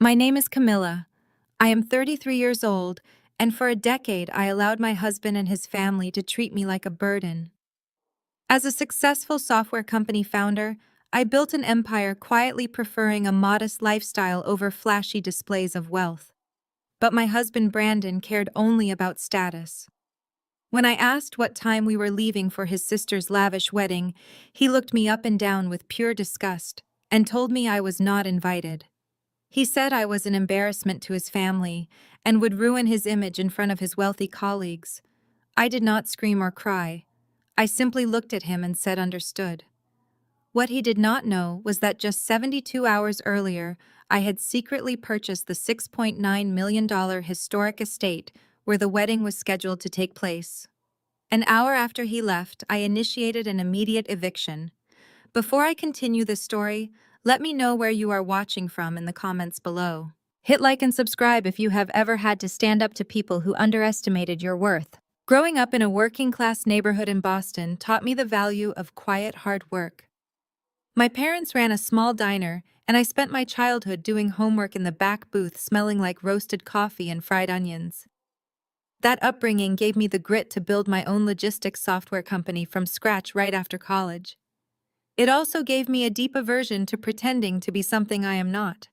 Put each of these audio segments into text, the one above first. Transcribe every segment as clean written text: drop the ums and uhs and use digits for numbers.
My name is Camilla. I am 33 years old, and for a decade I allowed my husband and his family to treat me like a burden. As a successful software company founder, I built an empire quietly preferring a modest lifestyle over flashy displays of wealth. But my husband Brandon cared only about status. When I asked what time we were leaving for his sister's lavish wedding, he looked me up and down with pure disgust and told me I was not invited. He said I was an embarrassment to his family and would ruin his image in front of his wealthy colleagues. I did not scream or cry. I simply looked at him and said understood. What he did not know was that just 72 hours earlier, I had secretly purchased the $6.9 million historic estate where the wedding was scheduled to take place. An hour after he left, I initiated an immediate eviction. Before I continue this story, let me know where you are watching from in the comments below. Hit like and subscribe if you have ever had to stand up to people who underestimated your worth. Growing up in a working-class neighborhood in Boston taught me the value of quiet hard work. My parents ran a small diner, and I spent my childhood doing homework in the back booth smelling like roasted coffee and fried onions. That upbringing gave me the grit to build my own logistics software company from scratch right after college. It also gave me a deep aversion to pretending to be something I am not.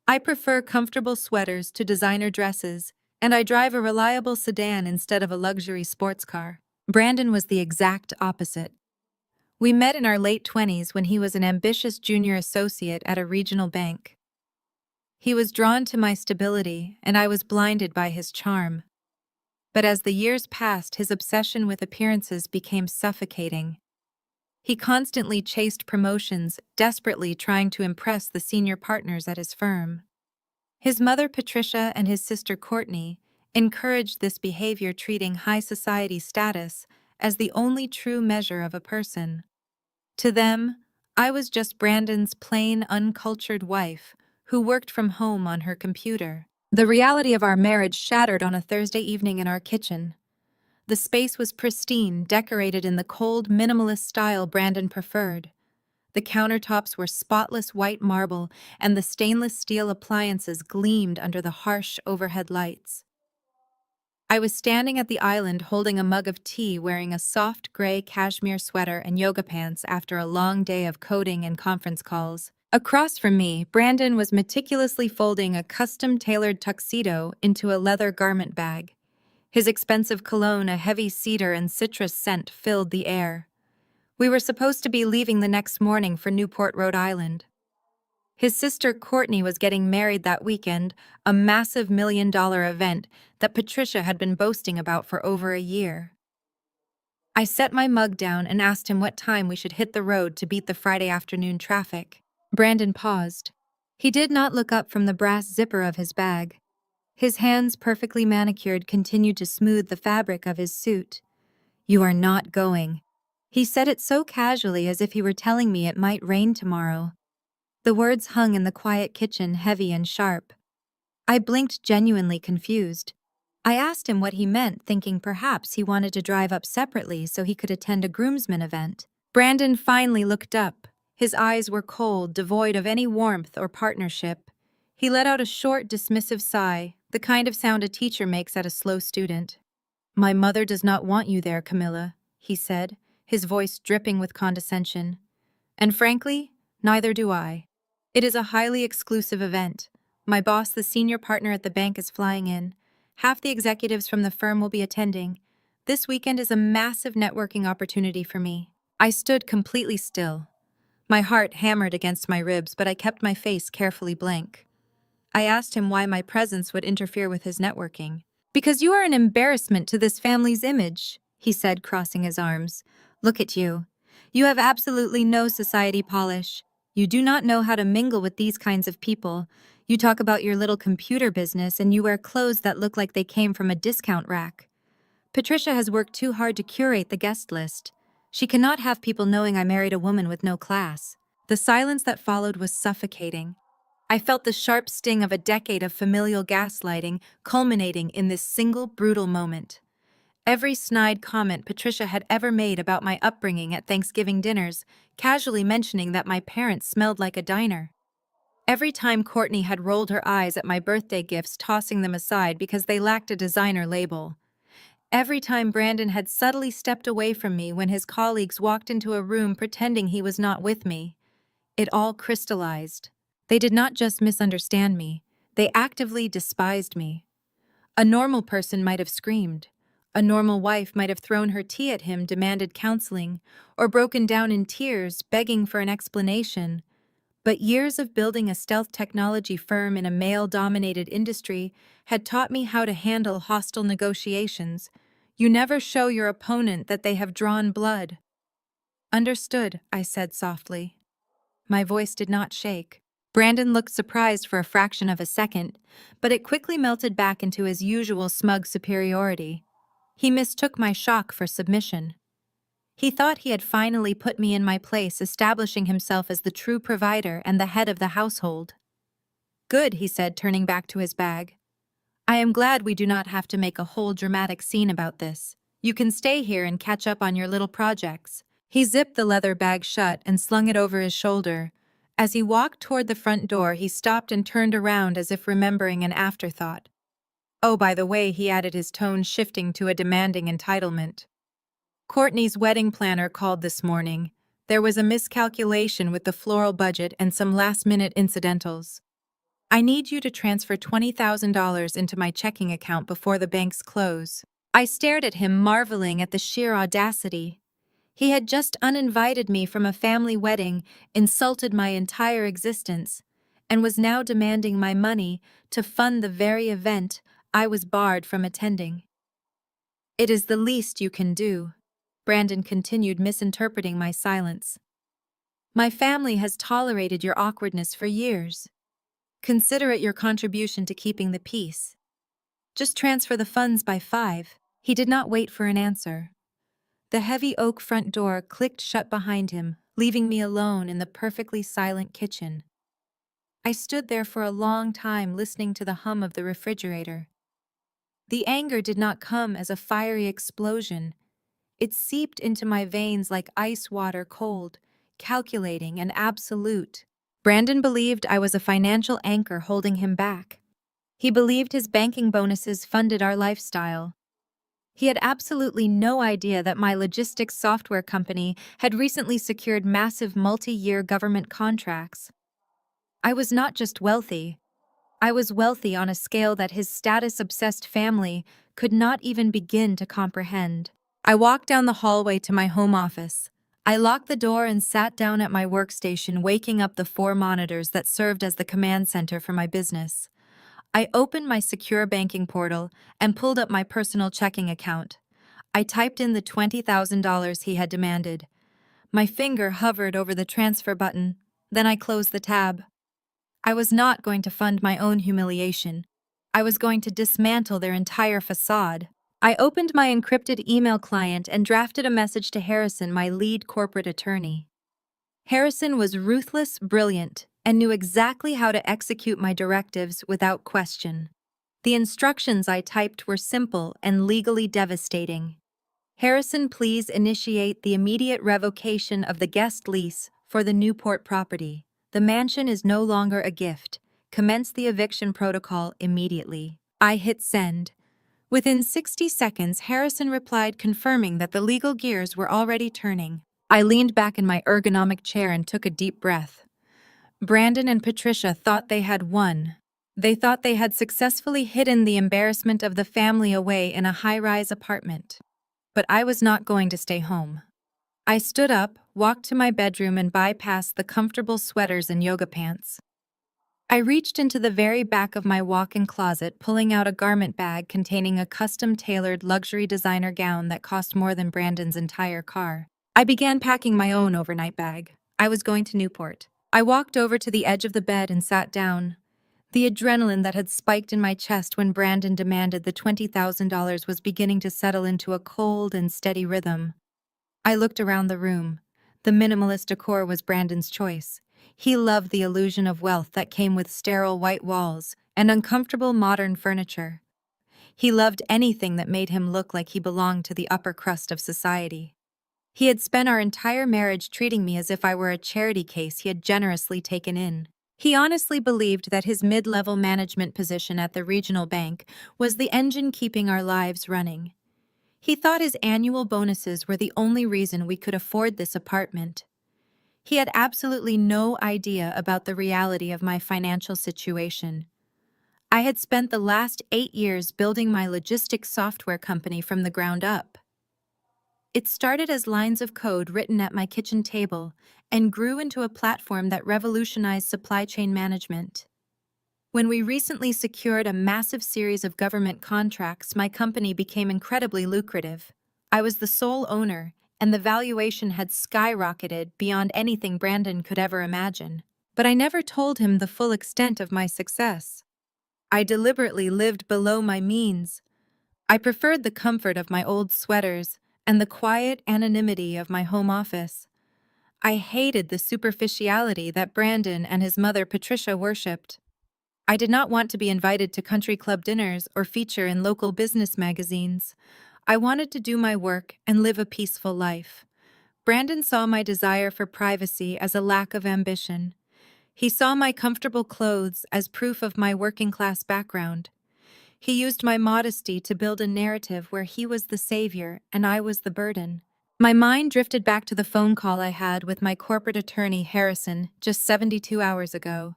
I prefer comfortable sweaters to designer dresses, and I drive a reliable sedan instead of a luxury sports car. Brandon was the exact opposite. We met in our late 20s when he was an ambitious junior associate at a regional bank. He was drawn to my stability, and I was blinded by his charm. But as the years passed, his obsession with appearances became suffocating. He constantly chased promotions, desperately trying to impress the senior partners at his firm. His mother, Patricia, and his sister, Courtney, encouraged this behavior, treating high society status as the only true measure of a person. To them, I was just Brandon's plain, uncultured wife who worked from home on her computer. The reality of our marriage shattered on a Thursday evening in our kitchen. The space was pristine, decorated in the cold, minimalist style Brandon preferred. The countertops were spotless white marble, and the stainless steel appliances gleamed under the harsh overhead lights. I was standing at the island holding a mug of tea, wearing a soft gray cashmere sweater and yoga pants after a long day of coding and conference calls. Across from me, Brandon was meticulously folding a custom-tailored tuxedo into a leather garment bag. His expensive cologne, a heavy cedar and citrus scent, filled the air. We were supposed to be leaving the next morning for Newport, Rhode Island. His sister Courtney was getting married that weekend, a massive $1 million event that Patricia had been boasting about for over a year. I set my mug down and asked him what time we should hit the road to beat the Friday afternoon traffic. Brandon paused. He did not look up from the brass zipper of his bag. His hands, perfectly manicured, continued to smooth the fabric of his suit. "You are not going." He said it so casually, as if he were telling me it might rain tomorrow. The words hung in the quiet kitchen, heavy and sharp. I blinked, genuinely confused. I asked him what he meant, thinking perhaps he wanted to drive up separately so he could attend a groomsmen event. Brandon finally looked up. His eyes were cold, devoid of any warmth or partnership. He let out a short, dismissive sigh, the kind of sound a teacher makes at a slow student. "My mother does not want you there, Camilla," he said, his voice dripping with condescension. "And frankly, neither do I. It is a highly exclusive event. My boss, the senior partner at the bank, is flying in. Half the executives from the firm will be attending. This weekend is a massive networking opportunity for me." I stood completely still. My heart hammered against my ribs, but I kept my face carefully blank. I asked him why my presence would interfere with his networking. "Because you are an embarrassment to this family's image," he said, crossing his arms. "Look at you. You have absolutely no society polish. You do not know how to mingle with these kinds of people. You talk about your little computer business, and you wear clothes that look like they came from a discount rack. Patricia has worked too hard to curate the guest list. She cannot have people knowing I married a woman with no class." The silence that followed was suffocating. I felt the sharp sting of a decade of familial gaslighting culminating in this single brutal moment. Every snide comment Patricia had ever made about my upbringing at Thanksgiving dinners, casually mentioning that my parents smelled like a diner. Every time Courtney had rolled her eyes at my birthday gifts, tossing them aside because they lacked a designer label. Every time Brandon had subtly stepped away from me when his colleagues walked into a room pretending he was not with me. It all crystallized. They did not just misunderstand me, they actively despised me. A normal person might have screamed. A normal wife might have thrown her tea at him, demanded counseling, or broken down in tears, begging for an explanation. But years of building a stealth technology firm in a male-dominated industry had taught me how to handle hostile negotiations. You never show your opponent that they have drawn blood. Understood, I said softly. My voice did not shake. Brandon looked surprised for a fraction of a second, but it quickly melted back into his usual smug superiority. He mistook my shock for submission. He thought he had finally put me in my place, establishing himself as the true provider and the head of the household. Good, he said, turning back to his bag. I am glad we do not have to make a whole dramatic scene about this. You can stay here and catch up on your little projects. He zipped the leather bag shut and slung it over his shoulder. As he walked toward the front door, he stopped and turned around as if remembering an afterthought. Oh, by the way, he added, his tone shifting to a demanding entitlement. Courtney's wedding planner called this morning. There was a miscalculation with the floral budget and some last-minute incidentals. I need you to transfer $20,000 into my checking account before the banks close. I stared at him, marveling at the sheer audacity. He had just uninvited me from a family wedding, insulted my entire existence, and was now demanding my money to fund the very event I was barred from attending. It is the least you can do. Brandon continued, misinterpreting my silence. My family has tolerated your awkwardness for years. Consider it your contribution to keeping the peace. Just transfer the funds by 5. He did not wait for an answer. The heavy oak front door clicked shut behind him, leaving me alone in the perfectly silent kitchen. I stood there for a long time, listening to the hum of the refrigerator. The anger did not come as a fiery explosion. It seeped into my veins like ice water, cold, calculating, and absolute. Brandon believed I was a financial anchor holding him back. He believed his banking bonuses funded our lifestyle. He had absolutely no idea that my logistics software company had recently secured massive multi-year government contracts. I was not just wealthy. I was wealthy on a scale that his status-obsessed family could not even begin to comprehend. I walked down the hallway to my home office. I locked the door and sat down at my workstation, waking up the 4 monitors that served as the command center for my business. I opened my secure banking portal and pulled up my personal checking account. I typed in the $20,000 he had demanded. My finger hovered over the transfer button. Then I closed the tab. I was not going to fund my own humiliation. I was going to dismantle their entire facade. I opened my encrypted email client and drafted a message to Harrison, my lead corporate attorney. Harrison was ruthless, brilliant, and knew exactly how to execute my directives without question. The instructions I typed were simple and legally devastating. Harrison, please initiate the immediate revocation of the guest lease for the Newport property. The mansion is no longer a gift. Commence the eviction protocol immediately. I hit send. Within 60 seconds, Harrison replied, confirming that the legal gears were already turning. I leaned back in my ergonomic chair and took a deep breath. Brandon and Patricia thought they had won. They thought they had successfully hidden the embarrassment of the family away in a high-rise apartment. But I was not going to stay home. I stood up, walked to my bedroom, and bypassed the comfortable sweaters and yoga pants. I reached into the very back of my walk-in closet, pulling out a garment bag containing a custom-tailored luxury designer gown that cost more than Brandon's entire car. I began packing my own overnight bag. I was going to Newport. I walked over to the edge of the bed and sat down. The adrenaline that had spiked in my chest when Brandon demanded the $20,000 was beginning to settle into a cold and steady rhythm. I looked around the room. The minimalist decor was Brandon's choice. He loved the illusion of wealth that came with sterile white walls and uncomfortable modern furniture. He loved anything that made him look like he belonged to the upper crust of society. He had spent our entire marriage treating me as if I were a charity case he had generously taken in. He honestly believed that his mid-level management position at the regional bank was the engine keeping our lives running. He thought his annual bonuses were the only reason we could afford this apartment. He had absolutely no idea about the reality of my financial situation. I had spent the last 8 years building my logistics software company from the ground up. It started as lines of code written at my kitchen table and grew into a platform that revolutionized supply chain management. When we recently secured a massive series of government contracts, my company became incredibly lucrative. I was the sole owner, and the valuation had skyrocketed beyond anything Brandon could ever imagine. But I never told him the full extent of my success. I deliberately lived below my means. I preferred the comfort of my old sweaters and the quiet anonymity of my home office. I hated the superficiality that Brandon and his mother Patricia worshipped. I did not want to be invited to country club dinners or feature in local business magazines. I wanted to do my work and live a peaceful life. Brandon saw my desire for privacy as a lack of ambition. He saw my comfortable clothes as proof of my working-class background. He used my modesty to build a narrative where he was the savior and I was the burden. My mind drifted back to the phone call I had with my corporate attorney, Harrison, just 72 hours ago.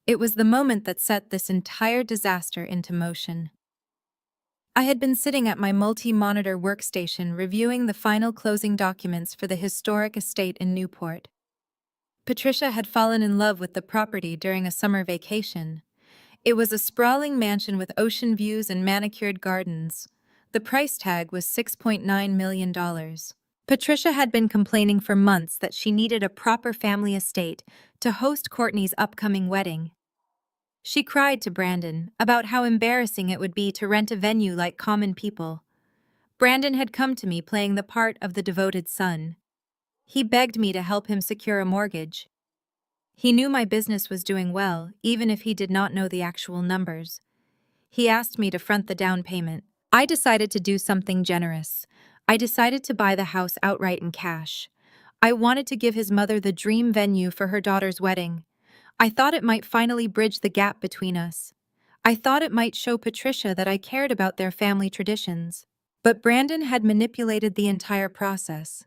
It was the moment that set this entire disaster into motion. I had been sitting at my multi-monitor workstation reviewing the final closing documents for the historic estate in Newport. Patricia had fallen in love with the property during a summer vacation. It was a sprawling mansion with ocean views and manicured gardens. The price tag was $6.9 million. Patricia had been complaining for months that she needed a proper family estate to host Courtney's upcoming wedding. She cried to Brandon about how embarrassing it would be to rent a venue like common people. Brandon had come to me playing the part of the devoted son. He begged me to help him secure a mortgage. He knew my business was doing well, even if he did not know the actual numbers. He asked me to front the down payment. I decided to do something generous. I decided to buy the house outright in cash. I wanted to give his mother the dream venue for her daughter's wedding. I thought it might finally bridge the gap between us. I thought it might show Patricia that I cared about their family traditions. But Brandon had manipulated the entire process.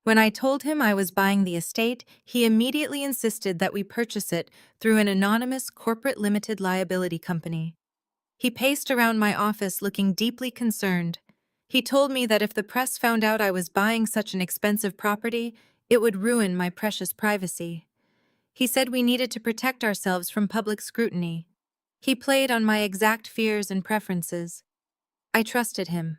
When I told him I was buying the estate, he immediately insisted that we purchase it through an anonymous corporate limited liability company. He paced around my office looking deeply concerned. He told me that if the press found out I was buying such an expensive property, it would ruin my precious privacy. He said we needed to protect ourselves from public scrutiny. He played on my exact fears and preferences. I trusted him.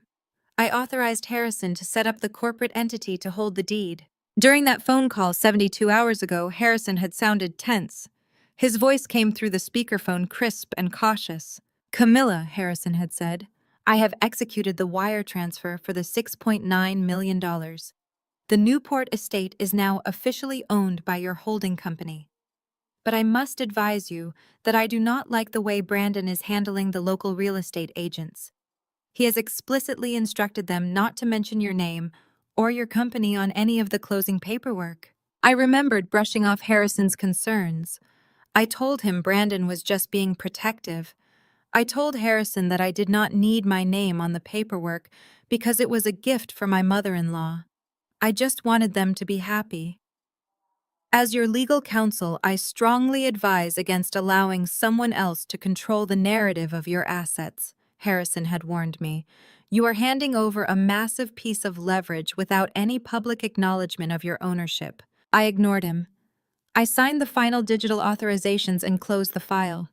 I authorized Harrison to set up the corporate entity to hold the deed. During that phone call 72 hours ago, Harrison had sounded tense. His voice came through the speakerphone crisp and cautious. "Camilla," Harrison had said, "I have executed the wire transfer for the $6.9 million. The Newport estate is now officially owned by your holding company. But I must advise you that I do not like the way Brandon is handling the local real estate agents. He has explicitly instructed them not to mention your name or your company on any of the closing paperwork." I remembered brushing off Harrison's concerns. I told him Brandon was just being protective. I told Harrison that I did not need my name on the paperwork because it was a gift for my mother-in-law. I just wanted them to be happy. "As your legal counsel, I strongly advise against allowing someone else to control the narrative of your assets," Harrison had warned me. "You are handing over a massive piece of leverage without any public acknowledgement of your ownership." I ignored him. I signed the final digital authorizations and closed the file.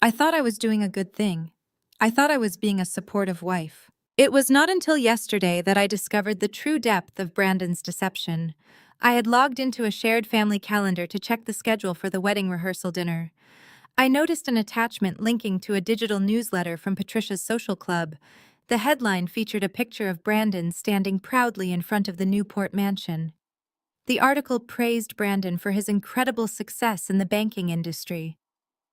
I thought I was doing a good thing. I thought I was being a supportive wife. It was not until yesterday that I discovered the true depth of Brandon's deception. I had logged into a shared family calendar to check the schedule for the wedding rehearsal dinner. I noticed an attachment linking to a digital newsletter from Patricia's social club. The headline featured a picture of Brandon standing proudly in front of the Newport mansion. The article praised Brandon for his incredible success in the banking industry.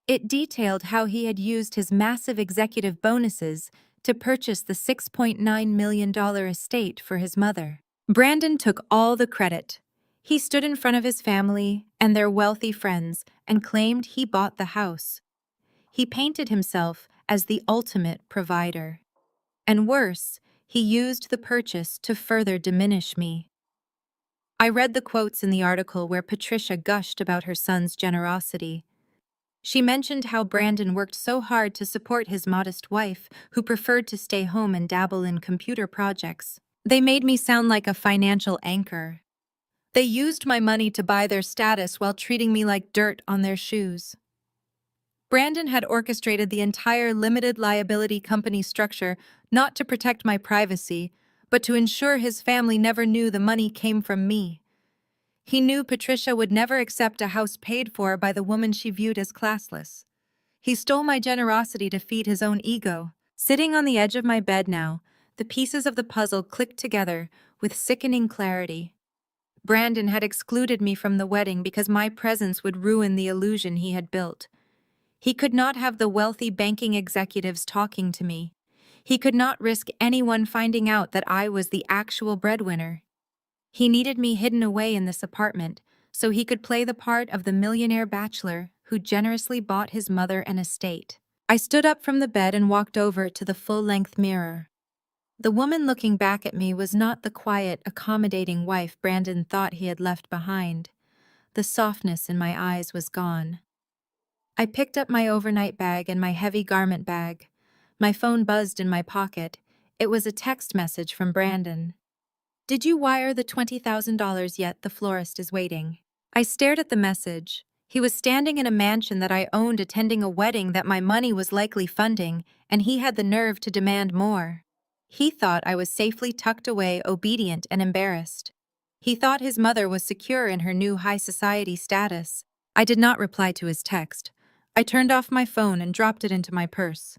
It detailed how he had used his massive executive bonuses to purchase the $6.9 million estate for his mother. Brandon took all the credit. He stood in front of his family and their wealthy friends and claimed he bought the house. He painted himself as the ultimate provider. And worse, he used the purchase to further diminish me. I read the quotes in the article where Patricia gushed about her son's generosity. She mentioned how Brandon worked so hard to support his modest wife, who preferred to stay home and dabble in computer projects. They made me sound like a financial anchor. They used my money to buy their status while treating me like dirt on their shoes. Brandon had orchestrated the entire limited liability company structure not to protect my privacy, but to ensure his family never knew the money came from me. He knew Patricia would never accept a house paid for by the woman she viewed as classless. He stole my generosity to feed his own ego. Sitting on the edge of my bed now, the pieces of the puzzle clicked together with sickening clarity. Brandon had excluded me from the wedding because my presence would ruin the illusion he had built. He could not have the wealthy banking executives talking to me. He could not risk anyone finding out that I was the actual breadwinner. He needed me hidden away in this apartment so he could play the part of the millionaire bachelor who generously bought his mother an estate. I stood up from the bed and walked over to the full-length mirror. The woman looking back at me was not the quiet, accommodating wife Brandon thought he had left behind. The softness in my eyes was gone. I picked up my overnight bag and my heavy garment bag. My phone buzzed in my pocket. It was a text message from Brandon. "Did you wire the $20,000 yet? The florist is waiting." I stared at the message. He was standing in a mansion that I owned, attending a wedding that my money was likely funding, and he had the nerve to demand more. He thought I was safely tucked away, obedient and embarrassed. He thought his mother was secure in her new high society status. I did not reply to his text. I turned off my phone and dropped it into my purse.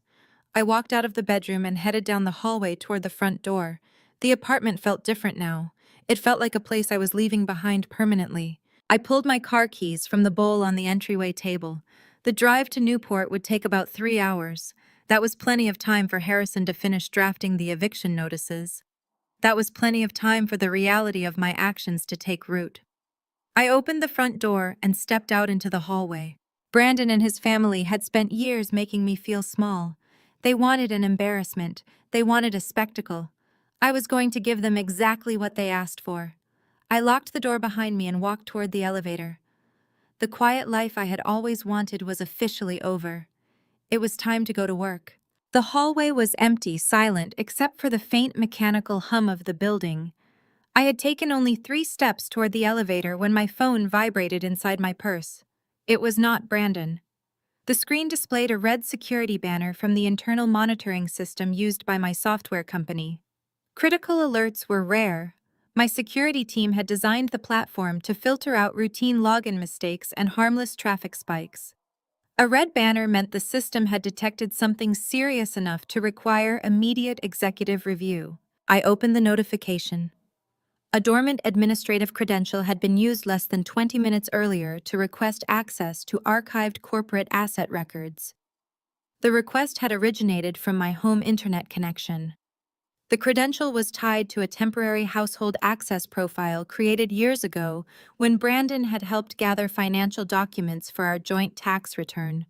I walked out of the bedroom and headed down the hallway toward the front door. The apartment felt different now. It felt like a place I was leaving behind permanently. I pulled my car keys from the bowl on the entryway table. The drive to Newport would take about 3 hours. That was plenty of time for Harrison to finish drafting the eviction notices. That was plenty of time for the reality of my actions to take root. I opened the front door and stepped out into the hallway. Brandon and his family had spent years making me feel small. They wanted an embarrassment. They wanted a spectacle. I was going to give them exactly what they asked for. I locked the door behind me and walked toward the elevator. The quiet life I had always wanted was officially over. It was time to go to work. The hallway was empty, silent, except for the faint mechanical hum of the building. I had taken only 3 steps toward the elevator when my phone vibrated inside my purse. It was not Brandon. The screen displayed a red security banner from the internal monitoring system used by my software company. Critical alerts were rare. My security team had designed the platform to filter out routine login mistakes and harmless traffic spikes. A red banner meant the system had detected something serious enough to require immediate executive review. I opened the notification. A dormant administrative credential had been used less than 20 minutes earlier to request access to archived corporate asset records. The request had originated from my home internet connection. The credential was tied to a temporary household access profile created years ago when Brandon had helped gather financial documents for our joint tax return.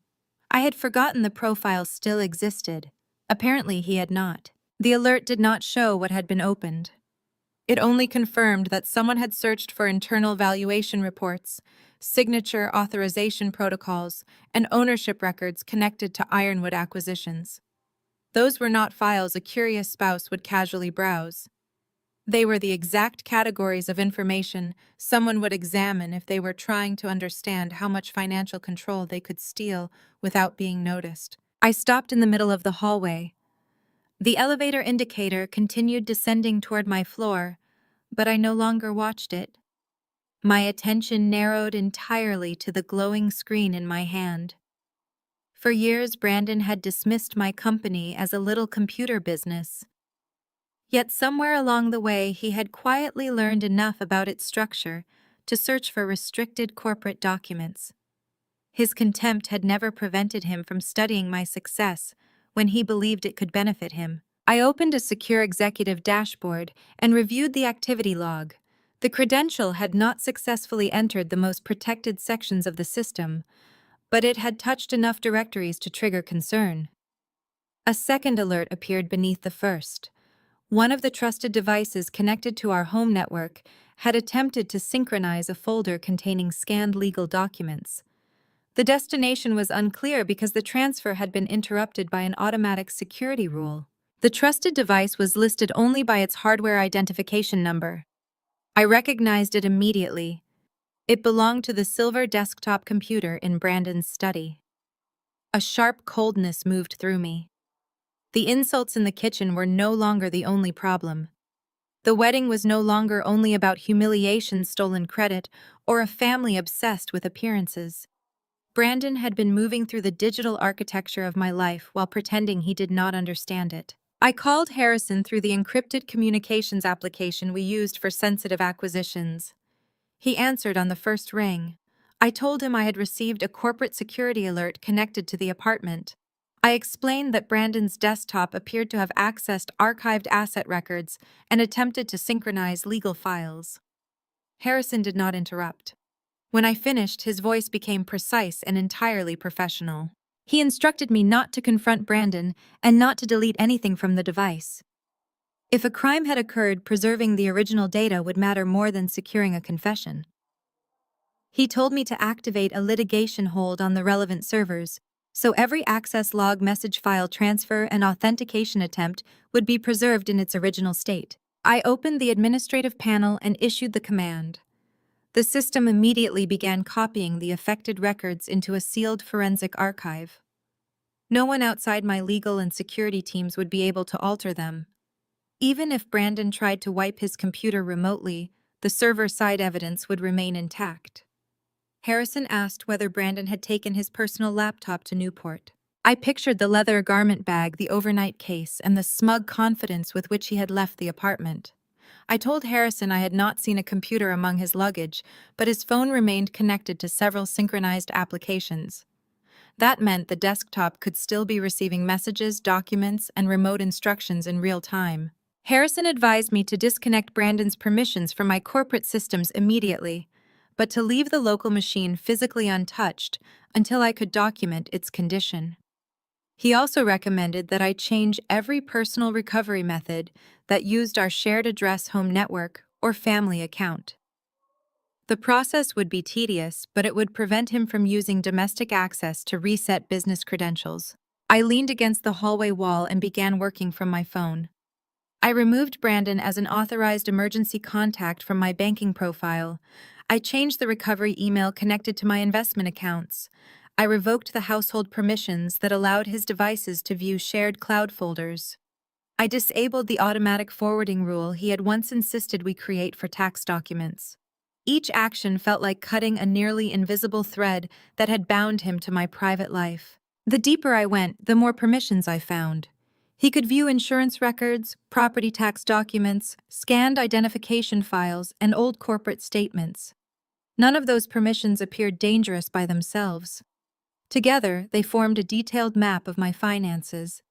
I had forgotten the profile still existed. Apparently he had not. The alert did not show what had been opened. It only confirmed that someone had searched for internal valuation reports, signature authorization protocols, and ownership records connected to Ironwood acquisitions. Those were not files a curious spouse would casually browse. They were the exact categories of information someone would examine if they were trying to understand how much financial control they could steal without being noticed. I stopped in the middle of the hallway. The elevator indicator continued descending toward my floor, but I no longer watched it. My attention narrowed entirely to the glowing screen in my hand. For years, Brandon had dismissed my company as a little computer business. Yet somewhere along the way, he had quietly learned enough about its structure to search for restricted corporate documents. His contempt had never prevented him from studying my success when he believed it could benefit him. I opened a secure executive dashboard and reviewed the activity log. The credential had not successfully entered the most protected sections of the system, but it had touched enough directories to trigger concern. A second alert appeared beneath the first. One of the trusted devices connected to our home network had attempted to synchronize a folder containing scanned legal documents. The destination was unclear because the transfer had been interrupted by an automatic security rule. The trusted device was listed only by its hardware identification number. I recognized it immediately. It belonged to the silver desktop computer in Brandon's study. A sharp coldness moved through me. The insults in the kitchen were no longer the only problem. The wedding was no longer only about humiliation, stolen credit, or a family obsessed with appearances. Brandon had been moving through the digital architecture of my life while pretending he did not understand it. I called Harrison through the encrypted communications application we used for sensitive acquisitions. He answered on the first ring. I told him I had received a corporate security alert connected to the apartment. I explained that Brandon's desktop appeared to have accessed archived asset records and attempted to synchronize legal files. Harrison did not interrupt. When I finished, his voice became precise and entirely professional. He instructed me not to confront Brandon and not to delete anything from the device. If a crime had occurred, preserving the original data would matter more than securing a confession. He told me to activate a litigation hold on the relevant servers, so every access log, message file transfer, and authentication attempt would be preserved in its original state. I opened the administrative panel and issued the command. The system immediately began copying the affected records into a sealed forensic archive. No one outside my legal and security teams would be able to alter them. Even if Brandon tried to wipe his computer remotely, the server-side evidence would remain intact. Harrison asked whether Brandon had taken his personal laptop to Newport. I pictured the leather garment bag, the overnight case, and the smug confidence with which he had left the apartment. I told Harrison I had not seen a computer among his luggage, but his phone remained connected to several synchronized applications. That meant the desktop could still be receiving messages, documents, and remote instructions in real time. Harrison advised me to disconnect Brandon's permissions from my corporate systems immediately, but to leave the local machine physically untouched until I could document its condition. He also recommended that I change every personal recovery method that used our shared address home network or family account. The process would be tedious, but it would prevent him from using domestic access to reset business credentials. I leaned against the hallway wall and began working from my phone. I removed Brandon as an authorized emergency contact from my banking profile. I changed the recovery email connected to my investment accounts. I revoked the household permissions that allowed his devices to view shared cloud folders. I disabled the automatic forwarding rule he had once insisted we create for tax documents. Each action felt like cutting a nearly invisible thread that had bound him to my private life. The deeper I went, the more permissions I found. He could view insurance records, property tax documents, scanned identification files, and old corporate statements. None of those permissions appeared dangerous by themselves. Together, they formed a detailed map of my finances.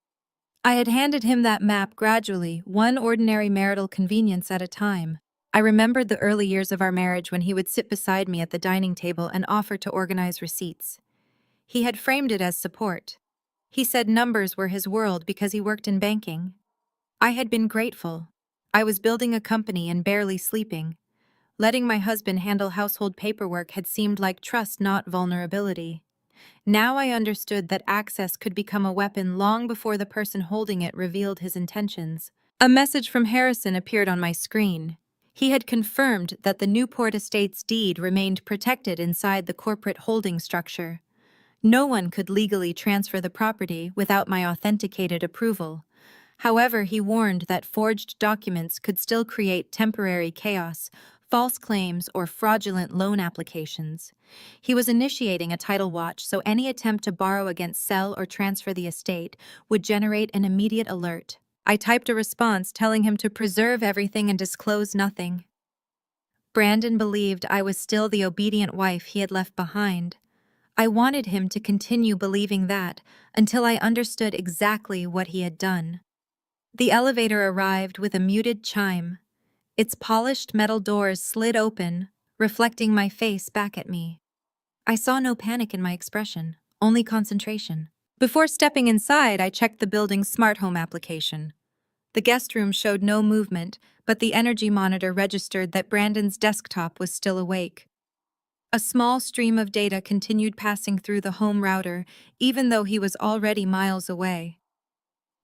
I had handed him that map gradually, one ordinary marital convenience at a time. I remembered the early years of our marriage when he would sit beside me at the dining table and offer to organize receipts. He had framed it as support. He said numbers were his world because he worked in banking. I had been grateful. I was building a company and barely sleeping. Letting my husband handle household paperwork had seemed like trust, not vulnerability. Now I understood that access could become a weapon long before the person holding it revealed his intentions. A message from Harrison appeared on my screen. He had confirmed that the Newport Estates deed remained protected inside the corporate holding structure. No one could legally transfer the property without my authenticated approval. However, he warned that forged documents could still create temporary chaos, false claims, or fraudulent loan applications. He was initiating a title watch, so any attempt to borrow against, sell, or transfer the estate would generate an immediate alert. I typed a response telling him to preserve everything and disclose nothing. Brandon believed I was still the obedient wife he had left behind. I wanted him to continue believing that until I understood exactly what he had done. The elevator arrived with a muted chime. Its polished metal doors slid open, reflecting my face back at me. I saw no panic in my expression, only concentration. Before stepping inside, I checked the building's smart home application. The guest room showed no movement, but the energy monitor registered that Brandon's desktop was still awake. A small stream of data continued passing through the home router, even though he was already miles away.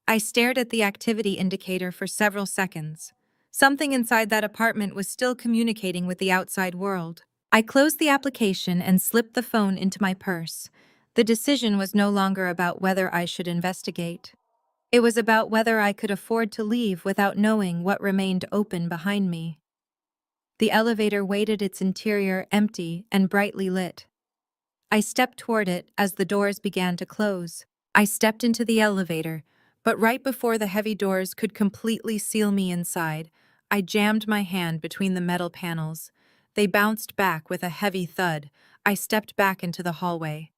I stared at the activity indicator for several seconds. Something inside that apartment was still communicating with the outside world. I closed the application and slipped the phone into my purse. The decision was no longer about whether I should investigate. It was about whether I could afford to leave without knowing what remained open behind me. The elevator waited, its interior empty and brightly lit. I stepped toward it as the doors began to close. I stepped into the elevator, but right before the heavy doors could completely seal me inside, I jammed my hand between the metal panels. They bounced back with a heavy thud. I stepped back into the hallway.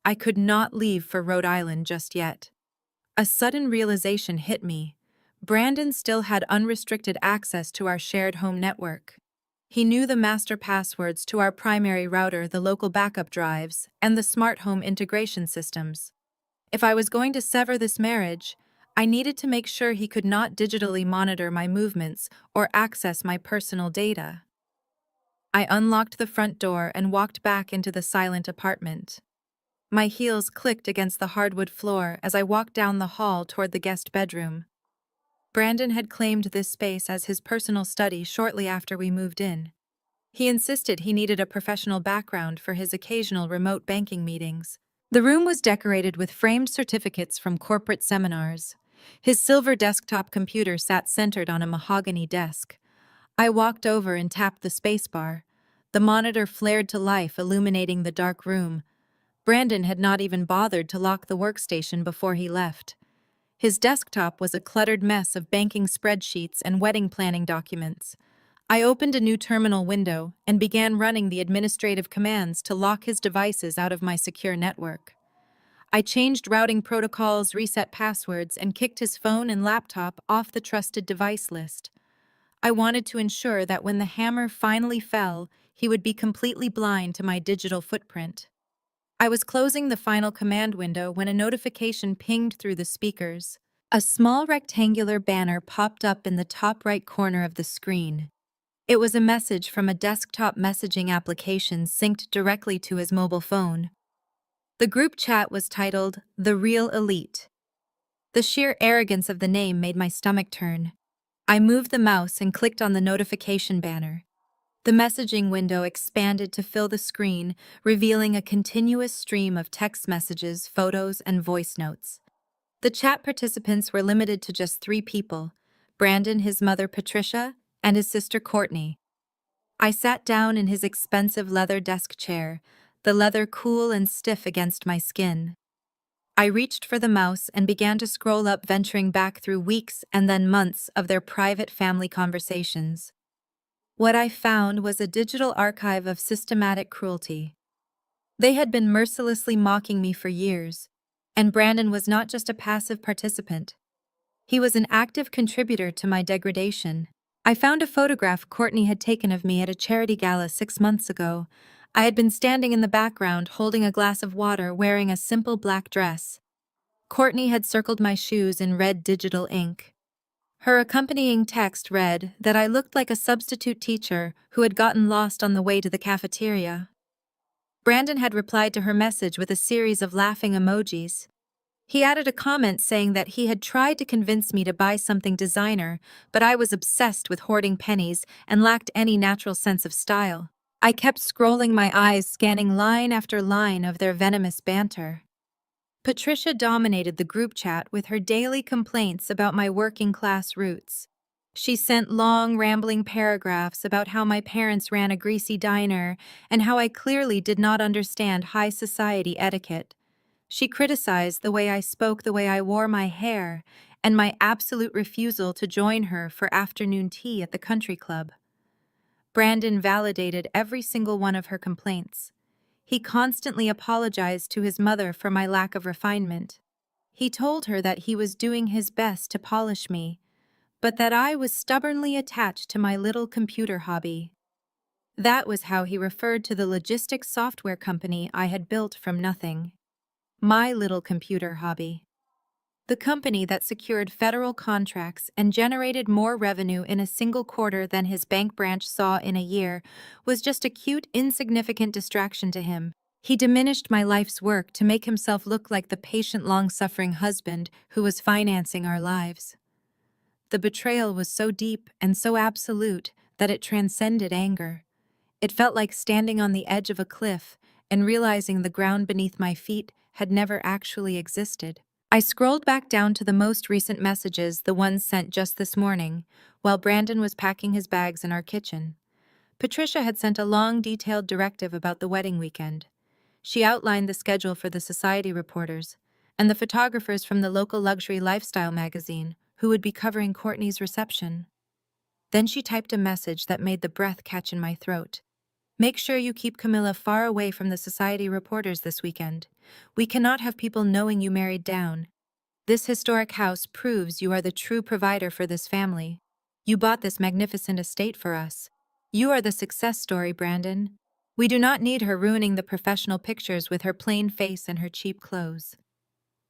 I could not leave for Rhode Island just yet. A sudden realization hit me. Brandon still had unrestricted access to our shared home network. He knew the master passwords to our primary router, the local backup drives, and the smart home integration systems. If I was going to sever this marriage, I needed to make sure he could not digitally monitor my movements or access my personal data. I unlocked the front door and walked back into the silent apartment. My heels clicked against the hardwood floor as I walked down the hall toward the guest bedroom. Brandon had claimed this space as his personal study shortly after we moved in. He insisted he needed a professional background for his occasional remote banking meetings. The room was decorated with framed certificates from corporate seminars. His silver desktop computer sat centered on a mahogany desk. I walked over and tapped the spacebar. The monitor flared to life, illuminating the dark room. Brandon had not even bothered to lock the workstation before he left. His desktop was a cluttered mess of banking spreadsheets and wedding planning documents. I opened a new terminal window and began running the administrative commands to lock his devices out of my secure network. I changed routing protocols, reset passwords, and kicked his phone and laptop off the trusted device list. I wanted to ensure that when the hammer finally fell, he would be completely blind to my digital footprint. I was closing the final command window when a notification pinged through the speakers. A small rectangular banner popped up in the top right corner of the screen. It was a message from a desktop messaging application synced directly to his mobile phone. The group chat was titled, "The Real Elite." The sheer arrogance of the name made my stomach turn. I moved the mouse and clicked on the notification banner. The messaging window expanded to fill the screen, revealing a continuous stream of text messages, photos, and voice notes. The chat participants were limited to just 3 people: Brandon, his mother Patricia, and his sister Courtney. I sat down in his expensive leather desk chair, the leather cool and stiff against my skin. I reached for the mouse and began to scroll up, venturing back through weeks and then months of their private family conversations. What I found was a digital archive of systematic cruelty. They had been mercilessly mocking me for years, and Brandon was not just a passive participant. He was an active contributor to my degradation. I found a photograph Courtney had taken of me at a charity gala 6 months ago. I had been standing in the background holding a glass of water, wearing a simple black dress. Courtney had circled my shoes in red digital ink. Her accompanying text read that I looked like a substitute teacher who had gotten lost on the way to the cafeteria. Brandon had replied to her message with a series of laughing emojis. He added a comment saying that he had tried to convince me to buy something designer, but I was obsessed with hoarding pennies and lacked any natural sense of style. I kept scrolling, my eyes scanning line after line of their venomous banter. Patricia dominated the group chat with her daily complaints about my working-class roots. She sent long, rambling paragraphs about how my parents ran a greasy diner and how I clearly did not understand high society etiquette. She criticized the way I spoke, the way I wore my hair, and my absolute refusal to join her for afternoon tea at the country club. Brandon validated every single one of her complaints. He constantly apologized to his mother for my lack of refinement. He told her that he was doing his best to polish me, but that I was stubbornly attached to my little computer hobby. That was how he referred to the logistics software company I had built from nothing. My little computer hobby. The company that secured federal contracts and generated more revenue in a single quarter than his bank branch saw in a year was just a cute, insignificant distraction to him. He diminished my life's work to make himself look like the patient, long-suffering husband who was financing our lives. The betrayal was so deep and so absolute that it transcended anger. It felt like standing on the edge of a cliff and realizing the ground beneath my feet had never actually existed. I scrolled back down to the most recent messages, the ones sent just this morning, while Brandon was packing his bags in our kitchen. Patricia had sent a long, detailed directive about the wedding weekend. She outlined the schedule for the society reporters and the photographers from the local luxury lifestyle magazine who would be covering Courtney's reception. Then she typed a message that made the breath catch in my throat. Make sure you keep Camilla far away from the society reporters this weekend. We cannot have people knowing you married down. This historic house proves you are the true provider for this family. You bought this magnificent estate for us. You are the success story, Brandon. We do not need her ruining the professional pictures with her plain face and her cheap clothes.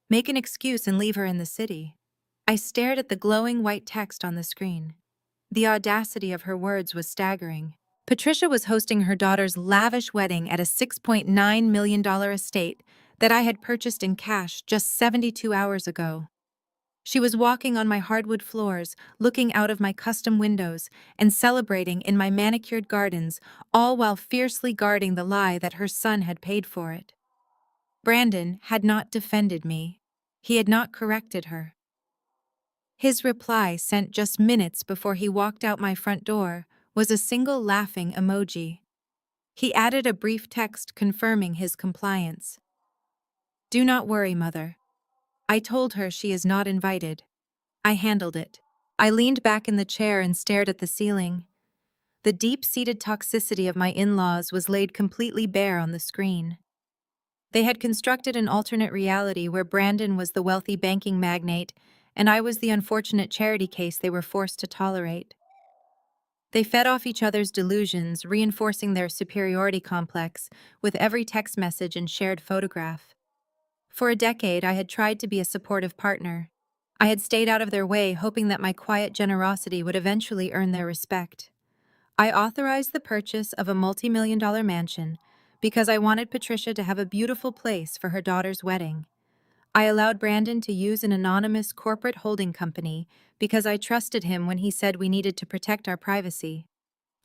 Make an excuse and leave her in the city. I stared at the glowing white text on the screen. The audacity of her words was staggering. Patricia was hosting her daughter's lavish wedding at a $6.9 million estate that I had purchased in cash just 72 hours ago. She was walking on my hardwood floors, looking out of my custom windows, and celebrating in my manicured gardens, all while fiercely guarding the lie that her son had paid for it. Brandon had not defended me. He had not corrected her. His reply, sent just minutes before he walked out my front door, was a single laughing emoji. He added a brief text confirming his compliance. Do not worry, Mother. I told her she is not invited. I handled it. I leaned back in the chair and stared at the ceiling. The deep-seated toxicity of my in-laws was laid completely bare on the screen. They had constructed an alternate reality where Brandon was the wealthy banking magnate and I was the unfortunate charity case they were forced to tolerate. They fed off each other's delusions, reinforcing their superiority complex with every text message and shared photograph. For a decade, I had tried to be a supportive partner. I had stayed out of their way, hoping that my quiet generosity would eventually earn their respect. I authorized the purchase of a multi-million-dollar mansion because I wanted Patricia to have a beautiful place for her daughter's wedding. I allowed Brandon to use an anonymous corporate holding company because I trusted him when he said we needed to protect our privacy.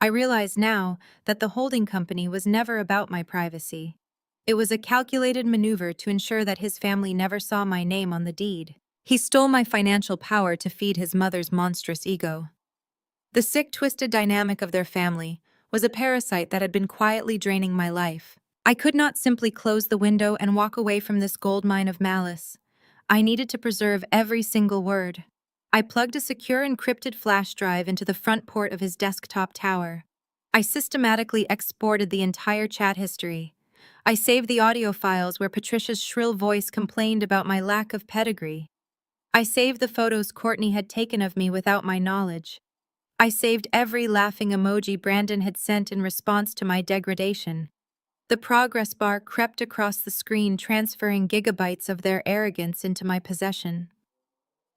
I realize now that the holding company was never about my privacy. It was a calculated maneuver to ensure that his family never saw my name on the deed. He stole my financial power to feed his mother's monstrous ego. The sick, twisted dynamic of their family was a parasite that had been quietly draining my life. I could not simply close the window and walk away from this goldmine of malice. I needed to preserve every single word. I plugged a secure encrypted flash drive into the front port of his desktop tower. I systematically exported the entire chat history. I saved the audio files where Patricia's shrill voice complained about my lack of pedigree. I saved the photos Courtney had taken of me without my knowledge. I saved every laughing emoji Brandon had sent in response to my degradation. The progress bar crept across the screen, transferring gigabytes of their arrogance into my possession.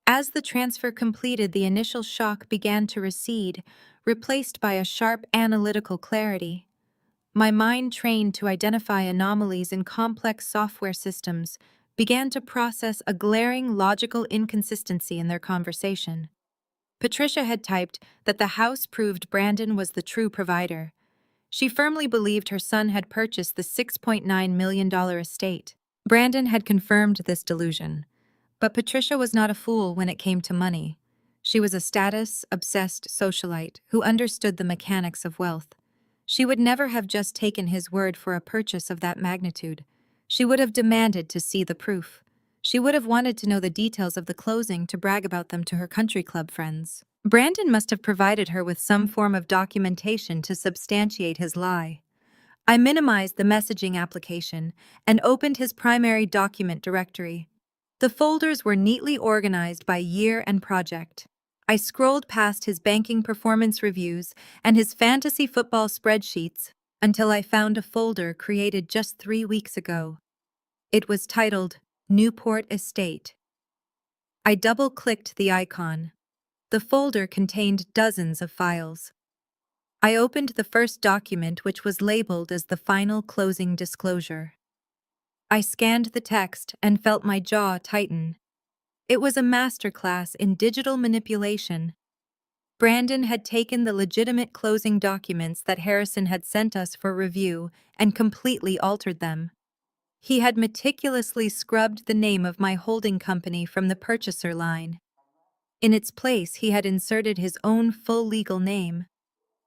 As the transfer completed, the initial shock began to recede, replaced by a sharp analytical clarity. My mind, trained to identify anomalies in complex software systems, began to process a glaring logical inconsistency in their conversation. Patricia had typed that the house proved Brandon was the true provider. She firmly believed her son had purchased the $6.9 million estate. Brandon had confirmed this delusion. But Patricia was not a fool when it came to money. She was a status-obsessed socialite who understood the mechanics of wealth. She would never have just taken his word for a purchase of that magnitude. She would have demanded to see the proof. She would have wanted to know the details of the closing to brag about them to her country club friends. Brandon must have provided her with some form of documentation to substantiate his lie. I minimized the messaging application and opened his primary document directory. The folders were neatly organized by year and project. I scrolled past his banking performance reviews and his fantasy football spreadsheets until I found a folder created just 3 weeks ago. It was titled Newport Estate. I double-clicked the icon. The folder contained dozens of files. I opened the first document, which was labeled as the final closing disclosure. I scanned the text and felt my jaw tighten. It was a masterclass in digital manipulation. Brandon had taken the legitimate closing documents that Harrison had sent us for review and completely altered them. He had meticulously scrubbed the name of my holding company from the purchaser line. In its place, he had inserted his own full legal name.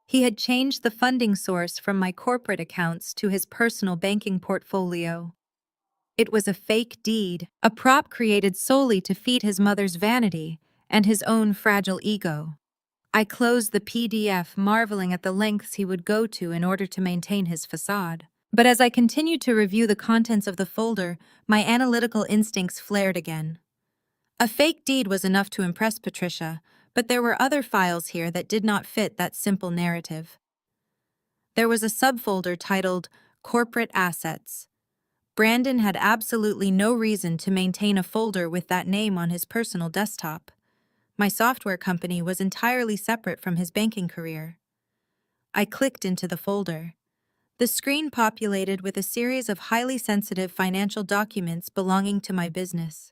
He had changed the funding source from my corporate accounts to his personal banking portfolio. It was a fake deed, a prop created solely to feed his mother's vanity and his own fragile ego. I closed the PDF, marveling at the lengths he would go to in order to maintain his facade. But as I continued to review the contents of the folder, my analytical instincts flared again. A fake deed was enough to impress Patricia, but there were other files here that did not fit that simple narrative. There was a subfolder titled Corporate Assets. Brandon had absolutely no reason to maintain a folder with that name on his personal desktop. My software company was entirely separate from his banking career. I clicked into the folder. The screen populated with a series of highly sensitive financial documents belonging to my business.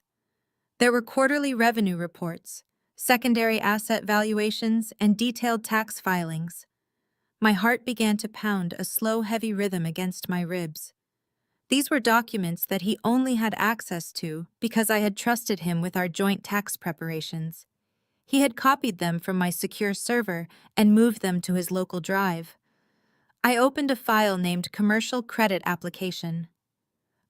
There were quarterly revenue reports, secondary asset valuations, and detailed tax filings. My heart began to pound, a slow, heavy rhythm against my ribs. These were documents that he only had access to because I had trusted him with our joint tax preparations. He had copied them from my secure server and moved them to his local drive. I opened a file named Commercial Credit Application.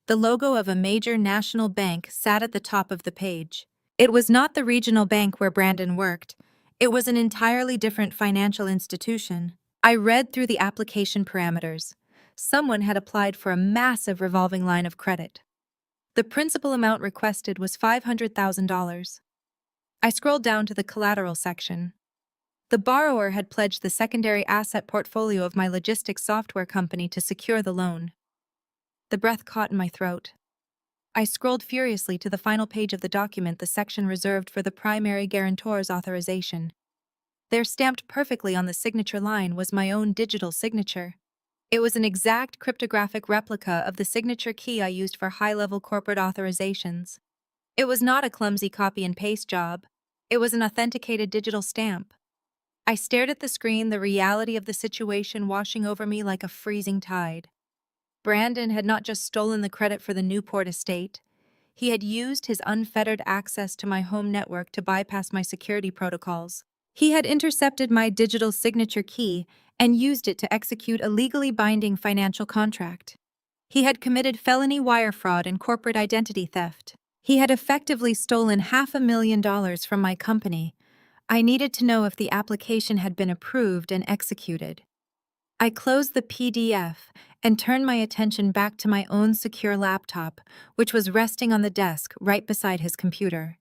The logo of a major national bank sat at the top of the page. It was not the regional bank where Brandon worked. It was an entirely different financial institution. I read through the application parameters. Someone had applied for a massive revolving line of credit. The principal amount requested was $500,000. I scrolled down to the collateral section. The borrower had pledged the secondary asset portfolio of my logistics software company to secure the loan. The breath caught in my throat. I scrolled furiously to the final page of the document, the section reserved for the primary guarantor's authorization. There, stamped perfectly on the signature line, was my own digital signature. It was an exact cryptographic replica of the signature key I used for high-level corporate authorizations. It was not a clumsy copy-and-paste job. It was an authenticated digital stamp. I stared at the screen, the reality of the situation washing over me like a freezing tide. Brandon had not just stolen the credit for the Newport estate. He had used his unfettered access to my home network to bypass my security protocols. He had intercepted my digital signature key and used it to execute a legally binding financial contract. He had committed felony wire fraud and corporate identity theft. He had effectively stolen $500,000 from my company. I needed to know if the application had been approved and executed. I closed the PDF and turned my attention back to my own secure laptop, which was resting on the desk right beside his computer.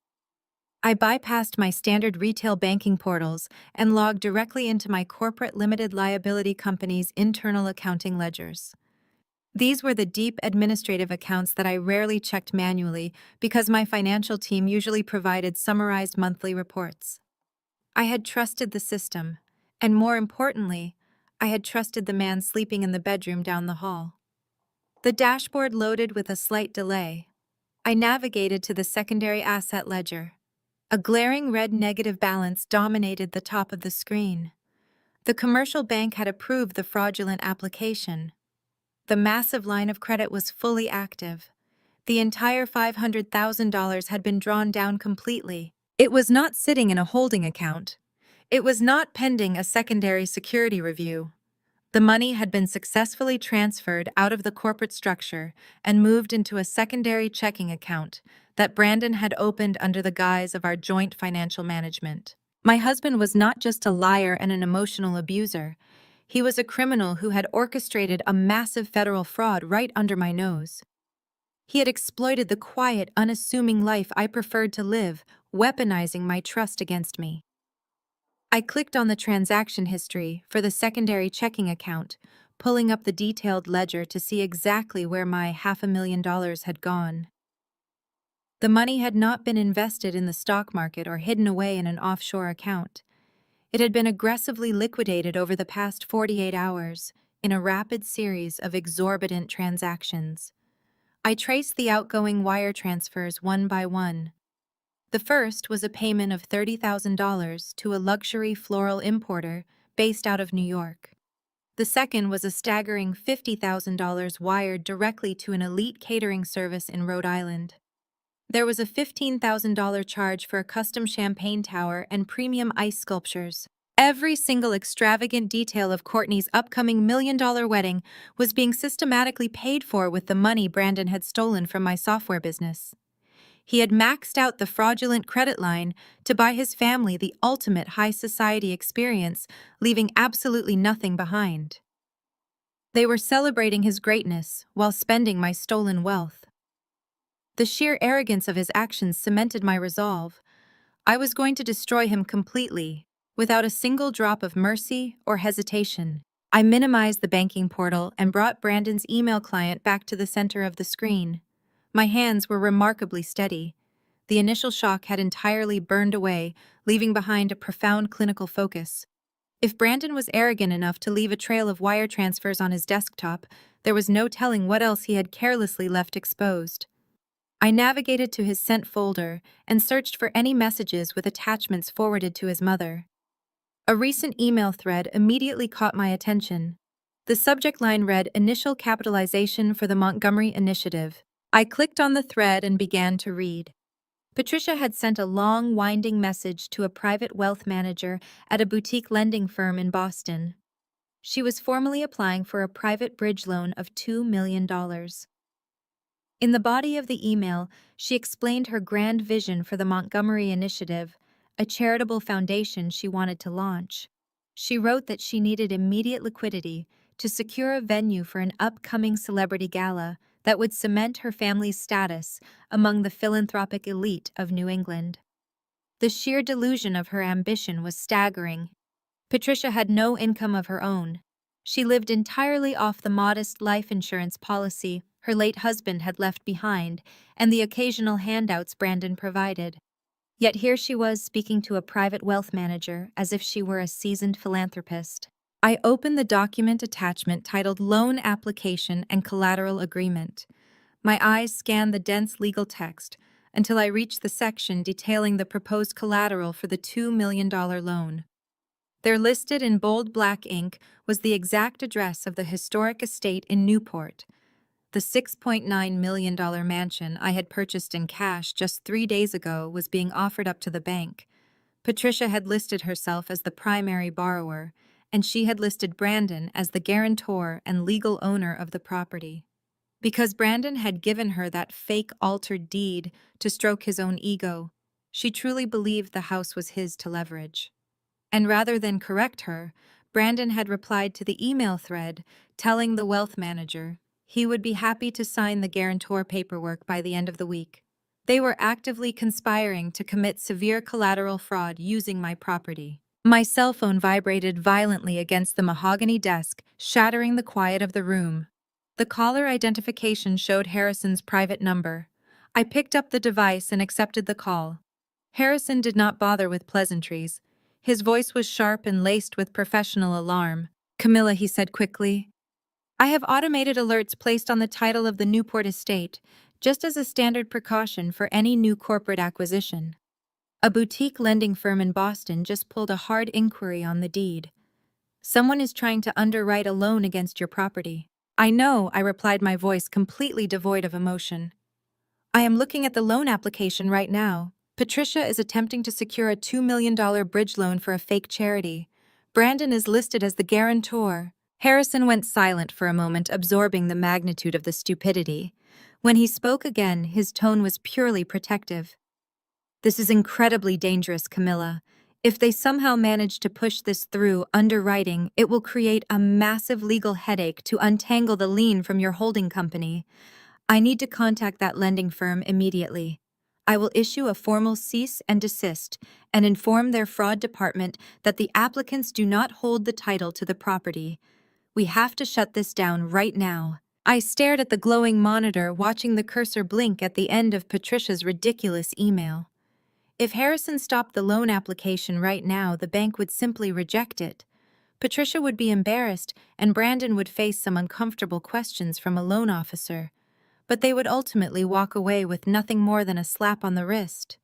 I bypassed my standard retail banking portals and logged directly into my corporate limited liability company's internal accounting ledgers. These were the deep administrative accounts that I rarely checked manually because my financial team usually provided summarized monthly reports. I had trusted the system, and more importantly, I had trusted the man sleeping in the bedroom down the hall. The dashboard loaded with a slight delay. I navigated to the secondary asset ledger. A glaring red negative balance dominated the top of the screen. The commercial bank had approved the fraudulent application. The massive line of credit was fully active. The entire $500,000 had been drawn down completely. It was not sitting in a holding account. It was not pending a secondary security review. The money had been successfully transferred out of the corporate structure and moved into a secondary checking account that Brandon had opened under the guise of our joint financial management. My husband was not just a liar and an emotional abuser. He was a criminal who had orchestrated a massive federal fraud right under my nose. He had exploited the quiet, unassuming life I preferred to live, weaponizing my trust against me. I clicked on the transaction history for the secondary checking account, pulling up the detailed ledger to see exactly where my $500,000 had gone. The money had not been invested in the stock market or hidden away in an offshore account. It had been aggressively liquidated over the past 48 hours in a rapid series of exorbitant transactions. I traced the outgoing wire transfers one by one. The first was a payment of $30,000 to a luxury floral importer based out of New York. The second was a staggering $50,000 wired directly to an elite catering service in Rhode Island. There was a $15,000 charge for a custom champagne tower and premium ice sculptures. Every single extravagant detail of Courtney's upcoming million-dollar wedding was being systematically paid for with the money Brandon had stolen from my software business. He had maxed out the fraudulent credit line to buy his family the ultimate high society experience, leaving absolutely nothing behind. They were celebrating his greatness while spending my stolen wealth. The sheer arrogance of his actions cemented my resolve. I was going to destroy him completely, without a single drop of mercy or hesitation. I minimized the banking portal and brought Brandon's email client back to the center of the screen. My hands were remarkably steady. The initial shock had entirely burned away, leaving behind a profound clinical focus. If Brandon was arrogant enough to leave a trail of wire transfers on his desktop, there was no telling what else he had carelessly left exposed. I navigated to his sent folder and searched for any messages with attachments forwarded to his mother. A recent email thread immediately caught my attention. The subject line read, "Initial capitalization for the Montgomery Initiative." I clicked on the thread and began to read. Patricia had sent a long, winding message to a private wealth manager at a boutique lending firm in Boston. She was formally applying for a private bridge loan of $2 million. In the body of the email, she explained her grand vision for the Montgomery Initiative, a charitable foundation she wanted to launch. She wrote that she needed immediate liquidity to secure a venue for an upcoming celebrity gala that would cement her family's status among the philanthropic elite of New England. The sheer delusion of her ambition was staggering. Patricia had no income of her own. She lived entirely off the modest life insurance policy her late husband had left behind and the occasional handouts Brandon provided. Yet here she was speaking to a private wealth manager as if she were a seasoned philanthropist. I opened the document attachment titled Loan Application and Collateral Agreement. My eyes scanned the dense legal text until I reached the section detailing the proposed collateral for the $2 million loan. There, listed in bold black ink, was the exact address of the historic estate in Newport. The $6.9 million mansion I had purchased in cash just 3 days ago was being offered up to the bank. Patricia had listed herself as the primary borrower, and she had listed Brandon as the guarantor and legal owner of the property. Because Brandon had given her that fake altered deed to stroke his own ego, she truly believed the house was his to leverage. And rather than correct her, Brandon had replied to the email thread, telling the wealth manager he would be happy to sign the guarantor paperwork by the end of the week. They were actively conspiring to commit severe collateral fraud using my property. My cell phone vibrated violently against the mahogany desk, shattering the quiet of the room. The caller identification showed Harrison's private number. I picked up the device and accepted the call. Harrison did not bother with pleasantries. His voice was sharp and laced with professional alarm. "Camilla," he said quickly, "I have automated alerts placed on the title of the Newport estate, just as a standard precaution for any new corporate acquisition. A boutique lending firm in Boston just pulled a hard inquiry on the deed. Someone is trying to underwrite a loan against your property." "I know," I replied, my voice completely devoid of emotion. "I am looking at the loan application right now. Patricia is attempting to secure a $2 million bridge loan for a fake charity. Brandon is listed as the guarantor." Harrison went silent for a moment, absorbing the magnitude of the stupidity. When he spoke again, his tone was purely protective. "This is incredibly dangerous, Camilla. If they somehow manage to push this through underwriting, it will create a massive legal headache to untangle the lien from your holding company. I need to contact that lending firm immediately." I will issue a formal cease and desist and inform their fraud department that the applicants do not hold the title to the property. We have to shut this down right now. I stared at the glowing monitor, watching the cursor blink at the end of Patricia's ridiculous email. If Harrison stopped the loan application right now, the bank would simply reject it. Patricia would be embarrassed, and Brandon would face some uncomfortable questions from a loan officer. But they would ultimately walk away with nothing more than a slap on the wrist.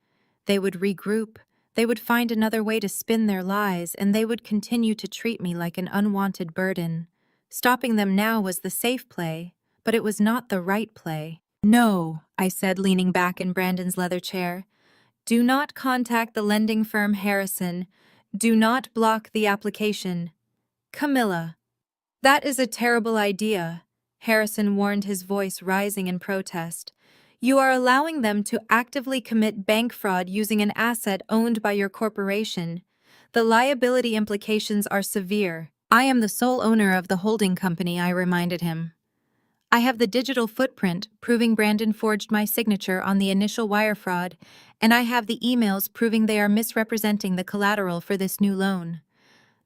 They would regroup, they would find another way to spin their lies, and they would continue to treat me like an unwanted burden. Stopping them now was the safe play, but it was not the right play. "No," I said, leaning back in Brandon's leather chair. "Do not contact the lending firm Harrison. Do not block the application." "Camilla, that is a terrible idea," Harrison warned, his voice rising in protest. "You are allowing them to actively commit bank fraud using an asset owned by your corporation. The liability implications are severe." "I am the sole owner of the holding company," I reminded him. "I have the digital footprint proving Brandon forged my signature on the initial wire fraud, and I have the emails proving they are misrepresenting the collateral for this new loan.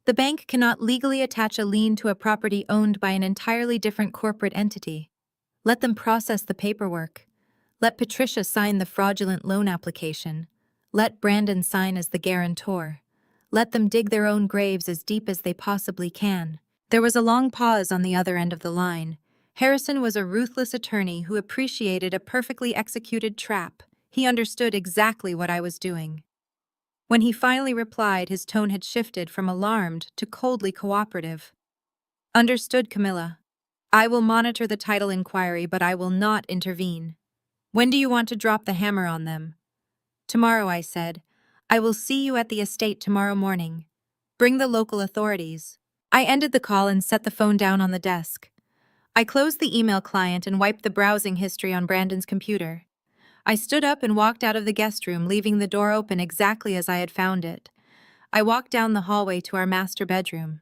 The bank cannot legally attach a lien to a property owned by an entirely different corporate entity. Let them process the paperwork. Let Patricia sign the fraudulent loan application. Let Brandon sign as the guarantor. Let them dig their own graves as deep as they possibly can." There was a long pause on the other end of the line. Harrison was a ruthless attorney who appreciated a perfectly executed trap. He understood exactly what I was doing. When he finally replied, his tone had shifted from alarmed to coldly cooperative. "Understood, Camilla. I will monitor the title inquiry, but I will not intervene. When do you want to drop the hammer on them?" "Tomorrow," I said. "I will see you at the estate tomorrow morning. Bring the local authorities." I ended the call and set the phone down on the desk. I closed the email client and wiped the browsing history on Brandon's computer. I stood up and walked out of the guest room, leaving the door open exactly as I had found it. I walked down the hallway to our master bedroom.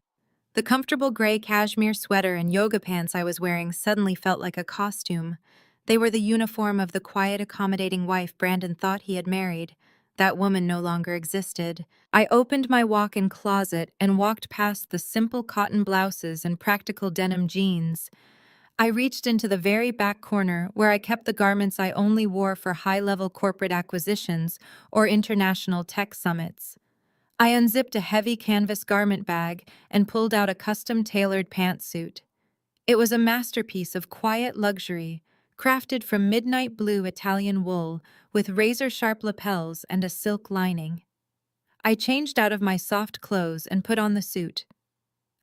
The comfortable gray cashmere sweater and yoga pants I was wearing suddenly felt like a costume. They were the uniform of the quiet, accommodating wife Brandon thought he had married. That woman no longer existed. I opened my walk-in closet and walked past the simple cotton blouses and practical denim jeans. I reached into the very back corner where I kept the garments I only wore for high-level corporate acquisitions or international tech summits. I unzipped a heavy canvas garment bag and pulled out a custom-tailored pantsuit. It was a masterpiece of quiet luxury, crafted from midnight blue Italian wool with razor-sharp lapels and a silk lining. I changed out of my soft clothes and put on the suit.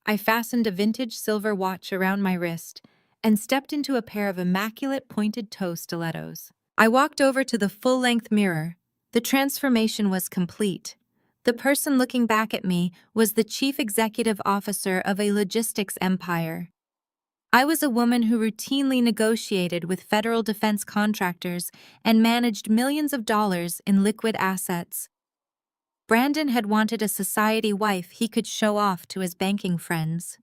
I fastened a vintage silver watch around my wrist and stepped into a pair of immaculate pointed-toe stilettos. I walked over to the full-length mirror. The transformation was complete. The person looking back at me was the chief executive officer of a logistics empire. I was a woman who routinely negotiated with federal defense contractors and managed millions of dollars in liquid assets. Brandon had wanted a society wife he could show off to his banking friends.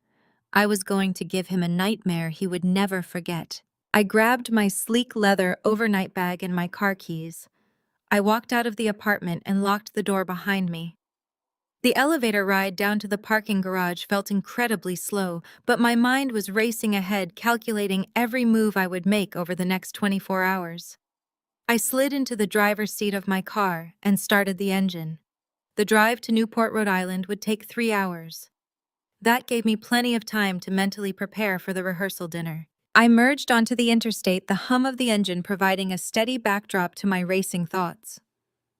I was going to give him a nightmare he would never forget. I grabbed my sleek leather overnight bag and my car keys. I walked out of the apartment and locked the door behind me. The elevator ride down to the parking garage felt incredibly slow, but my mind was racing ahead, calculating every move I would make over the next 24 hours. I slid into the driver's seat of my car and started the engine. The drive to Newport, Rhode Island would take 3 hours. That gave me plenty of time to mentally prepare for the rehearsal dinner. I merged onto the interstate, the hum of the engine providing a steady backdrop to my racing thoughts.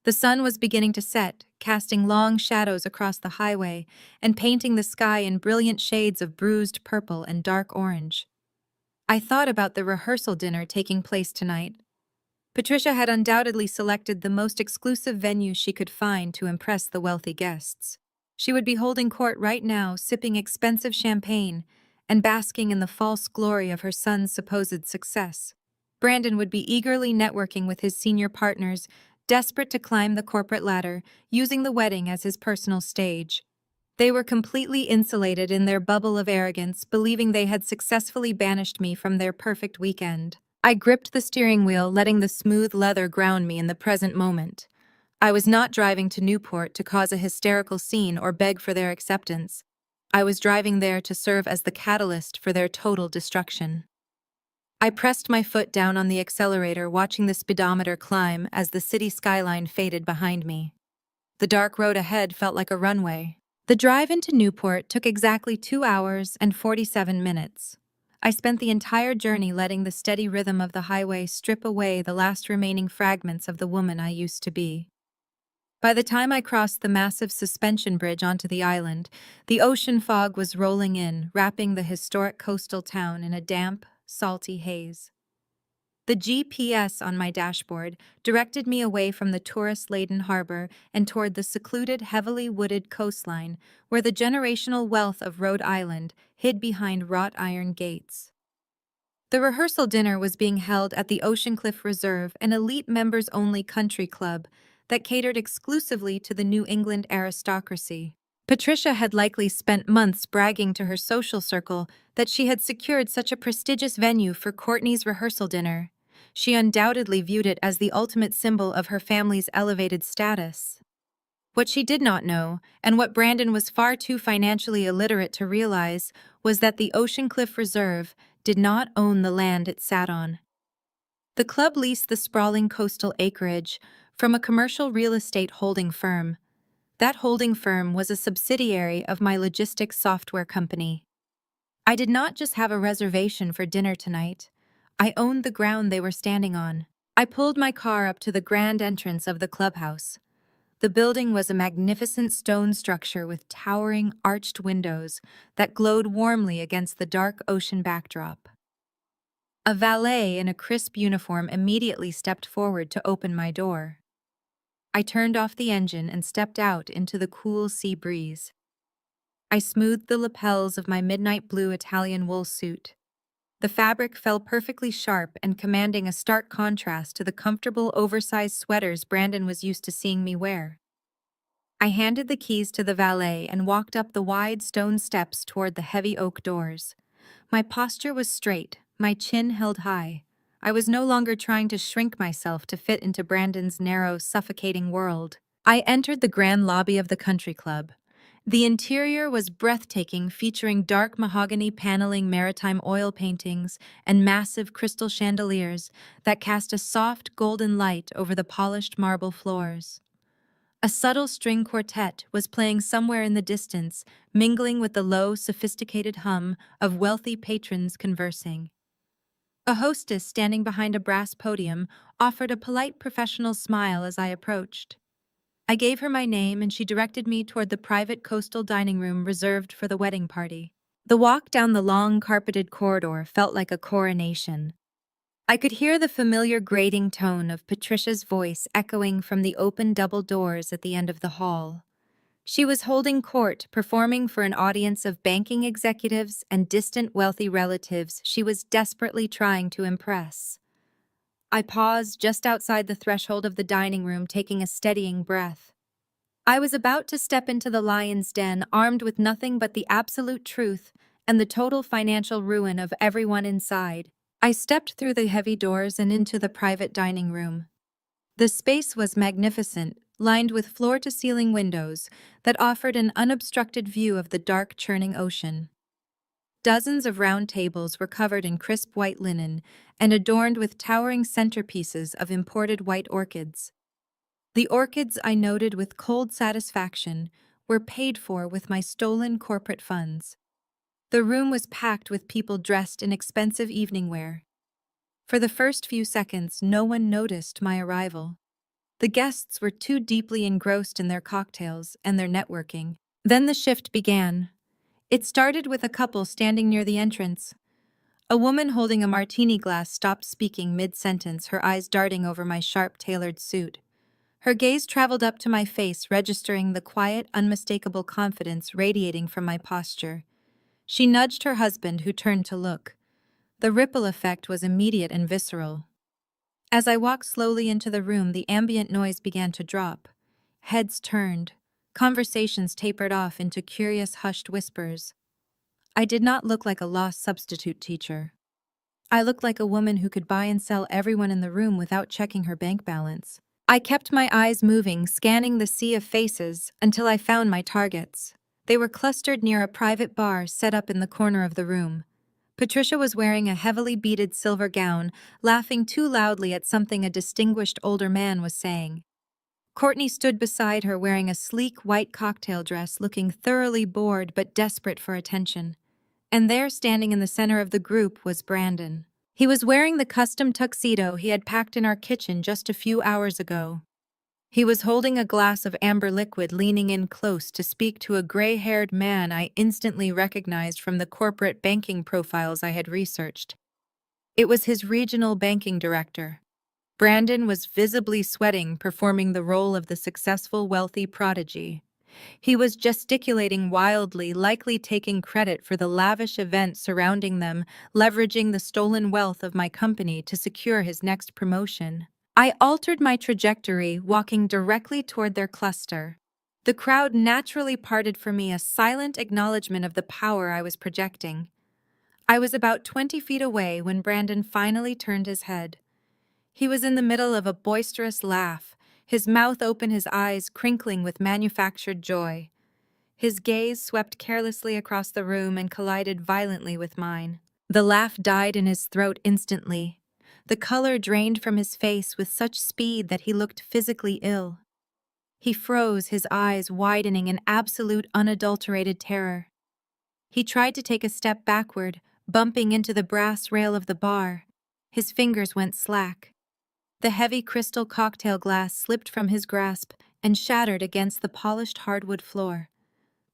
The sun was beginning to set, casting long shadows across the highway and painting the sky in brilliant shades of bruised purple and dark orange. I thought about the rehearsal dinner taking place tonight. Patricia had undoubtedly selected the most exclusive venue she could find to impress the wealthy guests. She would be holding court right now, sipping expensive champagne and basking in the false glory of her son's supposed success. Brandon would be eagerly networking with his senior partners, desperate to climb the corporate ladder, using the wedding as his personal stage. They were completely insulated in their bubble of arrogance, believing they had successfully banished me from their perfect weekend. I gripped the steering wheel, letting the smooth leather ground me in the present moment. I was not driving to Newport to cause a hysterical scene or beg for their acceptance. I was driving there to serve as the catalyst for their total destruction. I pressed my foot down on the accelerator, watching the speedometer climb as the city skyline faded behind me. The dark road ahead felt like a runway. The drive into Newport took exactly 2 hours and 47 minutes. I spent the entire journey letting the steady rhythm of the highway strip away the last remaining fragments of the woman I used to be. By the time I crossed the massive suspension bridge onto the island, the ocean fog was rolling in, wrapping the historic coastal town in a damp, salty haze. The GPS on my dashboard directed me away from the tourist-laden harbor and toward the secluded, heavily wooded coastline where the generational wealth of Rhode Island hid behind wrought iron gates. The rehearsal dinner was being held at the Ocean Cliff Reserve, an elite members-only country club that catered exclusively to the New England aristocracy. Patricia had likely spent months bragging to her social circle that she had secured such a prestigious venue for Courtney's rehearsal dinner. She undoubtedly viewed it as the ultimate symbol of her family's elevated status. What she did not know, and what Brandon was far too financially illiterate to realize, was that the Ocean Cliff Reserve did not own the land it sat on. The club leased the sprawling coastal acreage from a commercial real estate holding firm. That holding firm was a subsidiary of my logistics software company. I did not just have a reservation for dinner tonight. I owned the ground they were standing on. I pulled my car up to the grand entrance of the clubhouse. The building was a magnificent stone structure with towering, arched windows that glowed warmly against the dark ocean backdrop. A valet in a crisp uniform immediately stepped forward to open my door. I turned off the engine and stepped out into the cool sea breeze. I smoothed the lapels of my midnight blue Italian wool suit. The fabric fell perfectly sharp and commanding a stark contrast to the comfortable, oversized sweaters Brandon was used to seeing me wear. I handed the keys to the valet and walked up the wide stone steps toward the heavy oak doors. My posture was straight, my chin held high. I was no longer trying to shrink myself to fit into Brandon's narrow, suffocating world. I entered the grand lobby of the country club. The interior was breathtaking, featuring dark mahogany paneling, maritime oil paintings, and massive crystal chandeliers that cast a soft golden light over the polished marble floors. A subtle string quartet was playing somewhere in the distance, mingling with the low, sophisticated hum of wealthy patrons conversing. A hostess standing behind a brass podium offered a polite professional smile as I approached. I gave her my name and she directed me toward the private coastal dining room reserved for the wedding party. The walk down the long, carpeted corridor felt like a coronation. I could hear the familiar grating tone of Patricia's voice echoing from the open double doors at the end of the hall. She was holding court, performing for an audience of banking executives and distant wealthy relatives she was desperately trying to impress. I paused just outside the threshold of the dining room, taking a steadying breath. I was about to step into the lion's den, armed with nothing but the absolute truth and the total financial ruin of everyone inside. I stepped through the heavy doors and into the private dining room. The space was magnificent, lined with floor-to-ceiling windows that offered an unobstructed view of the dark, churning ocean. Dozens of round tables were covered in crisp white linen and adorned with towering centerpieces of imported white orchids. The orchids, I noted with cold satisfaction, were paid for with my stolen corporate funds. The room was packed with people dressed in expensive evening wear. For the first few seconds, no one noticed my arrival. The guests were too deeply engrossed in their cocktails and their networking. Then the shift began. It started with a couple standing near the entrance. A woman holding a martini glass stopped speaking mid-sentence, her eyes darting over my sharp, tailored suit. Her gaze traveled up to my face, registering the quiet, unmistakable confidence radiating from my posture. She nudged her husband, who turned to look. The ripple effect was immediate and visceral. As I walked slowly into the room, the ambient noise began to drop. Heads turned. Conversations tapered off into curious, hushed whispers. I did not look like a lost substitute teacher. I looked like a woman who could buy and sell everyone in the room without checking her bank balance. I kept my eyes moving, scanning the sea of faces, until I found my targets. They were clustered near a private bar set up in the corner of the room. Patricia was wearing a heavily beaded silver gown, laughing too loudly at something a distinguished older man was saying. Courtney stood beside her wearing a sleek white cocktail dress, looking thoroughly bored but desperate for attention. And there, standing in the center of the group, was Brandon. He was wearing the custom tuxedo he had packed in our kitchen just a few hours ago. He was holding a glass of amber liquid, leaning in close to speak to a gray-haired man I instantly recognized from the corporate banking profiles I had researched. It was his regional banking director. Brandon was visibly sweating, performing the role of the successful, wealthy prodigy. He was gesticulating wildly, likely taking credit for the lavish events surrounding them, leveraging the stolen wealth of my company to secure his next promotion. I altered my trajectory, walking directly toward their cluster. The crowd naturally parted for me, a silent acknowledgement of the power I was projecting. I was about 20 feet away when Brandon finally turned his head. He was in the middle of a boisterous laugh, his mouth open, his eyes crinkling with manufactured joy. His gaze swept carelessly across the room and collided violently with mine. The laugh died in his throat instantly. The color drained from his face with such speed that he looked physically ill. He froze, his eyes widening in absolute unadulterated terror. He tried to take a step backward, bumping into the brass rail of the bar. His fingers went slack. The heavy crystal cocktail glass slipped from his grasp and shattered against the polished hardwood floor.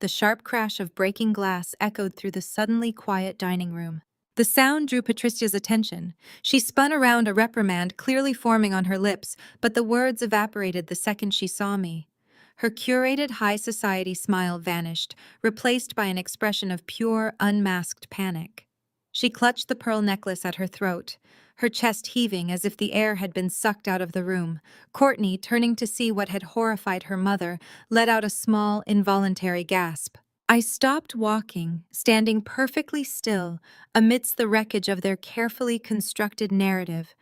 The sharp crash of breaking glass echoed through the suddenly quiet dining room. The sound drew Patricia's attention. She spun around, a reprimand clearly forming on her lips, but the words evaporated the second she saw me. Her curated high society smile vanished, replaced by an expression of pure, unmasked panic. She clutched the pearl necklace at her throat, her chest heaving as if the air had been sucked out of the room. Courtney, turning to see what had horrified her mother, let out a small, involuntary gasp. I stopped walking, standing perfectly still amidst the wreckage of their carefully constructed narrative.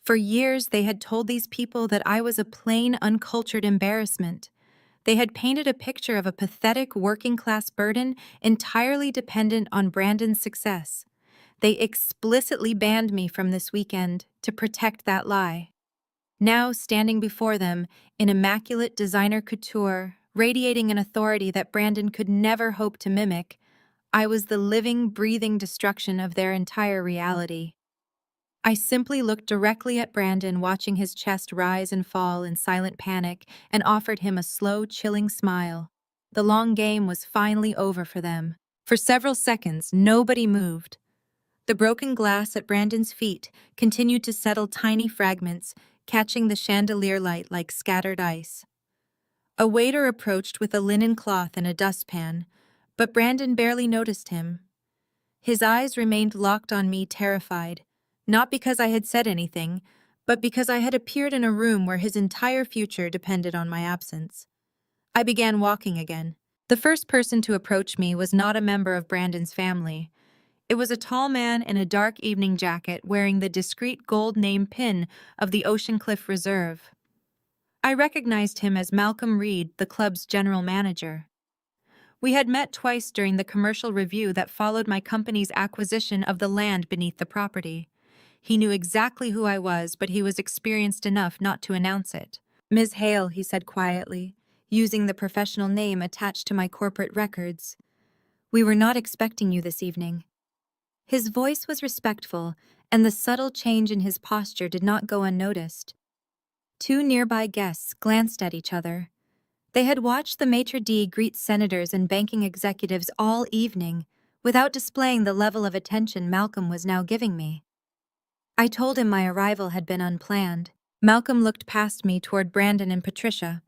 For years they had told these people that I was a plain, uncultured embarrassment. They had painted a picture of a pathetic working-class burden entirely dependent on Brandon's success. They explicitly banned me from this weekend to protect that lie. Now, standing before them, in immaculate designer couture, radiating an authority that Brandon could never hope to mimic, I was the living, breathing destruction of their entire reality. I simply looked directly at Brandon, watching his chest rise and fall in silent panic, and offered him a slow, chilling smile. The long game was finally over for them. For several seconds, nobody moved. The broken glass at Brandon's feet continued to settle tiny fragments, catching the chandelier light like scattered ice. A waiter approached with a linen cloth and a dustpan, but Brandon barely noticed him. His eyes remained locked on me, terrified, not because I had said anything, but because I had appeared in a room where his entire future depended on my absence. I began walking again. The first person to approach me was not a member of Brandon's family. It was a tall man in a dark evening jacket wearing the discreet gold name pin of the Ocean Cliff Reserve. I recognized him as Malcolm Reed, the club's general manager. We had met twice during the commercial review that followed my company's acquisition of the land beneath the property. He knew exactly who I was, but he was experienced enough not to announce it. "Ms. Hale," he said quietly, using the professional name attached to my corporate records. "We were not expecting you this evening." His voice was respectful, and the subtle change in his posture did not go unnoticed. Two nearby guests glanced at each other. They had watched the maitre d' greet senators and banking executives all evening, without displaying the level of attention Malcolm was now giving me. I told him my arrival had been unplanned. Malcolm looked past me toward Brandon and Patricia.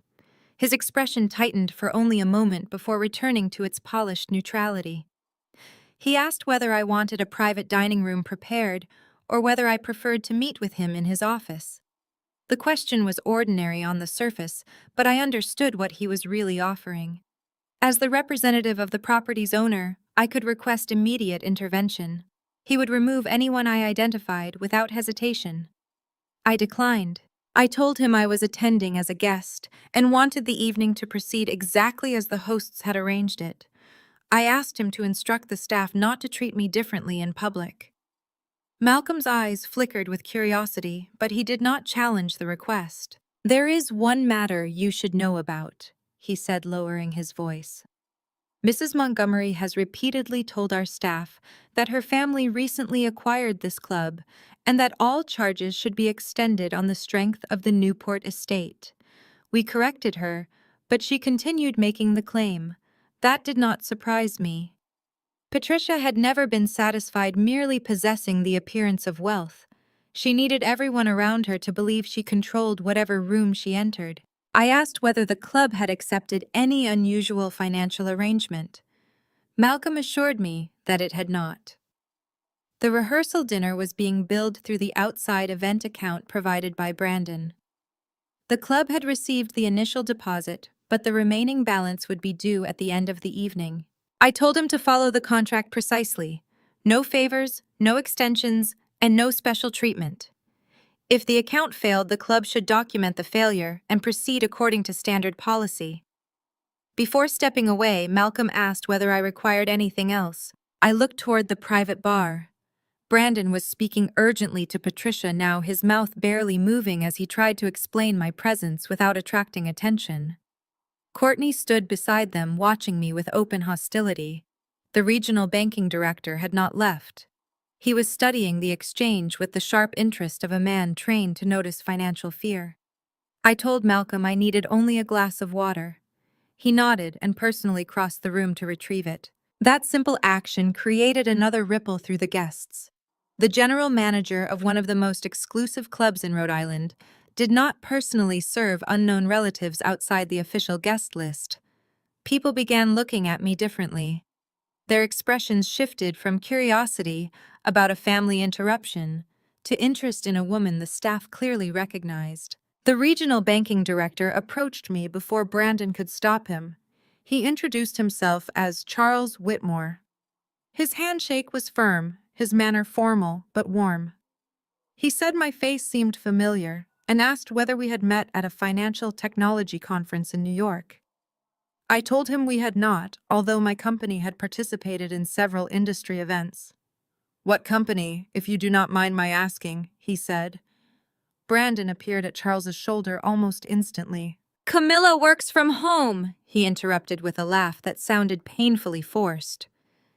His expression tightened for only a moment before returning to its polished neutrality. He asked whether I wanted a private dining room prepared or whether I preferred to meet with him in his office. The question was ordinary on the surface, but I understood what he was really offering. As the representative of the property's owner, I could request immediate intervention. He would remove anyone I identified without hesitation. I declined. I told him I was attending as a guest and wanted the evening to proceed exactly as the hosts had arranged it. I asked him to instruct the staff not to treat me differently in public. Malcolm's eyes flickered with curiosity, but he did not challenge the request. "There is one matter you should know about," he said, lowering his voice. "Mrs. Montgomery has repeatedly told our staff that her family recently acquired this club and that all charges should be extended on the strength of the Newport estate. We corrected her, but she continued making the claim. That did not surprise me. Patricia had never been satisfied merely possessing the appearance of wealth. She needed everyone around her to believe she controlled whatever room she entered. I asked whether the club had accepted any unusual financial arrangement. Malcolm assured me that it had not. The rehearsal dinner was being billed through the outside event account provided by Brandon. The club had received the initial deposit, but the remaining balance would be due at the end of the evening. I told him to follow the contract precisely. No favors, no extensions, and no special treatment. If the account failed, the club should document the failure and proceed according to standard policy. Before stepping away, Malcolm asked whether I required anything else. I looked toward the private bar. Brandon was speaking urgently to Patricia now, his mouth barely moving as he tried to explain my presence without attracting attention. Courtney stood beside them, watching me with open hostility. The regional banking director had not left. He was studying the exchange with the sharp interest of a man trained to notice financial fear. I told Malcolm I needed only a glass of water. He nodded and personally crossed the room to retrieve it. That simple action created another ripple through the guests. The general manager of one of the most exclusive clubs in Rhode Island did not personally serve unknown relatives outside the official guest list. People began looking at me differently. Their expressions shifted from curiosity about a family interruption to interest in a woman the staff clearly recognized. The regional banking director approached me before Brandon could stop him. He introduced himself as Charles Whitmore. His handshake was firm, his manner formal but warm. He said my face seemed familiar and asked whether we had met at a financial technology conference in New York. I told him we had not, although my company had participated in several industry events. "What company, if you do not mind my asking?" he said. Brandon appeared at Charles's shoulder almost instantly. "Camilla works from home," he interrupted with a laugh that sounded painfully forced.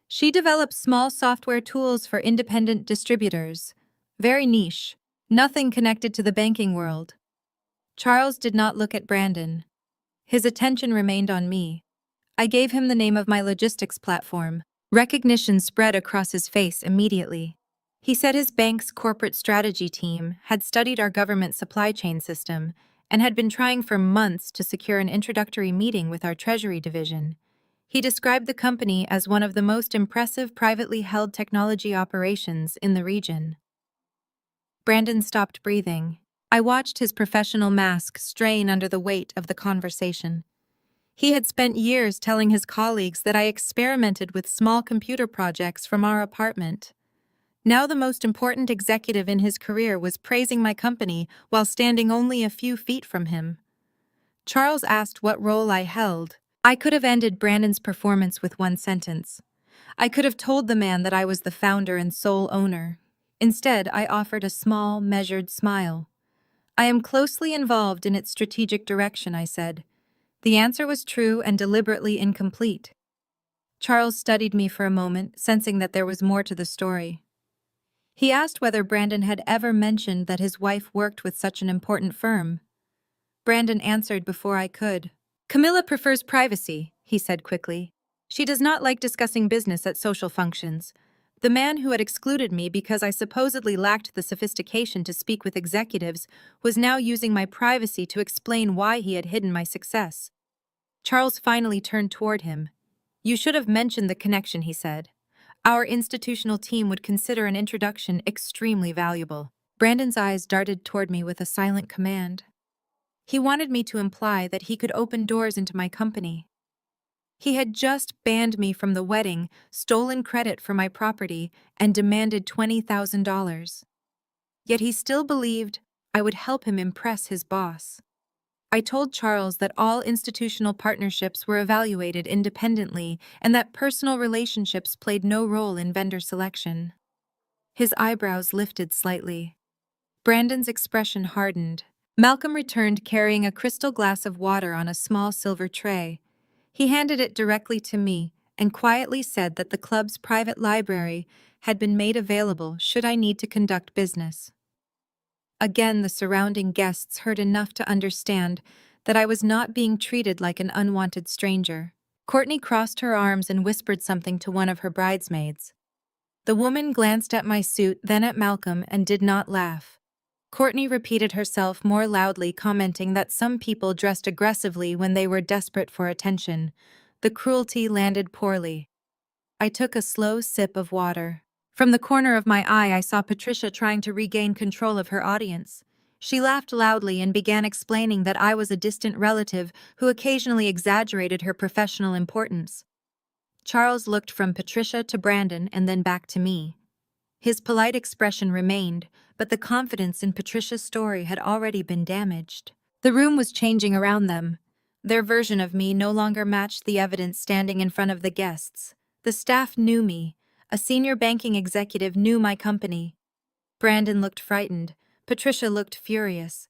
"She develops small software tools for independent distributors. Very niche. Nothing connected to the banking world." Charles did not look at Brandon. His attention remained on me. I gave him the name of my logistics platform. Recognition spread across his face immediately. He said his bank's corporate strategy team had studied our government supply chain system and had been trying for months to secure an introductory meeting with our Treasury division. He described the company as one of the most impressive privately held technology operations in the region. Brandon stopped breathing. I watched his professional mask strain under the weight of the conversation. He had spent years telling his colleagues that I experimented with small computer projects from our apartment. Now the most important executive in his career was praising my company while standing only a few feet from him. Charles asked what role I held. I could have ended Brandon's performance with one sentence. I could have told the man that I was the founder and sole owner. Instead, I offered a small, measured smile. "I am closely involved in its strategic direction," I said. The answer was true and deliberately incomplete. Charles studied me for a moment, sensing that there was more to the story. He asked whether Brandon had ever mentioned that his wife worked with such an important firm. Brandon answered before I could. "Camilla prefers privacy," he said quickly. "She does not like discussing business at social functions." The man who had excluded me because I supposedly lacked the sophistication to speak with executives was now using my privacy to explain why he had hidden my success. Charles finally turned toward him. "You should have mentioned the connection," he said. "Our institutional team would consider an introduction extremely valuable." Brandon's eyes darted toward me with a silent command. He wanted me to imply that he could open doors into my company. He had just banned me from the wedding, stolen credit for my property, and demanded $20,000. Yet he still believed I would help him impress his boss. I told Charles that all institutional partnerships were evaluated independently and that personal relationships played no role in vendor selection. His eyebrows lifted slightly. Brandon's expression hardened. Malcolm returned carrying a crystal glass of water on a small silver tray. He handed it directly to me and quietly said that the club's private library had been made available should I need to conduct business. Again, the surrounding guests heard enough to understand that I was not being treated like an unwanted stranger. Courtney crossed her arms and whispered something to one of her bridesmaids. The woman glanced at my suit, then at Malcolm, and did not laugh. Courtney repeated herself more loudly, commenting that some people dressed aggressively when they were desperate for attention. The cruelty landed poorly. I took a slow sip of water. From the corner of my eye, I saw Patricia trying to regain control of her audience. She laughed loudly and began explaining that I was a distant relative who occasionally exaggerated her professional importance. Charles looked from Patricia to Brandon and then back to me. His polite expression remained, but the confidence in Patricia's story had already been damaged. The room was changing around them. Their version of me no longer matched the evidence standing in front of the guests. The staff knew me. A senior banking executive knew my company. Brandon looked frightened. Patricia looked furious.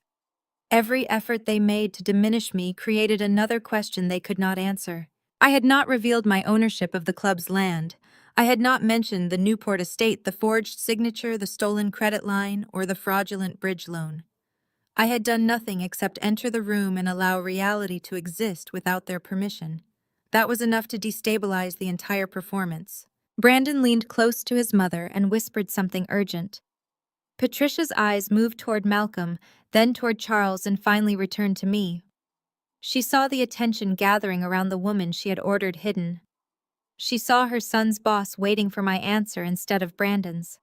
Every effort they made to diminish me created another question they could not answer. I had not revealed my ownership of the club's land. I had not mentioned the Newport estate, the forged signature, the stolen credit line, or the fraudulent bridge loan. I had done nothing except enter the room and allow reality to exist without their permission. That was enough to destabilize the entire performance. Brandon leaned close to his mother and whispered something urgent. Patricia's eyes moved toward Malcolm, then toward Charles, and finally returned to me. She saw the attention gathering around the woman she had ordered hidden. She saw her son's boss waiting for my answer instead of Brandon's.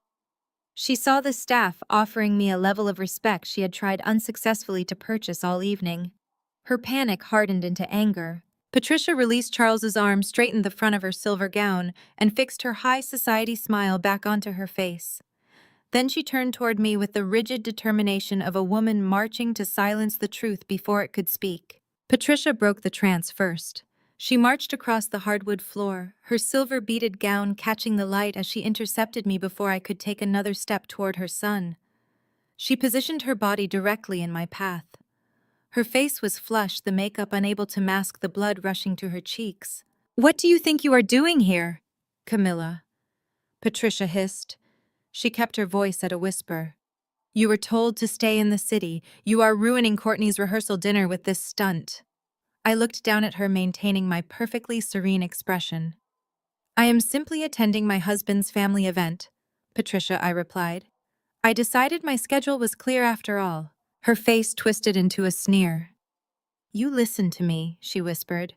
She saw the staff offering me a level of respect she had tried unsuccessfully to purchase all evening. Her panic hardened into anger. Patricia released Charles's arm, straightened the front of her silver gown, and fixed her high society smile back onto her face. Then she turned toward me with the rigid determination of a woman marching to silence the truth before it could speak. Patricia broke the trance first. She marched across the hardwood floor, her silver-beaded gown catching the light as she intercepted me before I could take another step toward her son. She positioned her body directly in my path. Her face was flushed, the makeup unable to mask the blood rushing to her cheeks. "What do you think you are doing here, Camilla?" Patricia hissed. She kept her voice at a whisper. "You were told to stay in the city. You are ruining Courtney's rehearsal dinner with this stunt." I looked down at her, maintaining my perfectly serene expression. "I am simply attending my husband's family event, Patricia," I replied. "I decided my schedule was clear after all." Her face twisted into a sneer. "You listen to me," she whispered.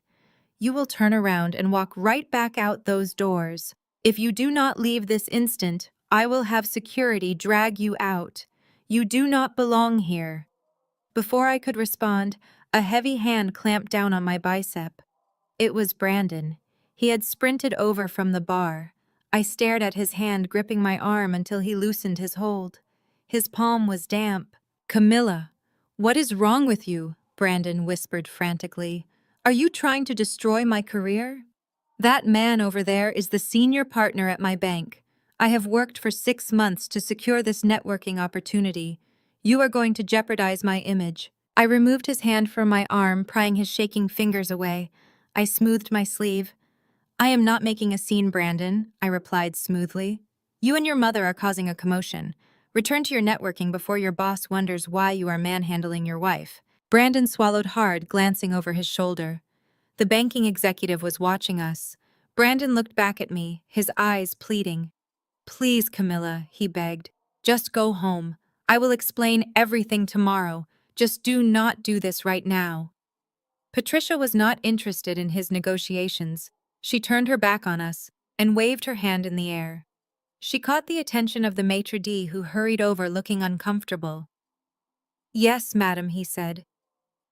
"You will turn around and walk right back out those doors. If you do not leave this instant, I will have security drag you out. You do not belong here." Before I could respond, a heavy hand clamped down on my bicep. It was Brandon. He had sprinted over from the bar. I stared at his hand gripping my arm until he loosened his hold. His palm was damp. "Camilla, what is wrong with you?" Brandon whispered frantically. "Are you trying to destroy my career? That man over there is the senior partner at my bank. I have worked for 6 months to secure this networking opportunity. You are going to jeopardize my image." I removed his hand from my arm, prying his shaking fingers away. I smoothed my sleeve. "I am not making a scene, Brandon," I replied smoothly. "You and your mother are causing a commotion. Return to your networking before your boss wonders why you are manhandling your wife." Brandon swallowed hard, glancing over his shoulder. The banking executive was watching us. Brandon looked back at me, his eyes pleading. "Please, Camilla," he begged. "Just go home. I will explain everything tomorrow. Just do not do this right now." Patricia was not interested in his negotiations. She turned her back on us and waved her hand in the air. She caught the attention of the maitre d', who hurried over looking uncomfortable. "Yes, madam," he said.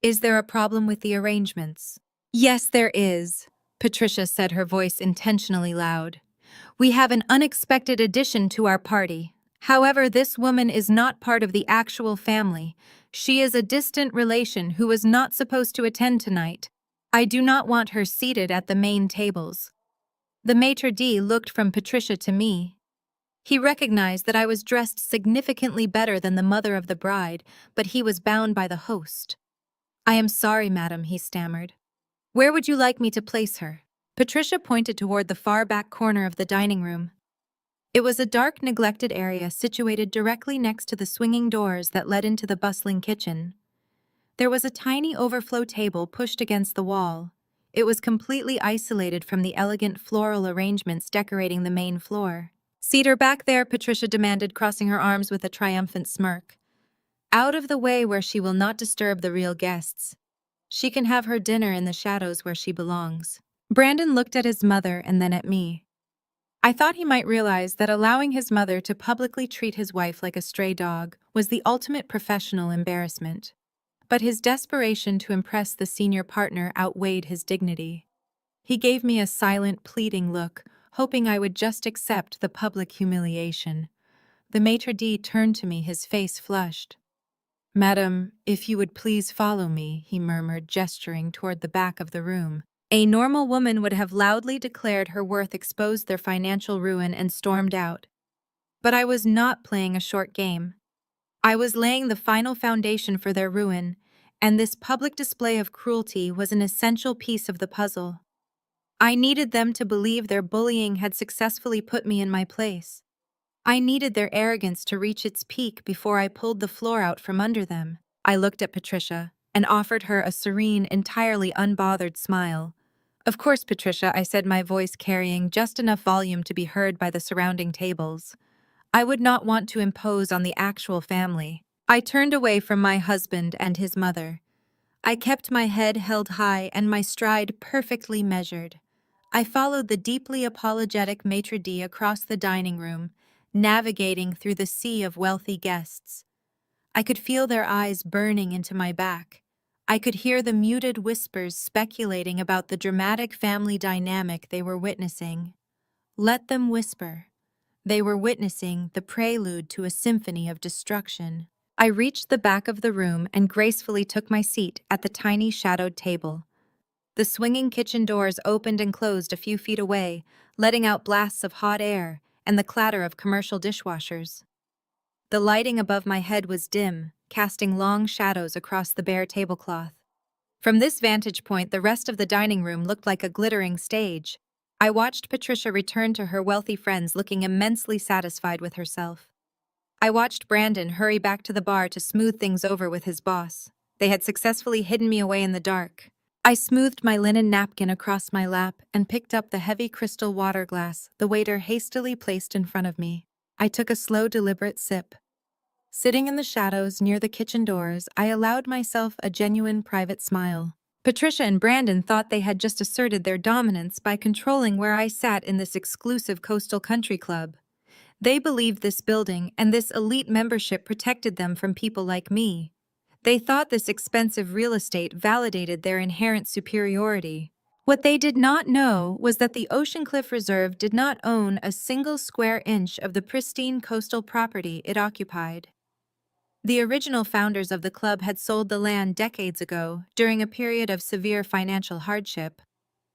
"Is there a problem with the arrangements?" "Yes, there is," Patricia said, her voice intentionally loud. "We have an unexpected addition to our party. However, this woman is not part of the actual family. She is a distant relation who was not supposed to attend tonight. I do not want her seated at the main tables." The maitre d' looked from Patricia to me. He recognized that I was dressed significantly better than the mother of the bride, but he was bound by the host. "I am sorry, madam," he stammered. "Where would you like me to place her?" Patricia pointed toward the far back corner of the dining room. It was a dark, neglected area situated directly next to the swinging doors that led into the bustling kitchen. There was a tiny overflow table pushed against the wall. It was completely isolated from the elegant floral arrangements decorating the main floor. "Seat her back there," Patricia demanded, crossing her arms with a triumphant smirk. "Out of the way where she will not disturb the real guests. She can have her dinner in the shadows where she belongs." Brandon looked at his mother and then at me. I thought he might realize that allowing his mother to publicly treat his wife like a stray dog was the ultimate professional embarrassment. But his desperation to impress the senior partner outweighed his dignity. He gave me a silent, pleading look, hoping I would just accept the public humiliation. The maitre d' turned to me, his face flushed. "Madam, if you would please follow me," he murmured, gesturing toward the back of the room. A normal woman would have loudly declared her worth, exposed their financial ruin, and stormed out. But I was not playing a short game. I was laying the final foundation for their ruin, and this public display of cruelty was an essential piece of the puzzle. I needed them to believe their bullying had successfully put me in my place. I needed their arrogance to reach its peak before I pulled the floor out from under them. I looked at Patricia and offered her a serene, entirely unbothered smile. "Of course, Patricia," I said, my voice carrying just enough volume to be heard by the surrounding tables. "I would not want to impose on the actual family." I turned away from my husband and his mother. I kept my head held high and my stride perfectly measured. I followed the deeply apologetic maitre d' across the dining room, navigating through the sea of wealthy guests. I could feel their eyes burning into my back. I could hear the muted whispers speculating about the dramatic family dynamic they were witnessing. Let them whisper. They were witnessing the prelude to a symphony of destruction. I reached the back of the room and gracefully took my seat at the tiny shadowed table. The swinging kitchen doors opened and closed a few feet away, letting out blasts of hot air and the clatter of commercial dishwashers. The lighting above my head was dim, casting long shadows across the bare tablecloth. From this vantage point, the rest of the dining room looked like a glittering stage. I watched Patricia return to her wealthy friends, looking immensely satisfied with herself. I watched Brandon hurry back to the bar to smooth things over with his boss. They had successfully hidden me away in the dark. I smoothed my linen napkin across my lap and picked up the heavy crystal water glass the waiter hastily placed in front of me. I took a slow, deliberate sip. Sitting in the shadows near the kitchen doors, I allowed myself a genuine private smile. Patricia and Brandon thought they had just asserted their dominance by controlling where I sat in this exclusive coastal country club. They believed this building and this elite membership protected them from people like me. They thought this expensive real estate validated their inherent superiority. What they did not know was that the Ocean Cliff Reserve did not own a single square inch of the pristine coastal property it occupied. The original founders of the club had sold the land decades ago, during a period of severe financial hardship.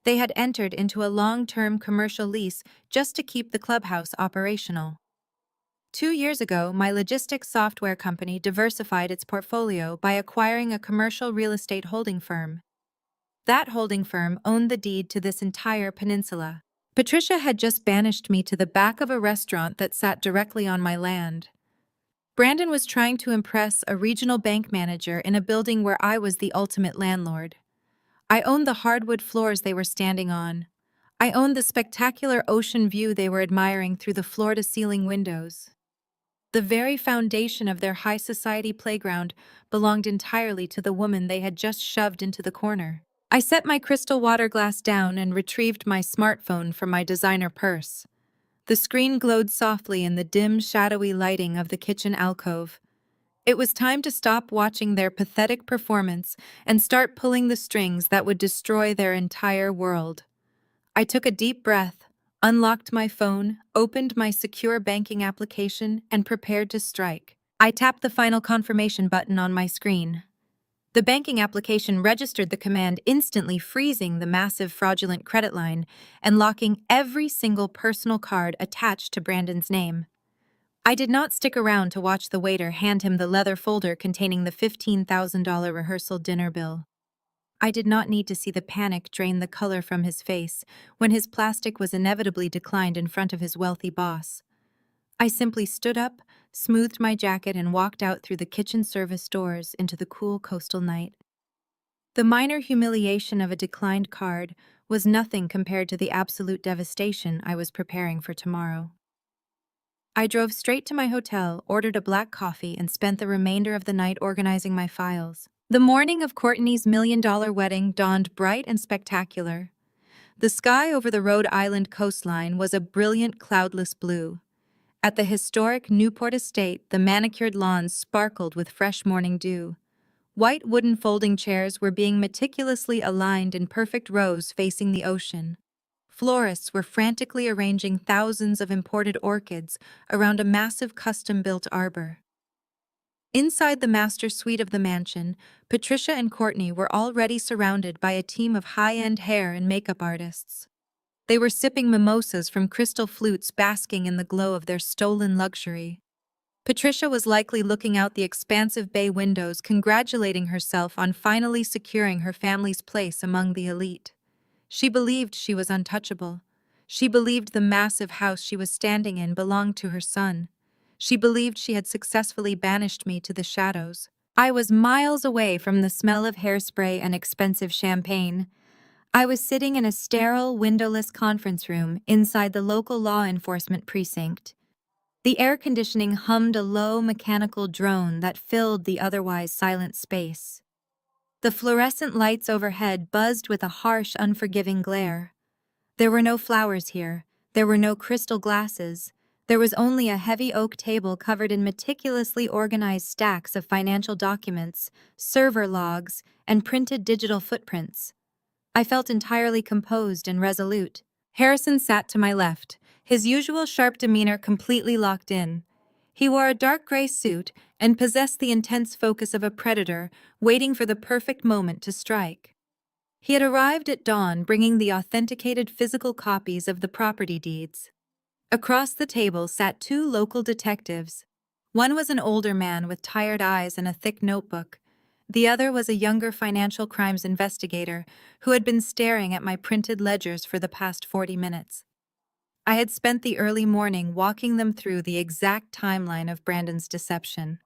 They had entered into a long-term commercial lease just to keep the clubhouse operational. 2 years ago, my logistics software company diversified its portfolio by acquiring a commercial real estate holding firm. That holding firm owned the deed to this entire peninsula. Patricia had just banished me to the back of a restaurant that sat directly on my land. Brandon was trying to impress a regional bank manager in a building where I was the ultimate landlord. I owned the hardwood floors they were standing on. I owned the spectacular ocean view they were admiring through the floor-to-ceiling windows. The very foundation of their high society playground belonged entirely to the woman they had just shoved into the corner. I set my crystal water glass down and retrieved my smartphone from my designer purse. The screen glowed softly in the dim, shadowy lighting of the kitchen alcove. It was time to stop watching their pathetic performance and start pulling the strings that would destroy their entire world. I took a deep breath, unlocked my phone, opened my secure banking application, and prepared to strike. I tapped the final confirmation button on my screen. The banking application registered the command, instantly freezing the massive fraudulent credit line and locking every single personal card attached to Brandon's name. I did not stick around to watch the waiter hand him the leather folder containing the $15,000 rehearsal dinner bill. I did not need to see the panic drain the color from his face when his plastic was inevitably declined in front of his wealthy boss. I simply stood up, smoothed my jacket, and walked out through the kitchen service doors into the cool coastal night. The minor humiliation of a declined card was nothing compared to the absolute devastation I was preparing for tomorrow. I drove straight to my hotel, ordered a black coffee, and spent the remainder of the night organizing my files. The morning of Courtney's $1 million wedding dawned bright and spectacular. The sky over the Rhode Island coastline was a brilliant cloudless blue. At the historic Newport estate, the manicured lawns sparkled with fresh morning dew. White wooden folding chairs were being meticulously aligned in perfect rows facing the ocean. Florists were frantically arranging thousands of imported orchids around a massive custom-built arbor. Inside the master suite of the mansion, Patricia and Courtney were already surrounded by a team of high-end hair and makeup artists. They were sipping mimosas from crystal flutes, basking in the glow of their stolen luxury. Patricia was likely looking out the expansive bay windows, congratulating herself on finally securing her family's place among the elite. She believed she was untouchable. She believed the massive house she was standing in belonged to her son. She believed she had successfully banished me to the shadows. I was miles away from the smell of hairspray and expensive champagne. I was sitting in a sterile, windowless conference room inside the local law enforcement precinct. The air conditioning hummed a low, mechanical drone that filled the otherwise silent space. The fluorescent lights overhead buzzed with a harsh, unforgiving glare. There were no flowers here. There were no crystal glasses. There was only a heavy oak table covered in meticulously organized stacks of financial documents, server logs, and printed digital footprints. I felt entirely composed and resolute. Harrison sat to my left, his usual sharp demeanor completely locked in. He wore a dark gray suit and possessed the intense focus of a predator waiting for the perfect moment to strike. He had arrived at dawn bringing the authenticated physical copies of the property deeds. Across the table sat two local detectives. One was an older man with tired eyes and a thick notebook. The other was a younger financial crimes investigator who had been staring at my printed ledgers for the past 40 minutes. I had spent the early morning walking them through the exact timeline of Brandon's deception.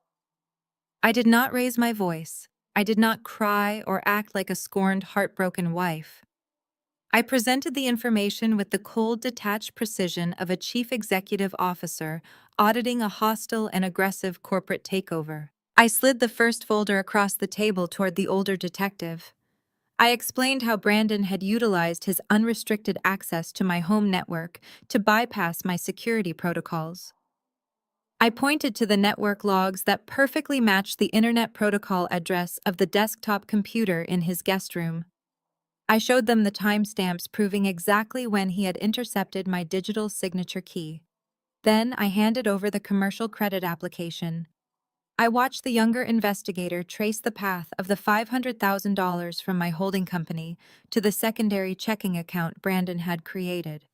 I did not raise my voice. I did not cry or act like a scorned, heartbroken wife. I presented the information with the cold, detached precision of a chief executive officer auditing a hostile and aggressive corporate takeover. I slid the first folder across the table toward the older detective. I explained how Brandon had utilized his unrestricted access to my home network to bypass my security protocols. I pointed to the network logs that perfectly matched the internet protocol address of the desktop computer in his guest room. I showed them the timestamps proving exactly when he had intercepted my digital signature key. Then I handed over the commercial credit application. I watched the younger investigator trace the path of the $500,000 from my holding company to the secondary checking account Brandon had created.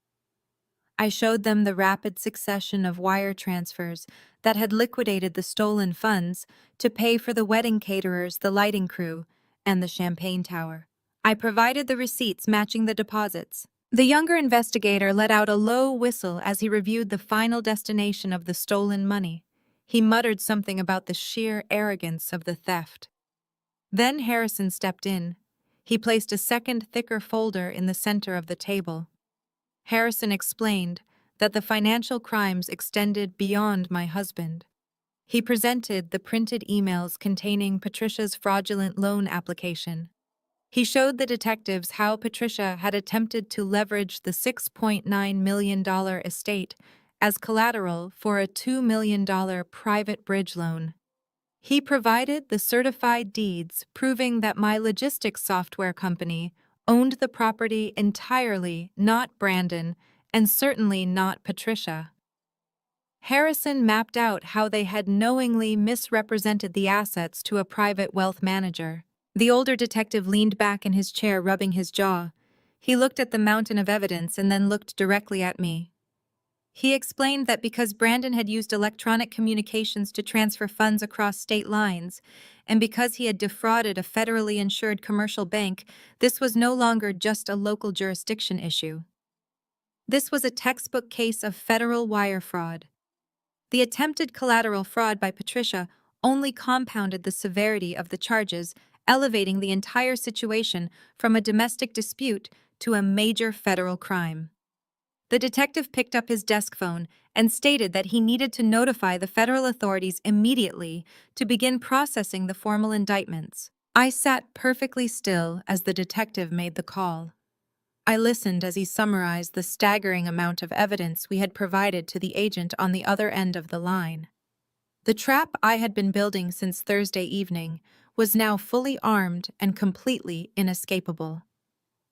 I showed them the rapid succession of wire transfers that had liquidated the stolen funds to pay for the wedding caterers, the lighting crew, and the champagne tower. I provided the receipts matching the deposits. The younger investigator let out a low whistle as he reviewed the final destination of the stolen money. He muttered something about the sheer arrogance of the theft. Then Harrison stepped in. He placed a second, thicker folder in the center of the table. Harrison explained that the financial crimes extended beyond my husband. He presented the printed emails containing Patricia's fraudulent loan application. He showed the detectives how Patricia had attempted to leverage the $6.9 million estate as collateral for a $2 million private bridge loan. He provided the certified deeds proving that my logistics software company owned the property entirely, not Brandon, and certainly not Patricia. Harrison mapped out how they had knowingly misrepresented the assets to a private wealth manager. The older detective leaned back in his chair, rubbing his jaw. He looked at the mountain of evidence and then looked directly at me. He explained that because Brandon had used electronic communications to transfer funds across state lines, and because he had defrauded a federally insured commercial bank, this was no longer just a local jurisdiction issue. This was a textbook case of federal wire fraud. The attempted collateral fraud by Patricia only compounded the severity of the charges, elevating the entire situation from a domestic dispute to a major federal crime. The detective picked up his desk phone and stated that he needed to notify the federal authorities immediately to begin processing the formal indictments. I sat perfectly still as the detective made the call. I listened as he summarized the staggering amount of evidence we had provided to the agent on the other end of the line. The trap I had been building since Thursday evening was now fully armed and completely inescapable.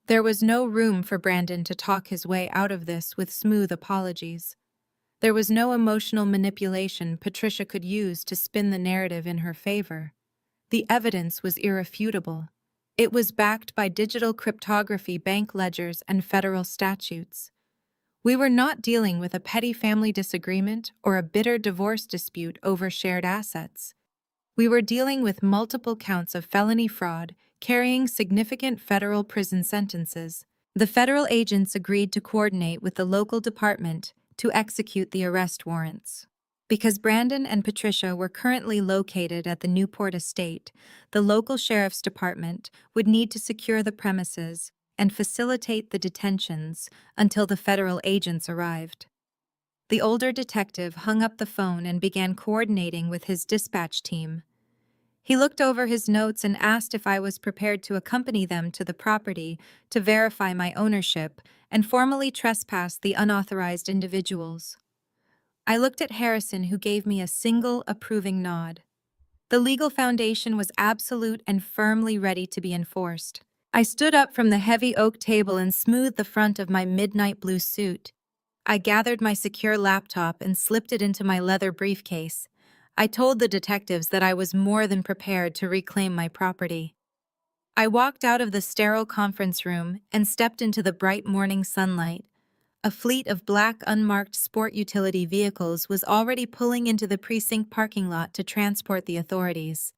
There was no room for Brandon to talk his way out of this with smooth apologies. There was no emotional manipulation Patricia could use to spin the narrative in her favor. The evidence was irrefutable. It was backed by digital cryptography, bank ledgers, and federal statutes. We were not dealing with a petty family disagreement or a bitter divorce dispute over shared assets. We were dealing with multiple counts of felony fraud, carrying significant federal prison sentences. The federal agents agreed to coordinate with the local department to execute the arrest warrants. Because Brandon and Patricia were currently located at the Newport estate, the local sheriff's department would need to secure the premises and facilitate the detentions until the federal agents arrived. The older detective hung up the phone and began coordinating with his dispatch team. He looked over his notes and asked if I was prepared to accompany them to the property to verify my ownership and formally trespass the unauthorized individuals. I looked at Harrison, who gave me a single approving nod. The legal foundation was absolute and firmly ready to be enforced. I stood up from the heavy oak table and smoothed the front of my midnight blue suit. I gathered my secure laptop and slipped it into my leather briefcase. I told the detectives that I was more than prepared to reclaim my property. I walked out of the sterile conference room and stepped into the bright morning sunlight. A fleet of black unmarked sport utility vehicles was already pulling into the precinct parking lot to transport the authorities.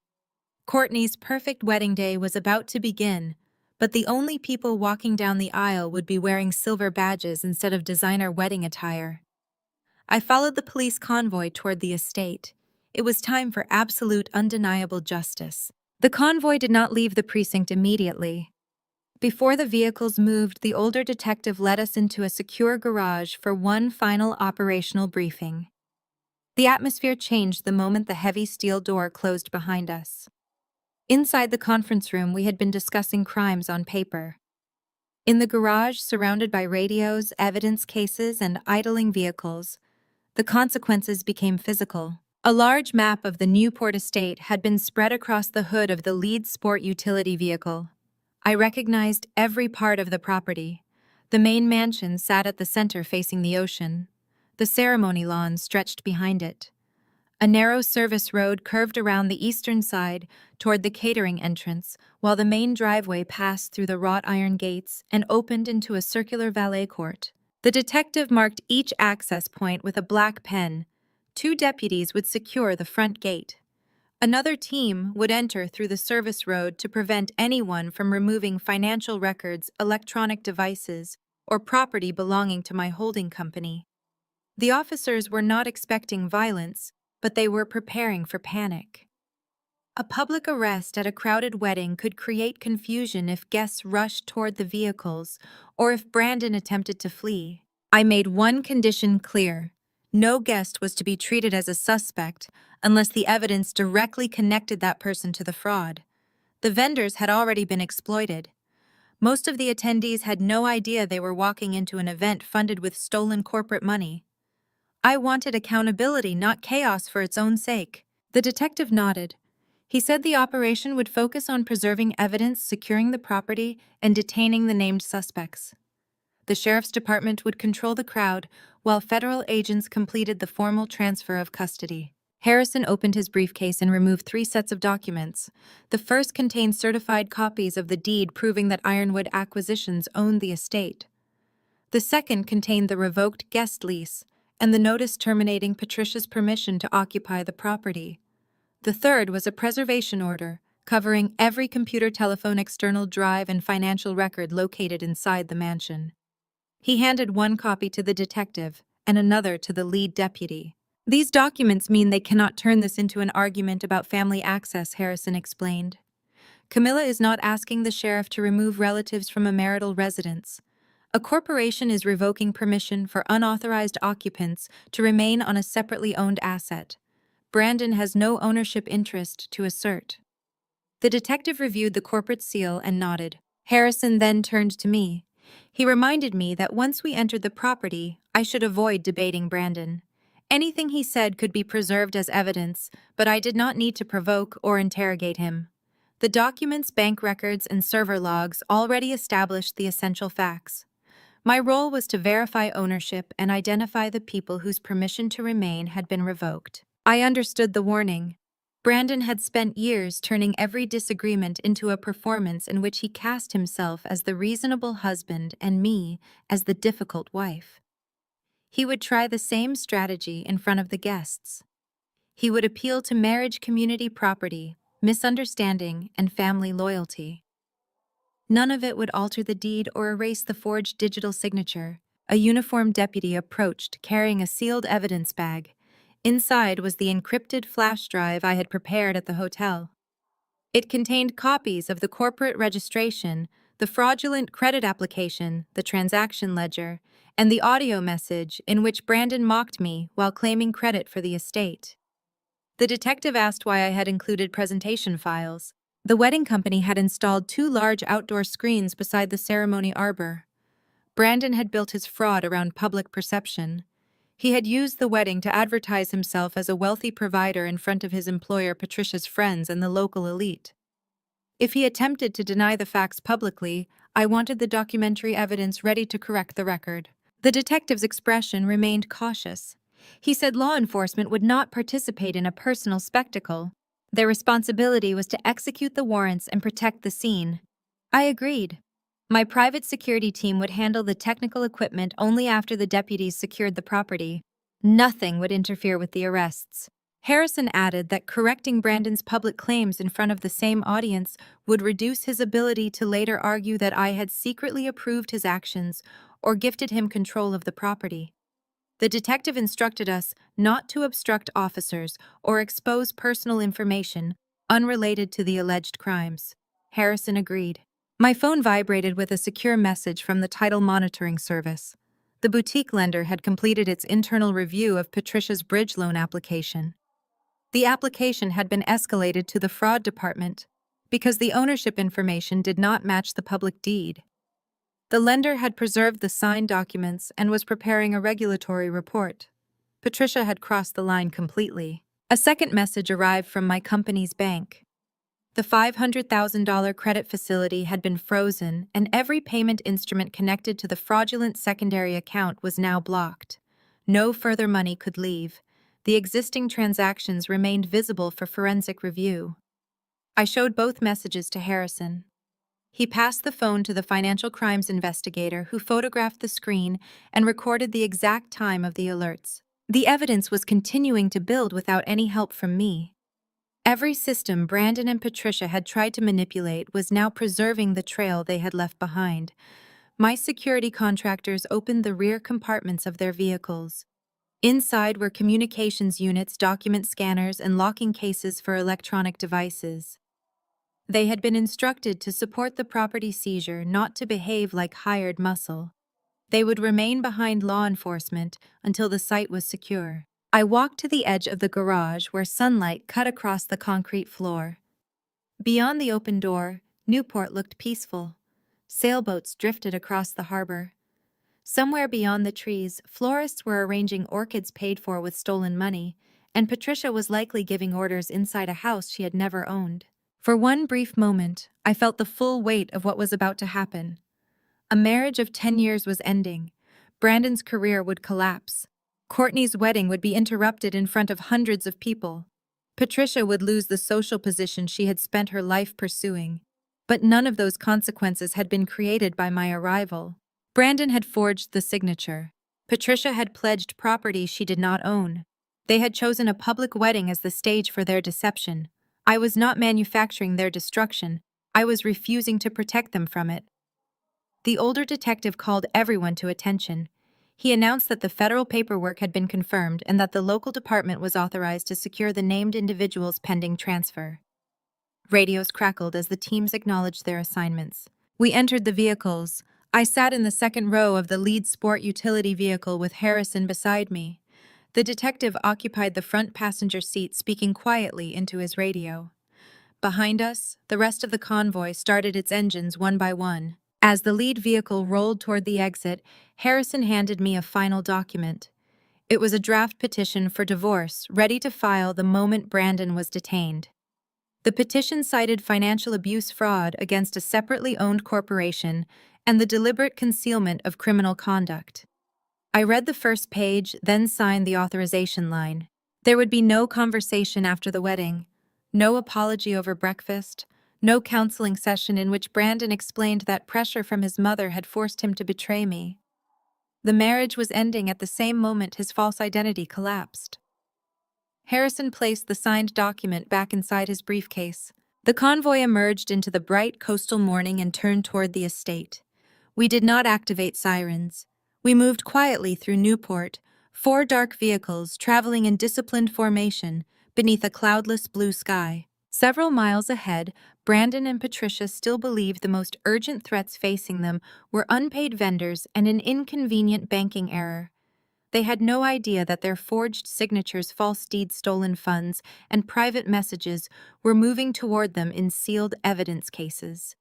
Courtney's perfect wedding day was about to begin, but the only people walking down the aisle would be wearing silver badges instead of designer wedding attire. I followed the police convoy toward the estate. It was time for absolute, undeniable justice. The convoy did not leave the precinct immediately. Before the vehicles moved, the older detective led us into a secure garage for one final operational briefing. The atmosphere changed the moment the heavy steel door closed behind us. Inside the conference room, we had been discussing crimes on paper. In the garage, surrounded by radios, evidence cases, and idling vehicles, the consequences became physical. A large map of the Newport estate had been spread across the hood of the lead sport utility vehicle. I recognized every part of the property. The main mansion sat at the center facing the ocean. The ceremony lawn stretched behind it. A narrow service road curved around the eastern side toward the catering entrance, while the main driveway passed through the wrought iron gates and opened into a circular valet court. The detective marked each access point with a black pen. 2 deputies would secure the front gate. Another team would enter through the service road to prevent anyone from removing financial records, electronic devices, or property belonging to my holding company. The officers were not expecting violence, but they were preparing for panic. A public arrest at a crowded wedding could create confusion if guests rushed toward the vehicles or if Brandon attempted to flee. I made one condition clear. No guest was to be treated as a suspect unless the evidence directly connected that person to the fraud. The vendors had already been exploited. Most of the attendees had no idea they were walking into an event funded with stolen corporate money. I wanted accountability, not chaos for its own sake. The detective nodded. He said the operation would focus on preserving evidence, securing the property, and detaining the named suspects. The sheriff's department would control the crowd, while federal agents completed the formal transfer of custody. Harrison opened his briefcase and removed 3 sets of documents. The first contained certified copies of the deed proving that Ironwood Acquisitions owned the estate. The second contained the revoked guest lease and the notice terminating Patricia's permission to occupy the property. The third was a preservation order, covering every computer, telephone, external drive, and financial record located inside the mansion. He handed one copy to the detective and another to the lead deputy. "These documents mean they cannot turn this into an argument about family access," Harrison explained. "Camilla is not asking the sheriff to remove relatives from a marital residence. A corporation is revoking permission for unauthorized occupants to remain on a separately owned asset. Brandon has no ownership interest to assert." The detective reviewed the corporate seal and nodded. Harrison then turned to me. He reminded me that once we entered the property, I should avoid debating Brandon. Anything he said could be preserved as evidence, but I did not need to provoke or interrogate him. The documents, bank records, and server logs already established the essential facts. My role was to verify ownership and identify the people whose permission to remain had been revoked. I understood the warning. Brandon had spent years turning every disagreement into a performance in which he cast himself as the reasonable husband and me as the difficult wife. He would try the same strategy in front of the guests. He would appeal to marriage, community property, misunderstanding, and family loyalty. None of it would alter the deed or erase the forged digital signature. A uniformed deputy approached, carrying a sealed evidence bag. Inside was the encrypted flash drive I had prepared at the hotel. It contained copies of the corporate registration, the fraudulent credit application, the transaction ledger, and the audio message in which Brandon mocked me while claiming credit for the estate. The detective asked why I had included presentation files. The wedding company had installed 2 large outdoor screens beside the ceremony arbor. Brandon had built his fraud around public perception. He had used the wedding to advertise himself as a wealthy provider in front of his employer Patricia's friends and the local elite. If he attempted to deny the facts publicly, I wanted the documentary evidence ready to correct the record. The detective's expression remained cautious. He said law enforcement would not participate in a personal spectacle. Their responsibility was to execute the warrants and protect the scene. I agreed. My private security team would handle the technical equipment only after the deputies secured the property. Nothing would interfere with the arrests. Harrison added that correcting Brandon's public claims in front of the same audience would reduce his ability to later argue that I had secretly approved his actions or gifted him control of the property. The detective instructed us not to obstruct officers or expose personal information unrelated to the alleged crimes. Harrison agreed. My phone vibrated with a secure message from the title monitoring service. The boutique lender had completed its internal review of Patricia's bridge loan application. The application had been escalated to the fraud department because the ownership information did not match the public deed. The lender had preserved the signed documents and was preparing a regulatory report. Patricia had crossed the line completely. A second message arrived from my company's bank. The $500,000 credit facility had been frozen, and every payment instrument connected to the fraudulent secondary account was now blocked. No further money could leave. The existing transactions remained visible for forensic review. I showed both messages to Harrison. He passed the phone to the financial crimes investigator, who photographed the screen and recorded the exact time of the alerts. The evidence was continuing to build without any help from me. Every system Brandon and Patricia had tried to manipulate was now preserving the trail they had left behind. My security contractors opened the rear compartments of their vehicles. Inside were communications units, document scanners, and locking cases for electronic devices. They had been instructed to support the property seizure, not to behave like hired muscle. They would remain behind law enforcement until the site was secure. I walked to the edge of the garage where sunlight cut across the concrete floor. Beyond the open door, Newport looked peaceful. Sailboats drifted across the harbor. Somewhere beyond the trees, florists were arranging orchids paid for with stolen money, and Patricia was likely giving orders inside a house she had never owned. For one brief moment, I felt the full weight of what was about to happen. A marriage of 10 years was ending. Brandon's career would collapse. Courtney's wedding would be interrupted in front of hundreds of people. Patricia would lose the social position she had spent her life pursuing. But none of those consequences had been created by my arrival. Brandon had forged the signature. Patricia had pledged property she did not own. They had chosen a public wedding as the stage for their deception. I was not manufacturing their destruction. I was refusing to protect them from it. The older detective called everyone to attention. He announced that the federal paperwork had been confirmed and that the local department was authorized to secure the named individuals pending transfer. Radios crackled as the teams acknowledged their assignments. We entered the vehicles. I sat in the second row of the lead sport utility vehicle with Harrison beside me. The detective occupied the front passenger seat, speaking quietly into his radio. Behind us, the rest of the convoy started its engines one by one. As the lead vehicle rolled toward the exit, Harrison handed me a final document. It was a draft petition for divorce, ready to file the moment Brandon was detained. The petition cited financial abuse fraud against a separately owned corporation and the deliberate concealment of criminal conduct. I read the first page, then signed the authorization line. There would be no conversation after the wedding, no apology over breakfast, no counseling session in which Brandon explained that pressure from his mother had forced him to betray me. The marriage was ending at the same moment his false identity collapsed. Harrison placed the signed document back inside his briefcase. The convoy emerged into the bright coastal morning and turned toward the estate. We did not activate sirens. We moved quietly through Newport, 4 dark vehicles traveling in disciplined formation beneath a cloudless blue sky. Several miles ahead, Brandon and Patricia still believed the most urgent threats facing them were unpaid vendors and an inconvenient banking error. They had no idea that their forged signatures, false deeds, stolen funds, and private messages were moving toward them in sealed evidence cases.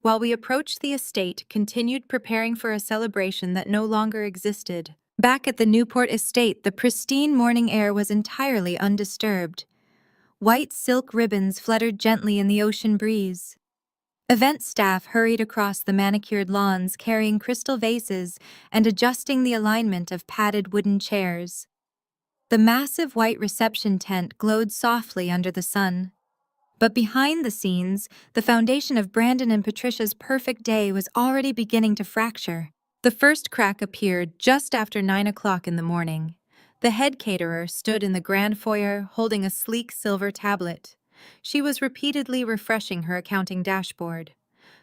While we approached the estate, continued preparing for a celebration that no longer existed. Back at the Newport estate, the pristine morning air was entirely undisturbed. White silk ribbons fluttered gently in the ocean breeze. Event staff hurried across the manicured lawns carrying crystal vases and adjusting the alignment of padded wooden chairs. The massive white reception tent glowed softly under the sun. But behind the scenes, the foundation of Brandon and Patricia's perfect day was already beginning to fracture. The first crack appeared just after 9 o'clock in the morning. The head caterer stood in the grand foyer holding a sleek silver tablet. She was repeatedly refreshing her accounting dashboard.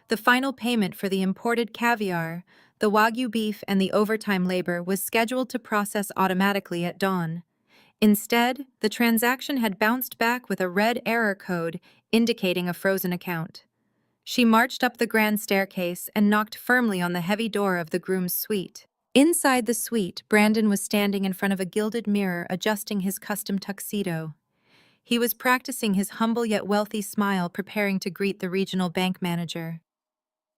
The final payment for the imported caviar, the Wagyu beef, and the overtime labor was scheduled to process automatically at dawn. Instead, the transaction had bounced back with a red error code indicating a frozen account. She marched up the grand staircase and knocked firmly on the heavy door of the groom's suite. Inside the suite, Brandon was standing in front of a gilded mirror adjusting his custom tuxedo. He was practicing his humble yet wealthy smile, preparing to greet the regional bank manager.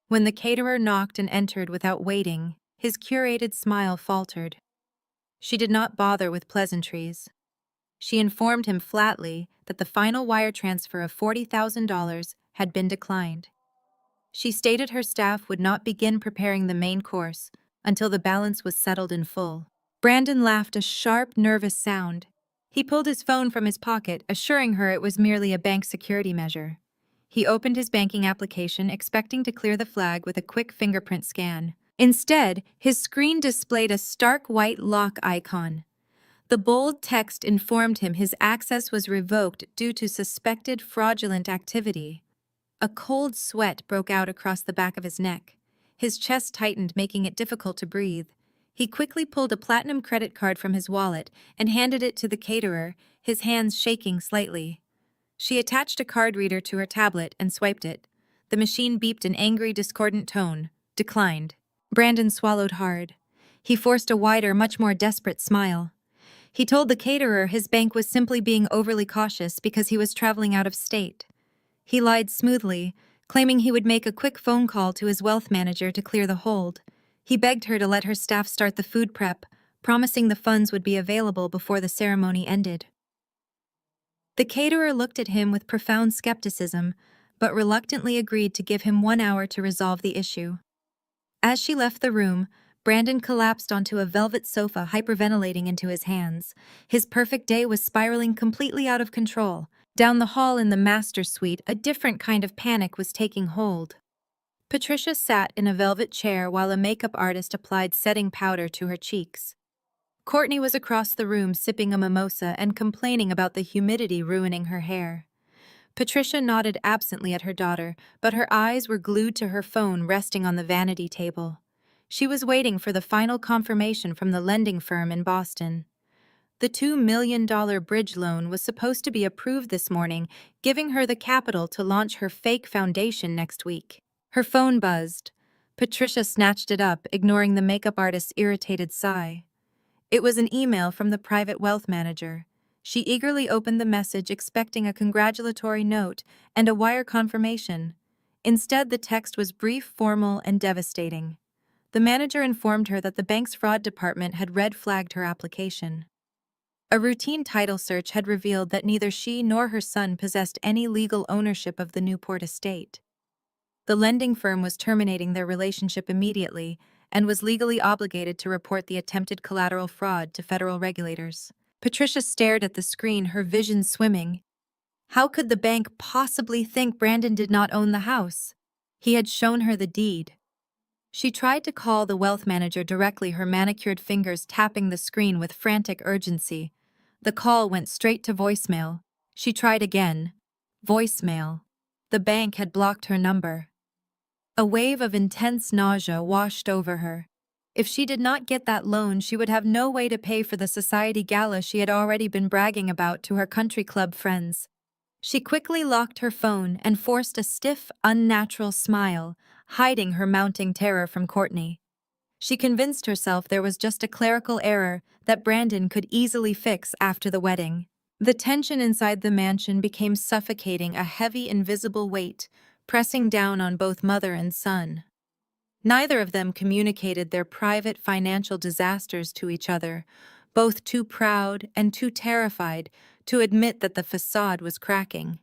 When the caterer knocked and entered without waiting, his curated smile faltered. She did not bother with pleasantries. She informed him flatly that the final wire transfer of $40,000 had been declined. She stated her staff would not begin preparing the main course until the balance was settled in full. Brandon laughed a sharp, nervous sound. He pulled his phone from his pocket, assuring her it was merely a bank security measure. He opened his banking application, expecting to clear the flag with a quick fingerprint scan. Instead, his screen displayed a stark white lock icon. The bold text informed him his access was revoked due to suspected fraudulent activity. A cold sweat broke out across the back of his neck. His chest tightened, making it difficult to breathe. He quickly pulled a platinum credit card from his wallet and handed it to the caterer, his hands shaking slightly. She attached a card reader to her tablet and swiped it. The machine beeped an angry, discordant tone. Declined. Brandon swallowed hard. He forced a wider, much more desperate smile. He told the caterer his bank was simply being overly cautious because he was traveling out of state. He lied smoothly, claiming he would make a quick phone call to his wealth manager to clear the hold. He begged her to let her staff start the food prep, promising the funds would be available before the ceremony ended. The caterer looked at him with profound skepticism, but reluctantly agreed to give him 1 hour to resolve the issue. As she left the room, Brandon collapsed onto a velvet sofa, hyperventilating into his hands. His perfect day was spiraling completely out of control. Down the hall in the master suite, a different kind of panic was taking hold. Patricia sat in a velvet chair while a makeup artist applied setting powder to her cheeks. Courtney was across the room sipping a mimosa and complaining about the humidity ruining her hair. Patricia nodded absently at her daughter, but her eyes were glued to her phone resting on the vanity table. She was waiting for the final confirmation from the lending firm in Boston. The $2 million bridge loan was supposed to be approved this morning, giving her the capital to launch her fake foundation next week. Her phone buzzed. Patricia snatched it up, ignoring the makeup artist's irritated sigh. It was an email from the private wealth manager. She eagerly opened the message, expecting a congratulatory note and a wire confirmation. Instead, the text was brief, formal, and devastating. The manager informed her that the bank's fraud department had red-flagged her application. A routine title search had revealed that neither she nor her son possessed any legal ownership of the Newport estate. The lending firm was terminating their relationship immediately and was legally obligated to report the attempted collateral fraud to federal regulators. Patricia stared at the screen, her vision swimming. How could the bank possibly think Brandon did not own the house? He had shown her the deed. She tried to call the wealth manager directly, her manicured fingers tapping the screen with frantic urgency. The call went straight to voicemail. She tried again. Voicemail. The bank had blocked her number. A wave of intense nausea washed over her. If she did not get that loan, she would have no way to pay for the society gala she had already been bragging about to her country club friends. She quickly locked her phone and forced a stiff, unnatural smile, hiding her mounting terror from Courtney. She convinced herself there was just a clerical error that Brandon could easily fix after the wedding. The tension inside the mansion became suffocating, a heavy, invisible weight, pressing down on both mother and son. Neither of them communicated their private financial disasters to each other, both too proud and too terrified to admit that the facade was cracking.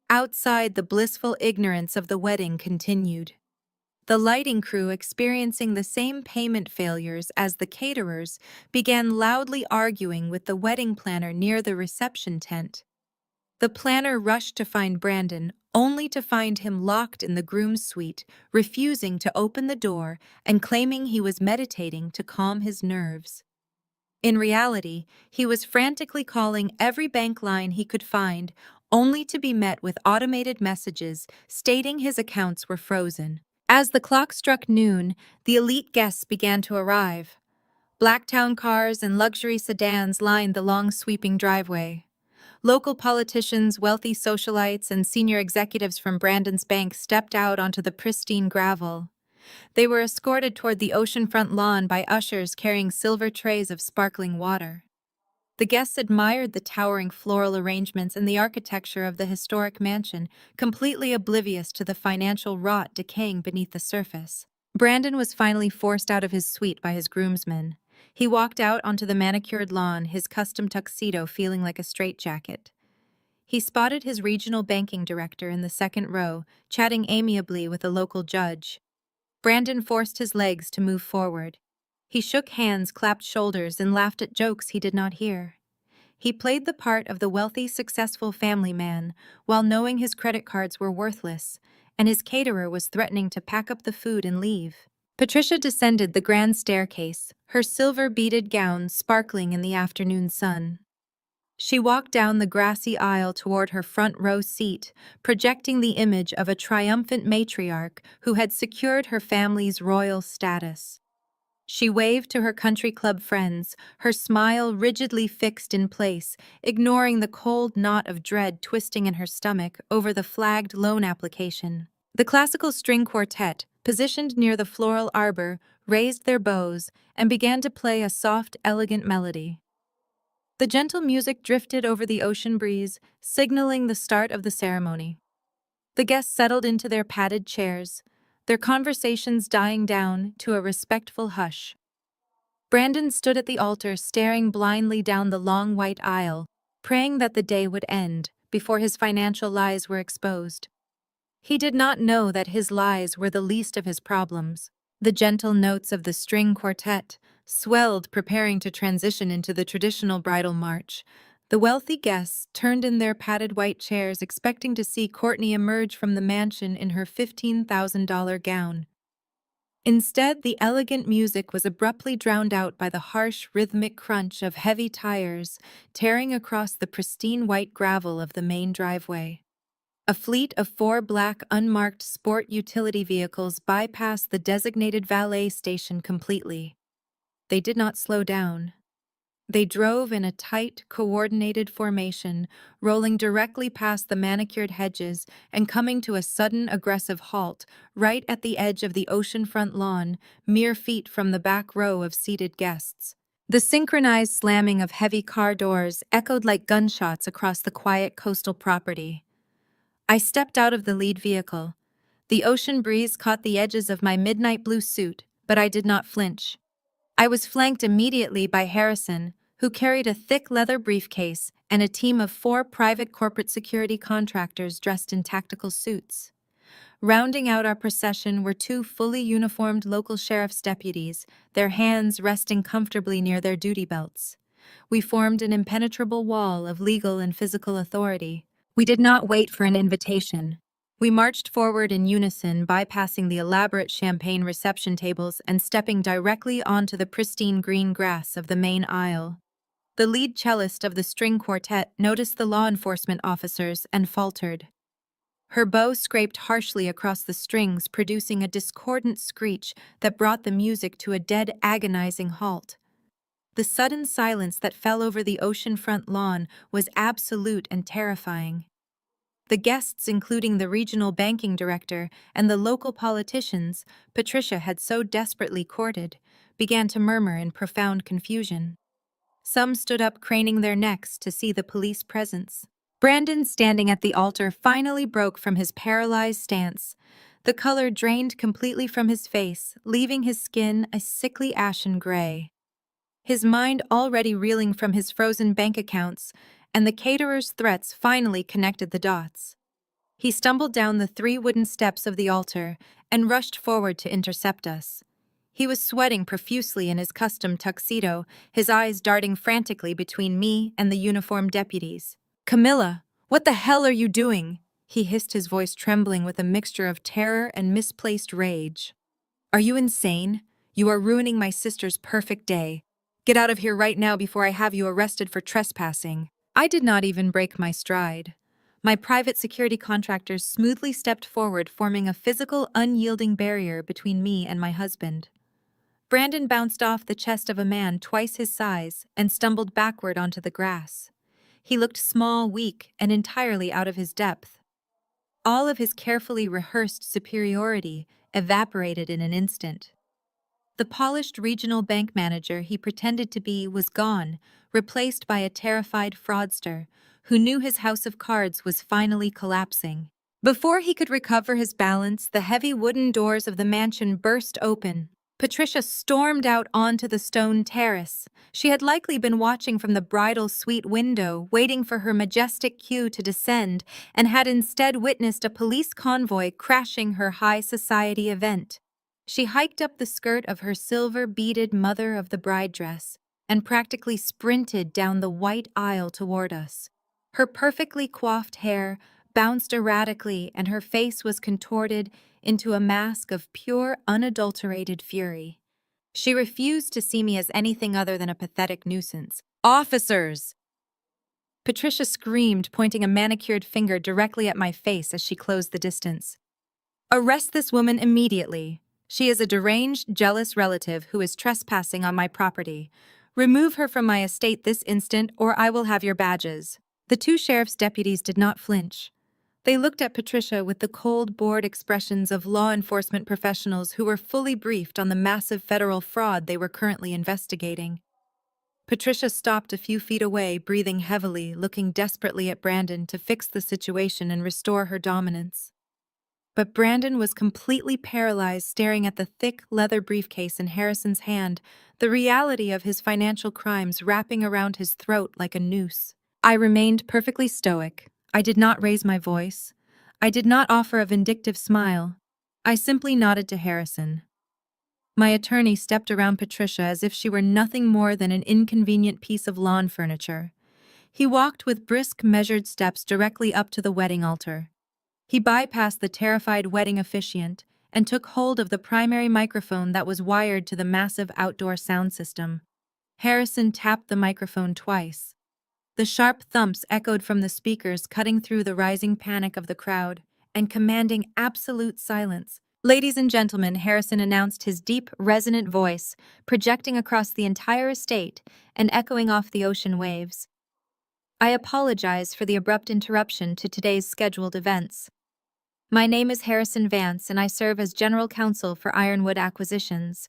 Outside, the blissful ignorance of the wedding continued. The lighting crew, experiencing the same payment failures as the caterers, began loudly arguing with the wedding planner near the reception tent. The planner rushed to find Brandon, only to find him locked in the groom's suite, refusing to open the door and claiming he was meditating to calm his nerves. In reality, he was frantically calling every bank line he could find, only to be met with automated messages stating his accounts were frozen. As the clock struck noon, the elite guests began to arrive. Blacktown cars and luxury sedans lined the long sweeping driveway. Local politicians, wealthy socialites, and senior executives from Brandon's bank stepped out onto the pristine gravel. They were escorted toward the oceanfront lawn by ushers carrying silver trays of sparkling water. The guests admired the towering floral arrangements and the architecture of the historic mansion, completely oblivious to the financial rot decaying beneath the surface. Brandon was finally forced out of his suite by his groomsmen. He walked out onto the manicured lawn, his custom tuxedo feeling like a straitjacket. He spotted his regional banking director in the second row, chatting amiably with a local judge. Brandon forced his legs to move forward. He shook hands, clapped shoulders, and laughed at jokes he did not hear. He played the part of the wealthy, successful family man, while knowing his credit cards were worthless, and his caterer was threatening to pack up the food and leave. Patricia descended the grand staircase, her silver-beaded gown sparkling in the afternoon sun. She walked down the grassy aisle toward her front row seat, projecting the image of a triumphant matriarch who had secured her family's royal status. She waved to her country club friends, her smile rigidly fixed in place, ignoring the cold knot of dread twisting in her stomach over the flagged loan application. The classical string quartet, positioned near the floral arbor, raised their bows and began to play a soft, elegant melody. The gentle music drifted over the ocean breeze, signaling the start of the ceremony. The guests settled into their padded chairs, their conversations dying down to a respectful hush. Brandon stood at the altar staring blindly down the long white aisle, praying that the day would end before his financial lies were exposed. He did not know that his lies were the least of his problems. The gentle notes of the string quartet swelled, preparing to transition into the traditional bridal march. The wealthy guests turned in their padded white chairs, expecting to see Courtney emerge from the mansion in her $15,000 gown. Instead, the elegant music was abruptly drowned out by the harsh, rhythmic crunch of heavy tires tearing across the pristine white gravel of the main driveway. A fleet of 4 black, unmarked sport utility vehicles bypassed the designated valet station completely. They did not slow down. They drove in a tight, coordinated formation, rolling directly past the manicured hedges and coming to a sudden, aggressive halt right at the edge of the oceanfront lawn, mere feet from the back row of seated guests. The synchronized slamming of heavy car doors echoed like gunshots across the quiet coastal property. I stepped out of the lead vehicle. The ocean breeze caught the edges of my midnight blue suit, but I did not flinch. I was flanked immediately by Harrison, who carried a thick leather briefcase and a team of 4 private corporate security contractors dressed in tactical suits. Rounding out our procession were 2 fully uniformed local sheriff's deputies, their hands resting comfortably near their duty belts. We formed an impenetrable wall of legal and physical authority. We did not wait for an invitation. We marched forward in unison, bypassing the elaborate champagne reception tables and stepping directly onto the pristine green grass of the main aisle. The lead cellist of the string quartet noticed the law enforcement officers and faltered. Her bow scraped harshly across the strings, producing a discordant screech that brought the music to a dead, agonizing halt. The sudden silence that fell over the oceanfront lawn was absolute and terrifying. The guests, including the regional banking director and the local politicians Patricia had so desperately courted, began to murmur in profound confusion. Some stood up, craning their necks to see the police presence. Brandon, standing at the altar, finally broke from his paralyzed stance. The color drained completely from his face, leaving his skin a sickly ashen gray. His mind already reeling from his frozen bank accounts, and the caterer's threats finally connected the dots. He stumbled down the 3 wooden steps of the altar and rushed forward to intercept us. He was sweating profusely in his custom tuxedo, his eyes darting frantically between me and the uniformed deputies. "Camilla, what the hell are you doing?" he hissed, his voice trembling with a mixture of terror and misplaced rage. "Are you insane? You are ruining my sister's perfect day. Get out of here right now before I have you arrested for trespassing." I did not even break my stride. My private security contractors smoothly stepped forward, forming a physical, unyielding barrier between me and my husband. Brandon bounced off the chest of a man twice his size and stumbled backward onto the grass. He looked small, weak, and entirely out of his depth. All of his carefully rehearsed superiority evaporated in an instant. The polished regional bank manager he pretended to be was gone, replaced by a terrified fraudster who knew his house of cards was finally collapsing. Before he could recover his balance, the heavy wooden doors of the mansion burst open. Patricia stormed out onto the stone terrace. She had likely been watching from the bridal suite window, waiting for her majestic cue to descend, and had instead witnessed a police convoy crashing her high society event. She hiked up the skirt of her silver-beaded mother-of-the-bride dress and practically sprinted down the white aisle toward us. Her perfectly coiffed hair bounced erratically, and her face was contorted into a mask of pure, unadulterated fury. She refused to see me as anything other than a pathetic nuisance. "Officers!" Patricia screamed, pointing a manicured finger directly at my face as she closed the distance. "Arrest this woman immediately. She is a deranged, jealous relative who is trespassing on my property. Remove her from my estate this instant, or I will have your badges." The 2 sheriff's deputies did not flinch. They looked at Patricia with the cold, bored expressions of law enforcement professionals who were fully briefed on the massive federal fraud they were currently investigating. Patricia stopped a few feet away, breathing heavily, looking desperately at Brandon to fix the situation and restore her dominance. but Brandon was completely paralyzed, staring at the thick leather briefcase in Harrison's hand, the reality of his financial crimes wrapping around his throat like a noose. I remained perfectly stoic. I did not raise my voice. I did not offer a vindictive smile. I simply nodded to Harrison. My attorney stepped around Patricia as if she were nothing more than an inconvenient piece of lawn furniture. He walked with brisk, measured steps directly up to the wedding altar. He bypassed the terrified wedding officiant and took hold of the primary microphone that was wired to the massive outdoor sound system. Harrison tapped the microphone twice. The sharp thumps echoed from the speakers, cutting through the rising panic of the crowd and commanding absolute silence. "Ladies and gentlemen," Harrison announced, his deep, resonant voice projecting across the entire estate and echoing off the ocean waves. "I apologize for the abrupt interruption to today's scheduled events. My name is Harrison Vance, and I serve as General Counsel for Ironwood Acquisitions.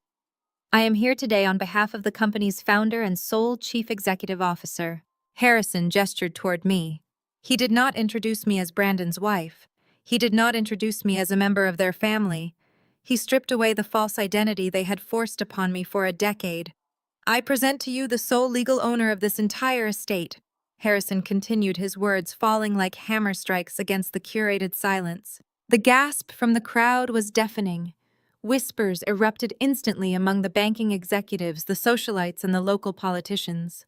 I am here today on behalf of the company's founder and sole Chief Executive Officer." Harrison gestured toward me. He did not introduce me as Brandon's wife. He did not introduce me as a member of their family. He stripped away the false identity they had forced upon me for a decade. "I present to you the sole legal owner of this entire estate." Harrison continued, his words falling like hammer strikes against the curated silence. The gasp from the crowd was deafening. Whispers erupted instantly among the banking executives, the socialites, and the local politicians.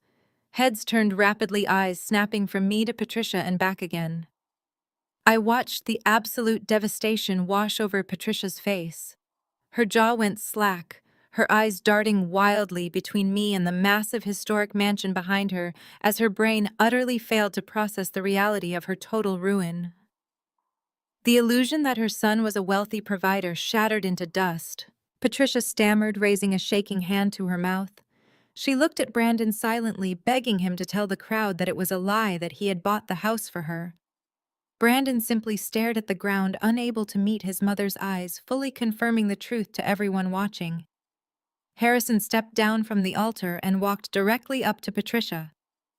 Heads turned rapidly, eyes snapping from me to Patricia and back again. I watched the absolute devastation wash over Patricia's face. Her jaw went slack, her eyes darting wildly between me and the massive historic mansion behind her as her brain utterly failed to process the reality of her total ruin. The illusion that her son was a wealthy provider shattered into dust. Patricia stammered, raising a shaking hand to her mouth. She looked at Brandon silently, begging him to tell the crowd that it was a lie, that he had bought the house for her. Brandon simply stared at the ground, unable to meet his mother's eyes, fully confirming the truth to everyone watching. Harrison stepped down from the altar and walked directly up to Patricia.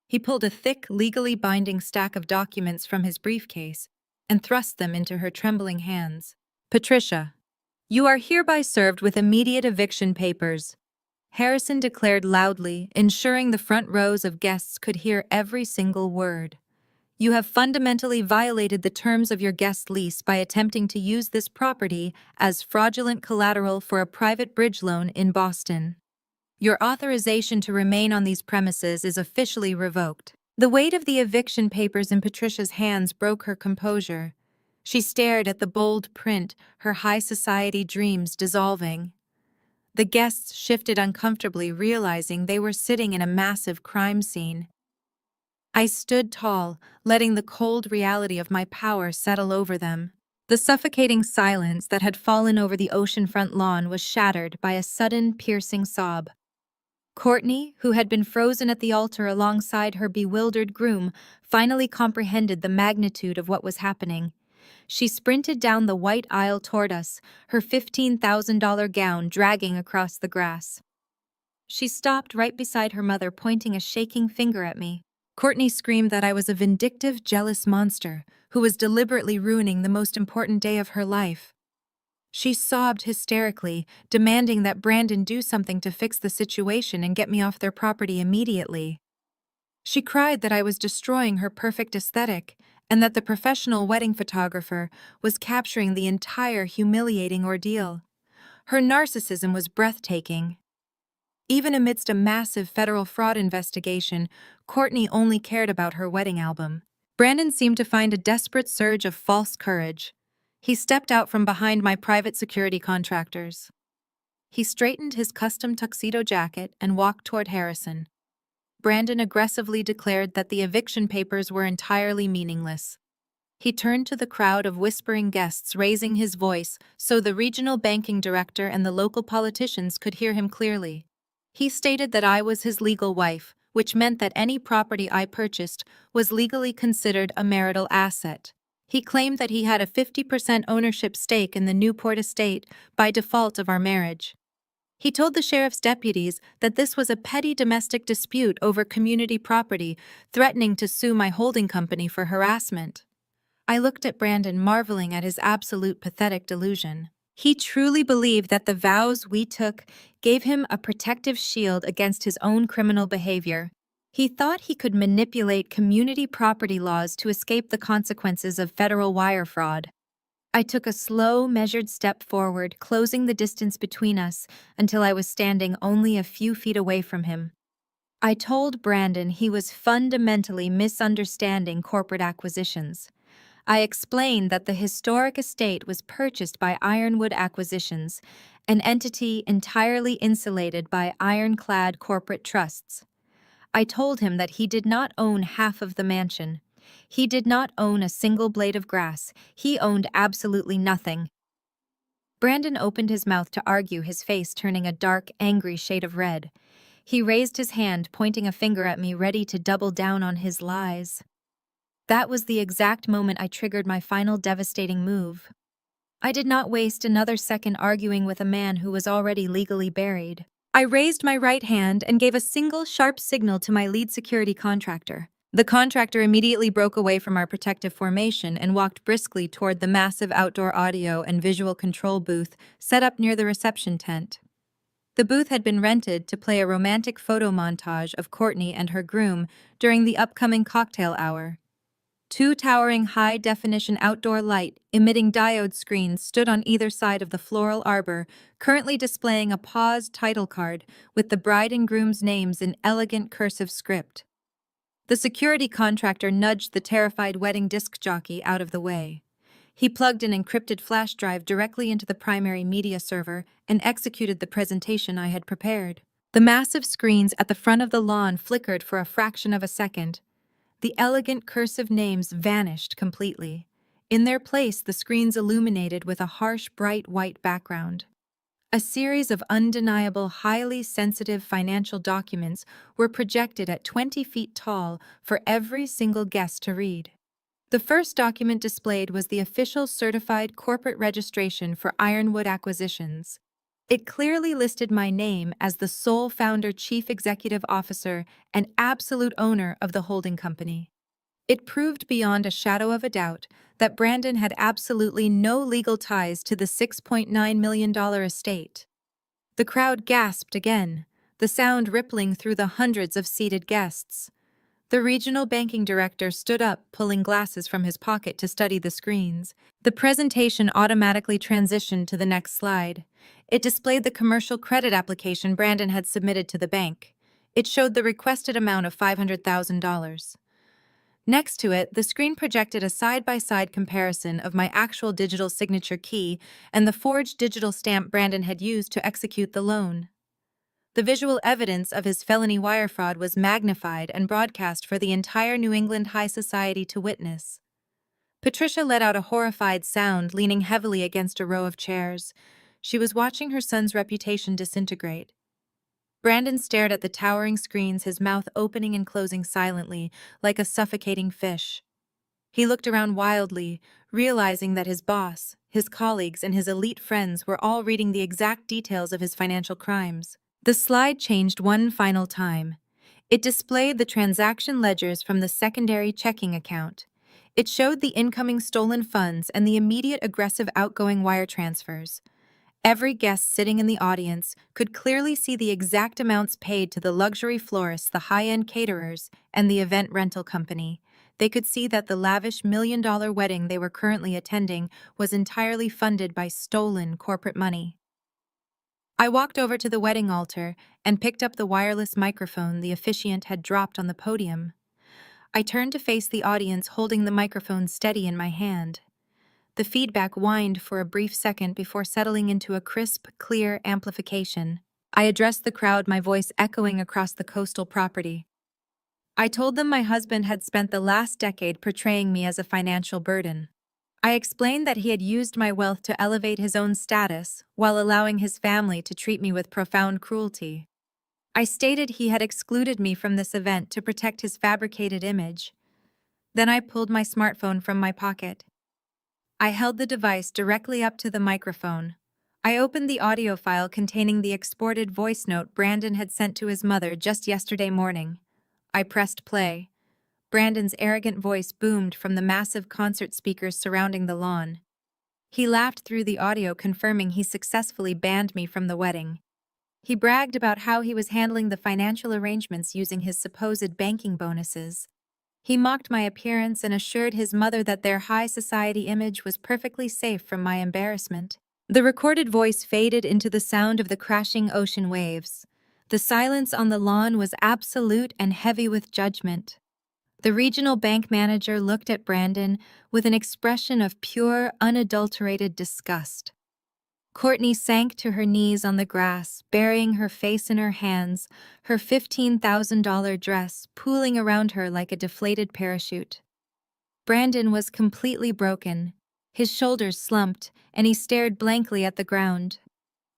He pulled a thick, legally binding stack of documents from his briefcase and thrust them into her trembling hands. "Patricia, you are hereby served with immediate eviction papers," Harrison declared loudly, ensuring the front rows of guests could hear every single word. "You have fundamentally violated the terms of your guest lease by attempting to use this property as fraudulent collateral for a private bridge loan in Boston. Your authorization to remain on these premises is officially revoked." The weight of the eviction papers in Patricia's hands broke her composure. She stared at the bold print, her high society dreams dissolving. The guests shifted uncomfortably, realizing they were sitting in a massive crime scene. I stood tall, letting the cold reality of my power settle over them. The suffocating silence that had fallen over the oceanfront lawn was shattered by a sudden, piercing sob. Courtney, who had been frozen at the altar alongside her bewildered groom, finally comprehended the magnitude of what was happening. She sprinted down the white aisle toward us, her $15,000 gown dragging across the grass. She stopped right beside her mother, pointing a shaking finger at me. Courtney screamed that I was a vindictive, jealous monster who was deliberately ruining the most important day of her life. She sobbed hysterically, demanding that Brandon do something to fix the situation and get me off their property immediately. She cried that I was destroying her perfect aesthetic and that the professional wedding photographer was capturing the entire humiliating ordeal. Her narcissism was breathtaking. Even amidst a massive federal fraud investigation, Courtney only cared about her wedding album. Brandon seemed to find a desperate surge of false courage. He stepped out from behind my private security contractors. He straightened his custom tuxedo jacket and walked toward Harrison. Brandon aggressively declared that the eviction papers were entirely meaningless. He turned to the crowd of whispering guests, raising his voice so the regional banking director and the local politicians could hear him clearly. He stated that I was his legal wife, which meant that any property I purchased was legally considered a marital asset. He claimed that he had a 50% ownership stake in the Newport estate by default of our marriage. He told the sheriff's deputies that this was a petty domestic dispute over community property, threatening to sue my holding company for harassment. I looked at Brandon, marveling at his absolute pathetic delusion. He truly believed that the vows we took gave him a protective shield against his own criminal behavior. He thought he could manipulate community property laws to escape the consequences of federal wire fraud. I took a slow, measured step forward, closing the distance between us until I was standing only a few feet away from him. I told Brandon he was fundamentally misunderstanding corporate acquisitions. I explained that the historic estate was purchased by Ironwood Acquisitions, an entity entirely insulated by ironclad corporate trusts. I told him that he did not own half of the mansion. He did not own a single blade of grass. He owned absolutely nothing. Brandon opened his mouth to argue, his face turning a dark, angry shade of red. He raised his hand, pointing a finger at me, ready to double down on his lies. That was the exact moment I triggered my final devastating move. I did not waste another second arguing with a man who was already legally buried. I raised my right hand and gave a single sharp signal to my lead security contractor. The contractor immediately broke away from our protective formation and walked briskly toward the massive outdoor audio and visual control booth set up near the reception tent. The booth had been rented to play a romantic photo montage of Courtney and her groom during the upcoming cocktail hour. Two towering high-definition outdoor light-emitting diode screens stood on either side of the floral arbor, currently displaying a paused title card with the bride and groom's names in elegant cursive script. The security contractor nudged the terrified wedding disc jockey out of the way. He plugged an encrypted flash drive directly into the primary media server and executed the presentation I had prepared. The massive screens at the front of the lawn flickered for a fraction of a second. The elegant cursive names vanished completely. In their place, the screens illuminated with a harsh, bright white background. A series of undeniable, highly sensitive financial documents were projected at 20 feet tall for every single guest to read. The first document displayed was the official certified corporate registration for Ironwood Acquisitions. It clearly listed my name as the sole founder, chief executive officer, and absolute owner of the holding company. It proved beyond a shadow of a doubt that Brandon had absolutely no legal ties to the $6.9 million estate. The crowd gasped again, the sound rippling through the hundreds of seated guests. The regional banking director stood up, pulling glasses from his pocket to study the screens. The presentation automatically transitioned to the next slide. It displayed the commercial credit application Brandon had submitted to the bank. It showed the requested amount of $500,000. Next to it, the screen projected a side-by-side comparison of my actual digital signature key and the forged digital stamp Brandon had used to execute the loan. The visual evidence of his felony wire fraud was magnified and broadcast for the entire New England high society to witness. Patricia let out a horrified sound, leaning heavily against a row of chairs. She was watching her son's reputation disintegrate. Brandon stared at the towering screens, his mouth opening and closing silently, like a suffocating fish. He looked around wildly, realizing that his boss, his colleagues, and his elite friends were all reading the exact details of his financial crimes. The slide changed one final time. It displayed the transaction ledgers from the secondary checking account. It showed the incoming stolen funds and the immediate aggressive outgoing wire transfers. Every guest sitting in the audience could clearly see the exact amounts paid to the luxury florists, the high-end caterers, and the event rental company. They could see that the lavish million-dollar wedding they were currently attending was entirely funded by stolen corporate money. I walked over to the wedding altar and picked up the wireless microphone the officiant had dropped on the podium. I turned to face the audience, holding the microphone steady in my hand. The feedback whined for a brief second before settling into a crisp, clear amplification. I addressed the crowd, my voice echoing across the coastal property. I told them my husband had spent the last decade portraying me as a financial burden. I explained that he had used my wealth to elevate his own status while allowing his family to treat me with profound cruelty. I stated he had excluded me from this event to protect his fabricated image. Then I pulled my smartphone from my pocket. I held the device directly up to the microphone. I opened the audio file containing the exported voice note Brandon had sent to his mother just yesterday morning. I pressed play. Brandon's arrogant voice boomed from the massive concert speakers surrounding the lawn. He laughed through the audio, confirming he successfully banned me from the wedding. He bragged about how he was handling the financial arrangements using his supposed banking bonuses. He mocked my appearance and assured his mother that their high society image was perfectly safe from my embarrassment. The recorded voice faded into the sound of the crashing ocean waves. The silence on the lawn was absolute and heavy with judgment. The regional bank manager looked at Brandon with an expression of pure, unadulterated disgust. Courtney sank to her knees on the grass, burying her face in her hands, her $15,000 dress pooling around her like a deflated parachute. Brandon was completely broken. His shoulders slumped, and he stared blankly at the ground.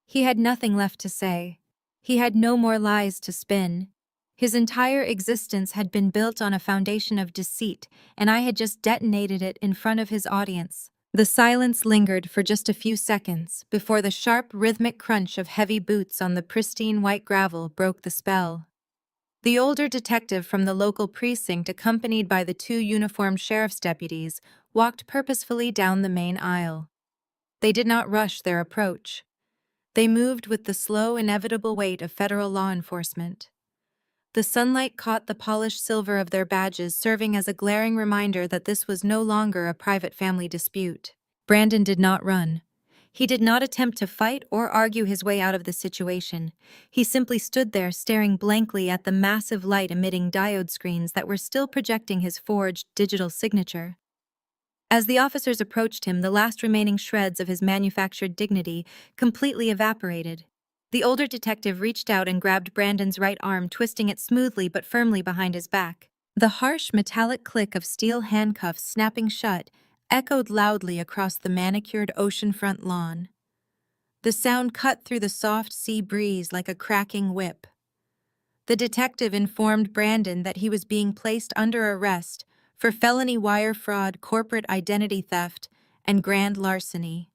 He had nothing left to say. He had no more lies to spin. His entire existence had been built on a foundation of deceit, and I had just detonated it in front of his audience. The silence lingered for just a few seconds before the sharp, rhythmic crunch of heavy boots on the pristine white gravel broke the spell. The older detective from the local precinct, accompanied by the two uniformed sheriff's deputies, walked purposefully down the main aisle. They did not rush their approach. They moved with the slow, inevitable weight of federal law enforcement. The sunlight caught the polished silver of their badges, serving as a glaring reminder that this was no longer a private family dispute. Brandon did not run. He did not attempt to fight or argue his way out of the situation. He simply stood there staring blankly at the massive light-emitting diode screens that were still projecting his forged digital signature. As the officers approached him, the last remaining shreds of his manufactured dignity completely evaporated. The older detective reached out and grabbed Brandon's right arm, twisting it smoothly but firmly behind his back. The harsh, metallic click of steel handcuffs snapping shut echoed loudly across the manicured oceanfront lawn. The sound cut through the soft sea breeze like a cracking whip. The detective informed Brandon that he was being placed under arrest for felony wire fraud, corporate identity theft, and grand larceny.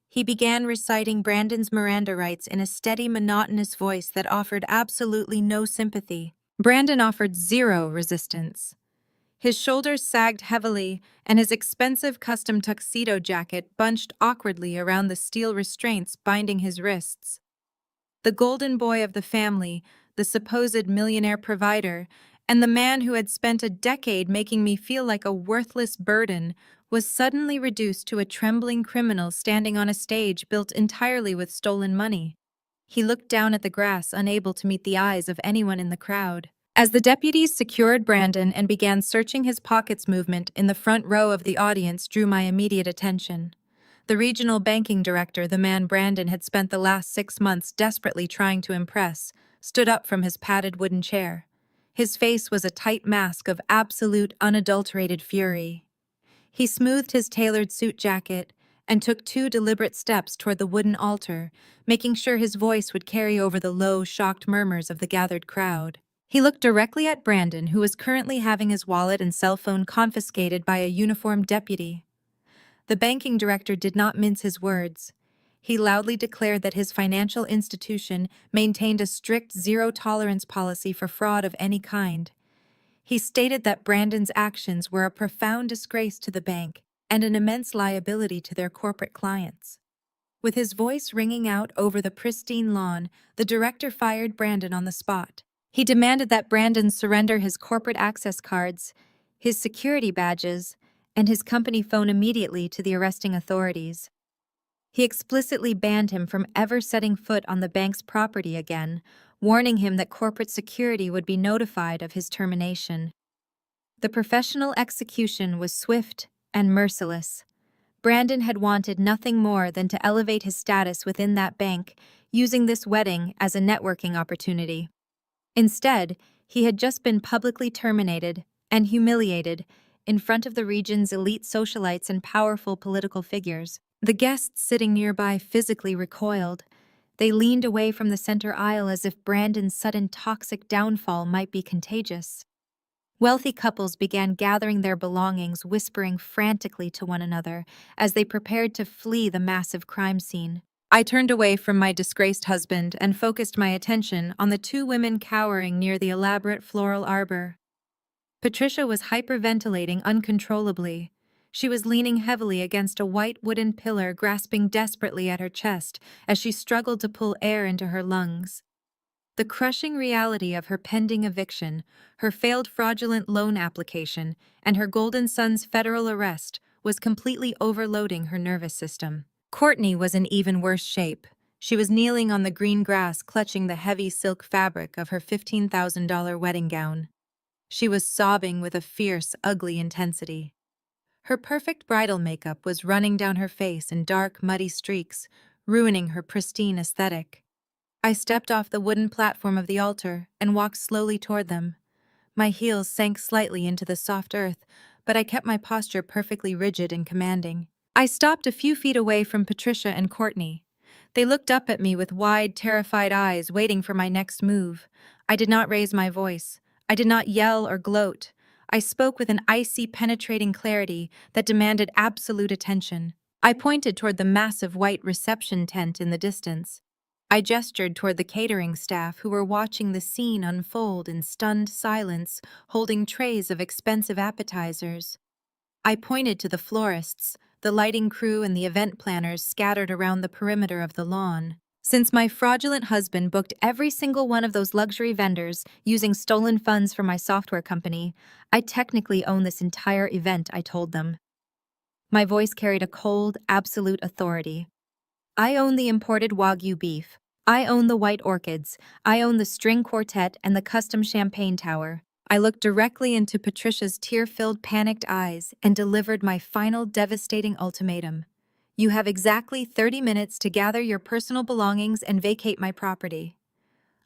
He began reciting Brandon's Miranda rights in a steady, monotonous voice that offered absolutely no sympathy. Brandon offered zero resistance. His shoulders sagged heavily, and his expensive custom tuxedo jacket bunched awkwardly around the steel restraints binding his wrists. The golden boy of the family, the supposed millionaire provider, and the man who had spent a decade making me feel like a worthless burden was suddenly reduced to a trembling criminal standing on a stage built entirely with stolen money. He looked down at the grass, unable to meet the eyes of anyone in the crowd. As the deputies secured Brandon and began searching his pockets, movement in the front row of the audience drew my immediate attention. The regional banking director, the man Brandon had spent the last 6 months desperately trying to impress, stood up from his padded wooden chair. His face was a tight mask of absolute, unadulterated fury. He smoothed his tailored suit jacket and took 2 deliberate steps toward the wooden altar, making sure his voice would carry over the low, shocked murmurs of the gathered crowd. He looked directly at Brandon, who was currently having his wallet and cell phone confiscated by a uniformed deputy. The banking director did not mince his words. He loudly declared that his financial institution maintained a strict zero-tolerance policy for fraud of any kind. He stated that Brandon's actions were a profound disgrace to the bank and an immense liability to their corporate clients. With his voice ringing out over the pristine lawn, the director fired Brandon on the spot. He demanded that Brandon surrender his corporate access cards, his security badges, and his company phone immediately to the arresting authorities. He explicitly banned him from ever setting foot on the bank's property again, warning him that corporate security would be notified of his termination. The professional execution was swift and merciless. Brandon had wanted nothing more than to elevate his status within that bank, using this wedding as a networking opportunity. Instead, he had just been publicly terminated and humiliated in front of the region's elite socialites and powerful political figures. The guests sitting nearby physically recoiled. They leaned away from the center aisle as if Brandon's sudden toxic downfall might be contagious. Wealthy couples began gathering their belongings, whispering frantically to one another as they prepared to flee the massive crime scene. I turned away from my disgraced husband and focused my attention on the 2 women cowering near the elaborate floral arbor. Patricia was hyperventilating uncontrollably. She was leaning heavily against a white wooden pillar, grasping desperately at her chest as she struggled to pull air into her lungs. The crushing reality of her pending eviction, her failed fraudulent loan application, and her golden son's federal arrest was completely overloading her nervous system. Courtney was in even worse shape. She was kneeling on the green grass, clutching the heavy silk fabric of her $15,000 wedding gown. She was sobbing with a fierce, ugly intensity. Her perfect bridal makeup was running down her face in dark, muddy streaks, ruining her pristine aesthetic. I stepped off the wooden platform of the altar and walked slowly toward them. My heels sank slightly into the soft earth, but I kept my posture perfectly rigid and commanding. I stopped a few feet away from Patricia and Courtney. They looked up at me with wide, terrified eyes, waiting for my next move. I did not raise my voice. I did not yell or gloat. I spoke with an icy, penetrating clarity that demanded absolute attention. I pointed toward the massive white reception tent in the distance. I gestured toward the catering staff who were watching the scene unfold in stunned silence, holding trays of expensive appetizers. I pointed to the florists, the lighting crew, and the event planners scattered around the perimeter of the lawn. Since my fraudulent husband booked every single one of those luxury vendors using stolen funds from my software company, I technically own this entire event, I told them. My voice carried a cold, absolute authority. I own the imported Wagyu beef. I own the white orchids. I own the string quartet and the custom champagne tower. I looked directly into Patricia's tear-filled, panicked eyes and delivered my final devastating ultimatum. You have exactly 30 minutes to gather your personal belongings and vacate my property.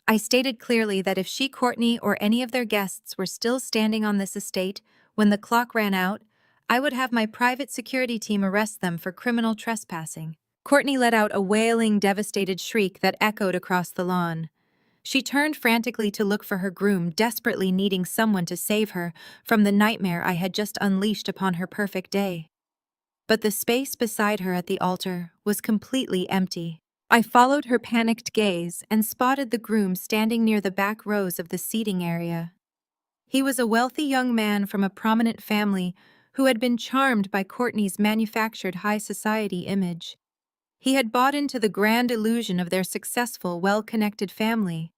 I stated clearly that if she, Courtney, or any of their guests were still standing on this estate when the clock ran out, I would have my private security team arrest them for criminal trespassing. Courtney let out a wailing, devastated shriek that echoed across the lawn. She turned frantically to look for her groom, desperately needing someone to save her from the nightmare I had just unleashed upon her perfect day. But the space beside her at the altar was completely empty. I followed her panicked gaze and spotted the groom standing near the back rows of the seating area. He was a wealthy young man from a prominent family who had been charmed by Courtney's manufactured high society image. He had bought into the grand illusion of their successful, well-connected family.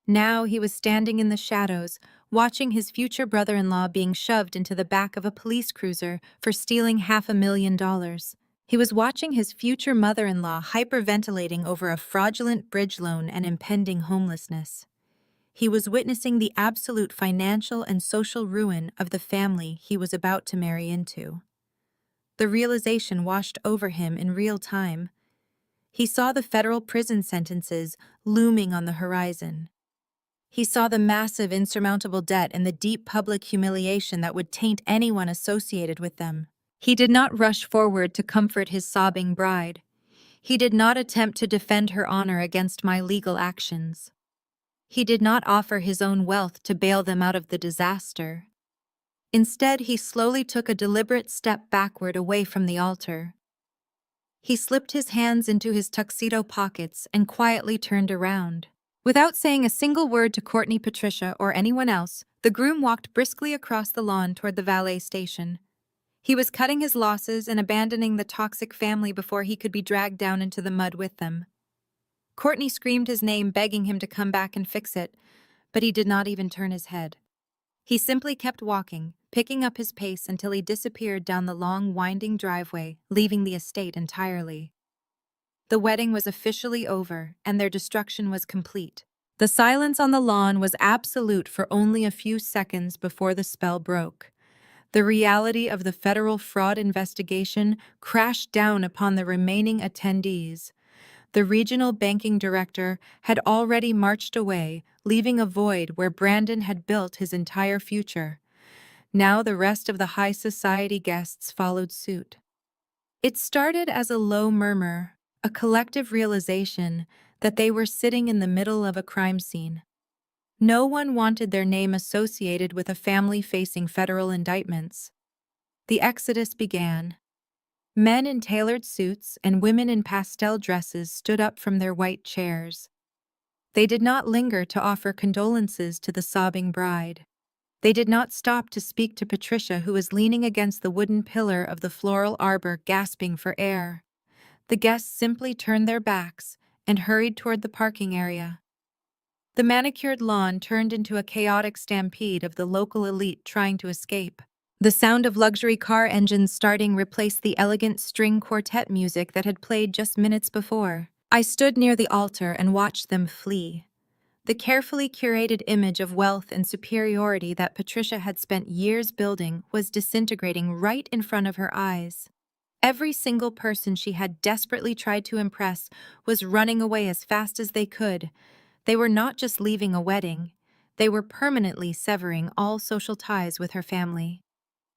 Now he was standing in the shadows, watching his future brother-in-law being shoved into the back of a police cruiser for stealing $500,000. He was watching his future mother-in-law hyperventilating over a fraudulent bridge loan and impending homelessness. He was witnessing the absolute financial and social ruin of the family he was about to marry into. The realization washed over him in real time. He saw the federal prison sentences looming on the horizon. He saw the massive, insurmountable debt and the deep public humiliation that would taint anyone associated with them. He did not rush forward to comfort his sobbing bride. He did not attempt to defend her honor against my legal actions. He did not offer his own wealth to bail them out of the disaster. Instead, he slowly took a deliberate step backward away from the altar. He slipped his hands into his tuxedo pockets and quietly turned around. Without saying a single word to Courtney, Patricia, or anyone else, the groom walked briskly across the lawn toward the valet station. He was cutting his losses and abandoning the toxic family before he could be dragged down into the mud with them. Courtney screamed his name, begging him to come back and fix it, but he did not even turn his head. He simply kept walking, picking up his pace until he disappeared down the long, winding driveway, leaving the estate entirely. The wedding was officially over, and their destruction was complete. The silence on the lawn was absolute for only a few seconds before the spell broke. The reality of the federal fraud investigation crashed down upon the remaining attendees. The regional banking director had already marched away, leaving a void where Brandon had built his entire future. Now the rest of the high society guests followed suit. It started as a low murmur, a collective realization that they were sitting in the middle of a crime scene. No one wanted their name associated with a family facing federal indictments. The exodus began. Men in tailored suits and women in pastel dresses stood up from their white chairs. They did not linger to offer condolences to the sobbing bride. They did not stop to speak to Patricia, who was leaning against the wooden pillar of the floral arbor, gasping for air. The guests simply turned their backs and hurried toward the parking area. The manicured lawn turned into a chaotic stampede of the local elite trying to escape. The sound of luxury car engines starting replaced the elegant string quartet music that had played just minutes before. I stood near the altar and watched them flee. The carefully curated image of wealth and superiority that Patricia had spent years building was disintegrating right in front of her eyes. Every single person she had desperately tried to impress was running away as fast as they could. They were not just leaving a wedding, they were permanently severing all social ties with her family.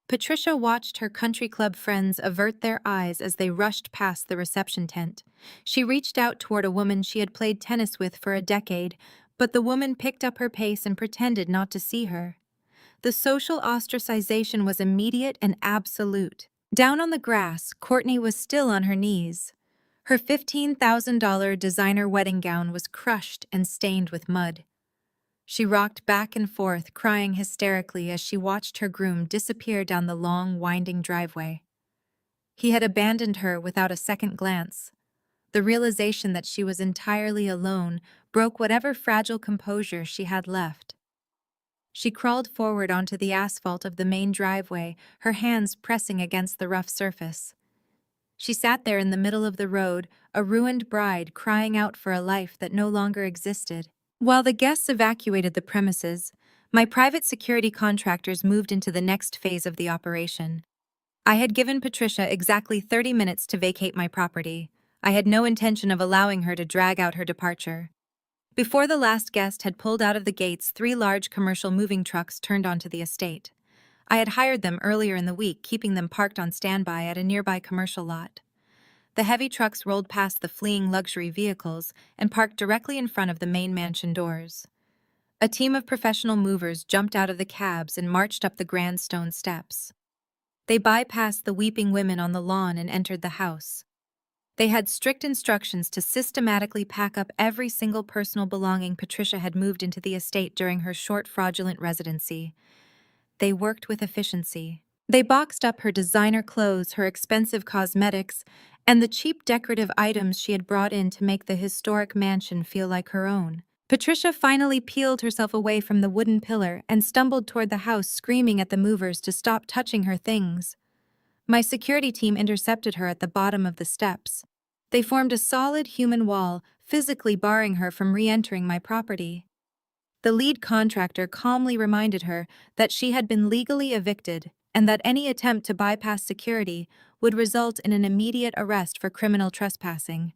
Patricia watched her country club friends avert their eyes as they rushed past the reception tent. She reached out toward a woman she had played tennis with for a decade, but the woman picked up her pace and pretended not to see her. The social ostracization was immediate and absolute. Down on the grass, Courtney was still on her knees. Her $15,000 designer wedding gown was crushed and stained with mud. She rocked back and forth, crying hysterically as she watched her groom disappear down the long, winding driveway. He had abandoned her without a second glance. The realization that she was entirely alone broke whatever fragile composure she had left. She crawled forward onto the asphalt of the main driveway, her hands pressing against the rough surface. She sat there in the middle of the road, a ruined bride crying out for a life that no longer existed. While the guests evacuated the premises, my private security contractors moved into the next phase of the operation. I had given Patricia exactly 30 minutes to vacate my property. I had no intention of allowing her to drag out her departure. Before the last guest had pulled out of the gates, 3 large commercial moving trucks turned onto the estate. I had hired them earlier in the week, keeping them parked on standby at a nearby commercial lot. The heavy trucks rolled past the fleeing luxury vehicles and parked directly in front of the main mansion doors. A team of professional movers jumped out of the cabs and marched up the grand stone steps. They bypassed the weeping women on the lawn and entered the house. They had strict instructions to systematically pack up every single personal belonging Patricia had moved into the estate during her short, fraudulent residency. They worked with efficiency. They boxed up her designer clothes, her expensive cosmetics, and the cheap decorative items she had brought in to make the historic mansion feel like her own. Patricia finally peeled herself away from the wooden pillar and stumbled toward the house, screaming at the movers to stop touching her things. My security team intercepted her at the bottom of the steps. They formed a solid human wall, physically barring her from re-entering my property. The lead contractor calmly reminded her that she had been legally evicted and that any attempt to bypass security would result in an immediate arrest for criminal trespassing.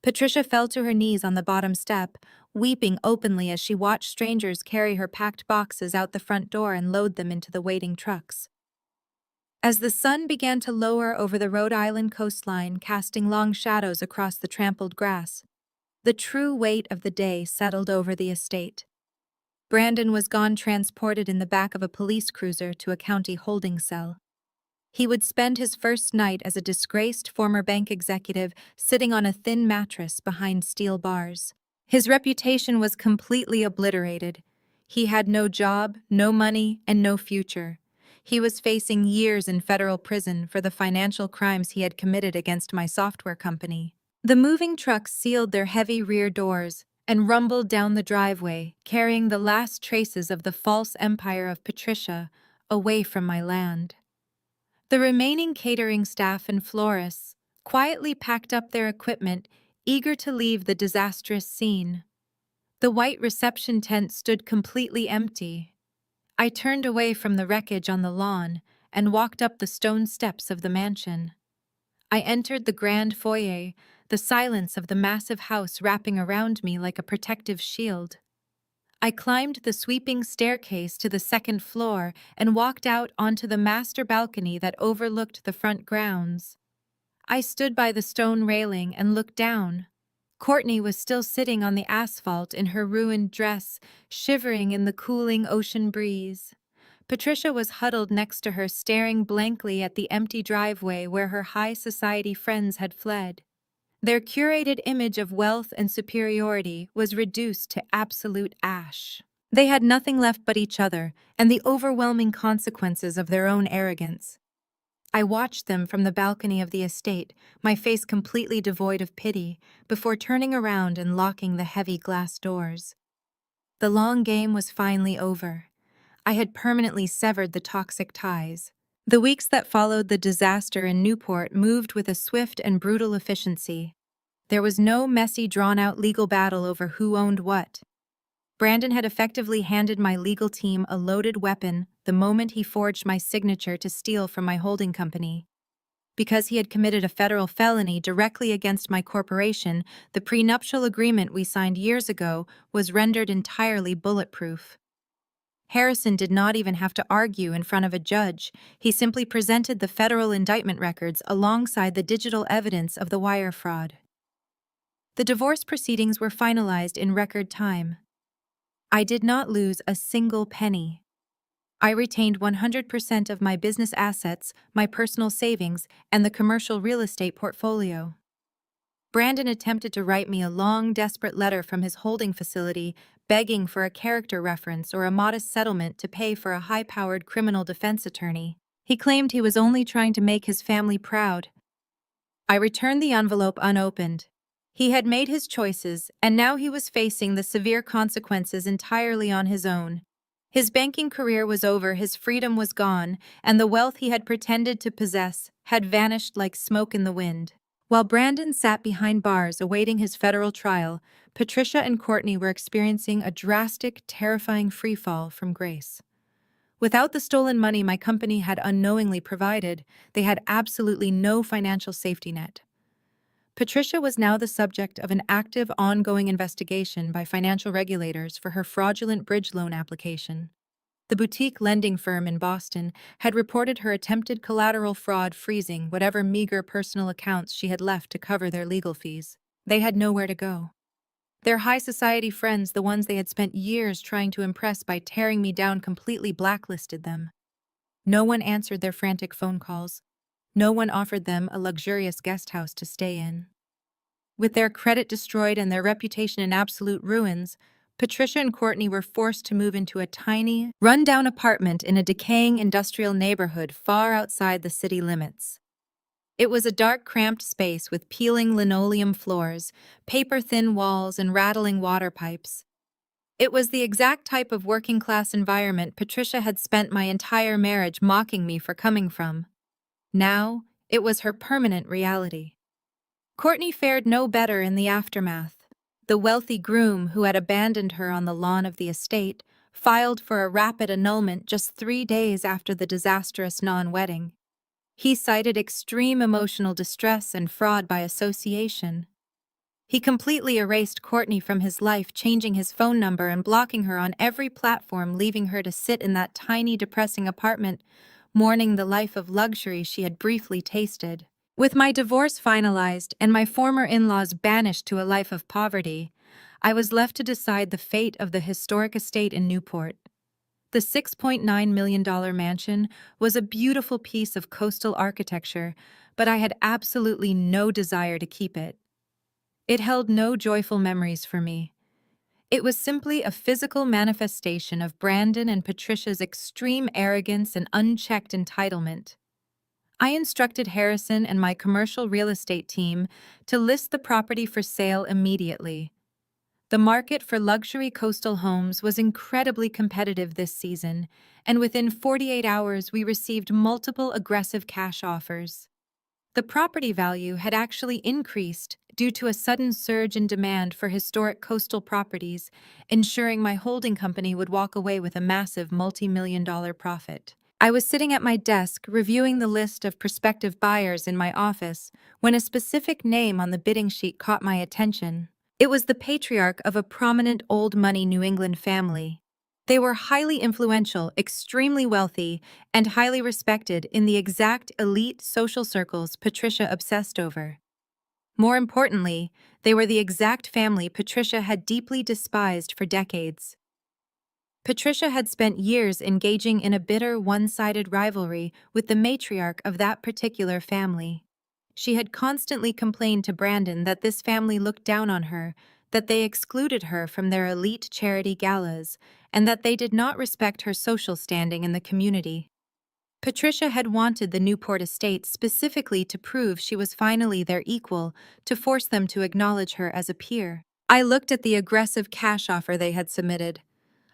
Patricia fell to her knees on the bottom step, weeping openly as she watched strangers carry her packed boxes out the front door and load them into the waiting trucks. As the sun began to lower over the Rhode Island coastline, casting long shadows across the trampled grass, the true weight of the day settled over the estate. Brandon was gone, transported in the back of a police cruiser to a county holding cell. He would spend his first night as a disgraced former bank executive sitting on a thin mattress behind steel bars. His reputation was completely obliterated. He had no job, no money, and no future. He was facing years in federal prison for the financial crimes he had committed against my software company. The moving trucks sealed their heavy rear doors and rumbled down the driveway, carrying the last traces of the false empire of Patricia away from my land. The remaining catering staff and florists quietly packed up their equipment, eager to leave the disastrous scene. The white reception tent stood completely empty. I turned away from the wreckage on the lawn and walked up the stone steps of the mansion. I entered the grand foyer, the silence of the massive house wrapping around me like a protective shield. I climbed the sweeping staircase to the second floor and walked out onto the master balcony that overlooked the front grounds. I stood by the stone railing and looked down. Courtney was still sitting on the asphalt in her ruined dress, shivering in the cooling ocean breeze. Patricia was huddled next to her, staring blankly at the empty driveway where her high society friends had fled. Their curated image of wealth and superiority was reduced to absolute ash. They had nothing left but each other and the overwhelming consequences of their own arrogance. I watched them from the balcony of the estate, my face completely devoid of pity, before turning around and locking the heavy glass doors. The long game was finally over. I had permanently severed the toxic ties. The weeks that followed the disaster in Newport moved with a swift and brutal efficiency. There was no messy, drawn-out legal battle over who owned what. Brandon had effectively handed my legal team a loaded weapon the moment he forged my signature to steal from my holding company. Because he had committed a federal felony directly against my corporation, the prenuptial agreement we signed years ago was rendered entirely bulletproof. Harrison did not even have to argue in front of a judge. He simply presented the federal indictment records alongside the digital evidence of the wire fraud. The divorce proceedings were finalized in record time. I did not lose a single penny. I retained 100% of my business assets, my personal savings, and the commercial real estate portfolio. Brandon attempted to write me a long, desperate letter from his holding facility, begging for a character reference or a modest settlement to pay for a high-powered criminal defense attorney. He claimed he was only trying to make his family proud. I returned the envelope unopened. He had made his choices, and now he was facing the severe consequences entirely on his own. His banking career was over, his freedom was gone, and the wealth he had pretended to possess had vanished like smoke in the wind. While Brandon sat behind bars awaiting his federal trial, Patricia and Courtney were experiencing a drastic, terrifying freefall from grace. Without the stolen money my company had unknowingly provided, they had absolutely no financial safety net. Patricia was now the subject of an active, ongoing investigation by financial regulators for her fraudulent bridge loan application. The boutique lending firm in Boston had reported her attempted collateral fraud, freezing whatever meager personal accounts she had left to cover their legal fees. They had nowhere to go. Their high society friends, the ones they had spent years trying to impress by tearing me down, completely blacklisted them. No one answered their frantic phone calls. No one offered them a luxurious guest house to stay in. With their credit destroyed and their reputation in absolute ruins, Patricia and Courtney were forced to move into a tiny, run-down apartment in a decaying industrial neighborhood far outside the city limits. It was a dark, cramped space with peeling linoleum floors, paper-thin walls, and rattling water pipes. It was the exact type of working-class environment Patricia had spent my entire marriage mocking me for coming from. Now, it was her permanent reality. Courtney fared no better in the aftermath. The wealthy groom who had abandoned her on the lawn of the estate filed for a rapid annulment just 3 days after the disastrous non-wedding. He cited extreme emotional distress and fraud by association. He completely erased Courtney from his life, changing his phone number and blocking her on every platform, leaving her to sit in that tiny, depressing apartment, mourning the life of luxury she had briefly tasted. With my divorce finalized and my former in-laws banished to a life of poverty, I was left to decide the fate of the historic estate in Newport. The $6.9 million mansion was a beautiful piece of coastal architecture, but I had absolutely no desire to keep it. It held no joyful memories for me. It was simply a physical manifestation of Brandon and Patricia's extreme arrogance and unchecked entitlement. I instructed Harrison and my commercial real estate team to list the property for sale immediately. The market for luxury coastal homes was incredibly competitive this season, and within 48 hours we received multiple aggressive cash offers. The property value had actually increased due to a sudden surge in demand for historic coastal properties, ensuring my holding company would walk away with a massive multi-million-dollar profit. I was sitting at my desk reviewing the list of prospective buyers in my office when a specific name on the bidding sheet caught my attention. It was the patriarch of a prominent old-money New England family. They were highly influential, extremely wealthy, and highly respected in the exact elite social circles Patricia obsessed over. More importantly, they were the exact family Patricia had deeply despised for decades. Patricia had spent years engaging in a bitter, one-sided rivalry with the matriarch of that particular family. She had constantly complained to Brandon that this family looked down on her, that they excluded her from their elite charity galas, and that they did not respect her social standing in the community. Patricia had wanted the Newport estate specifically to prove she was finally their equal, to force them to acknowledge her as a peer. I looked at the aggressive cash offer they had submitted.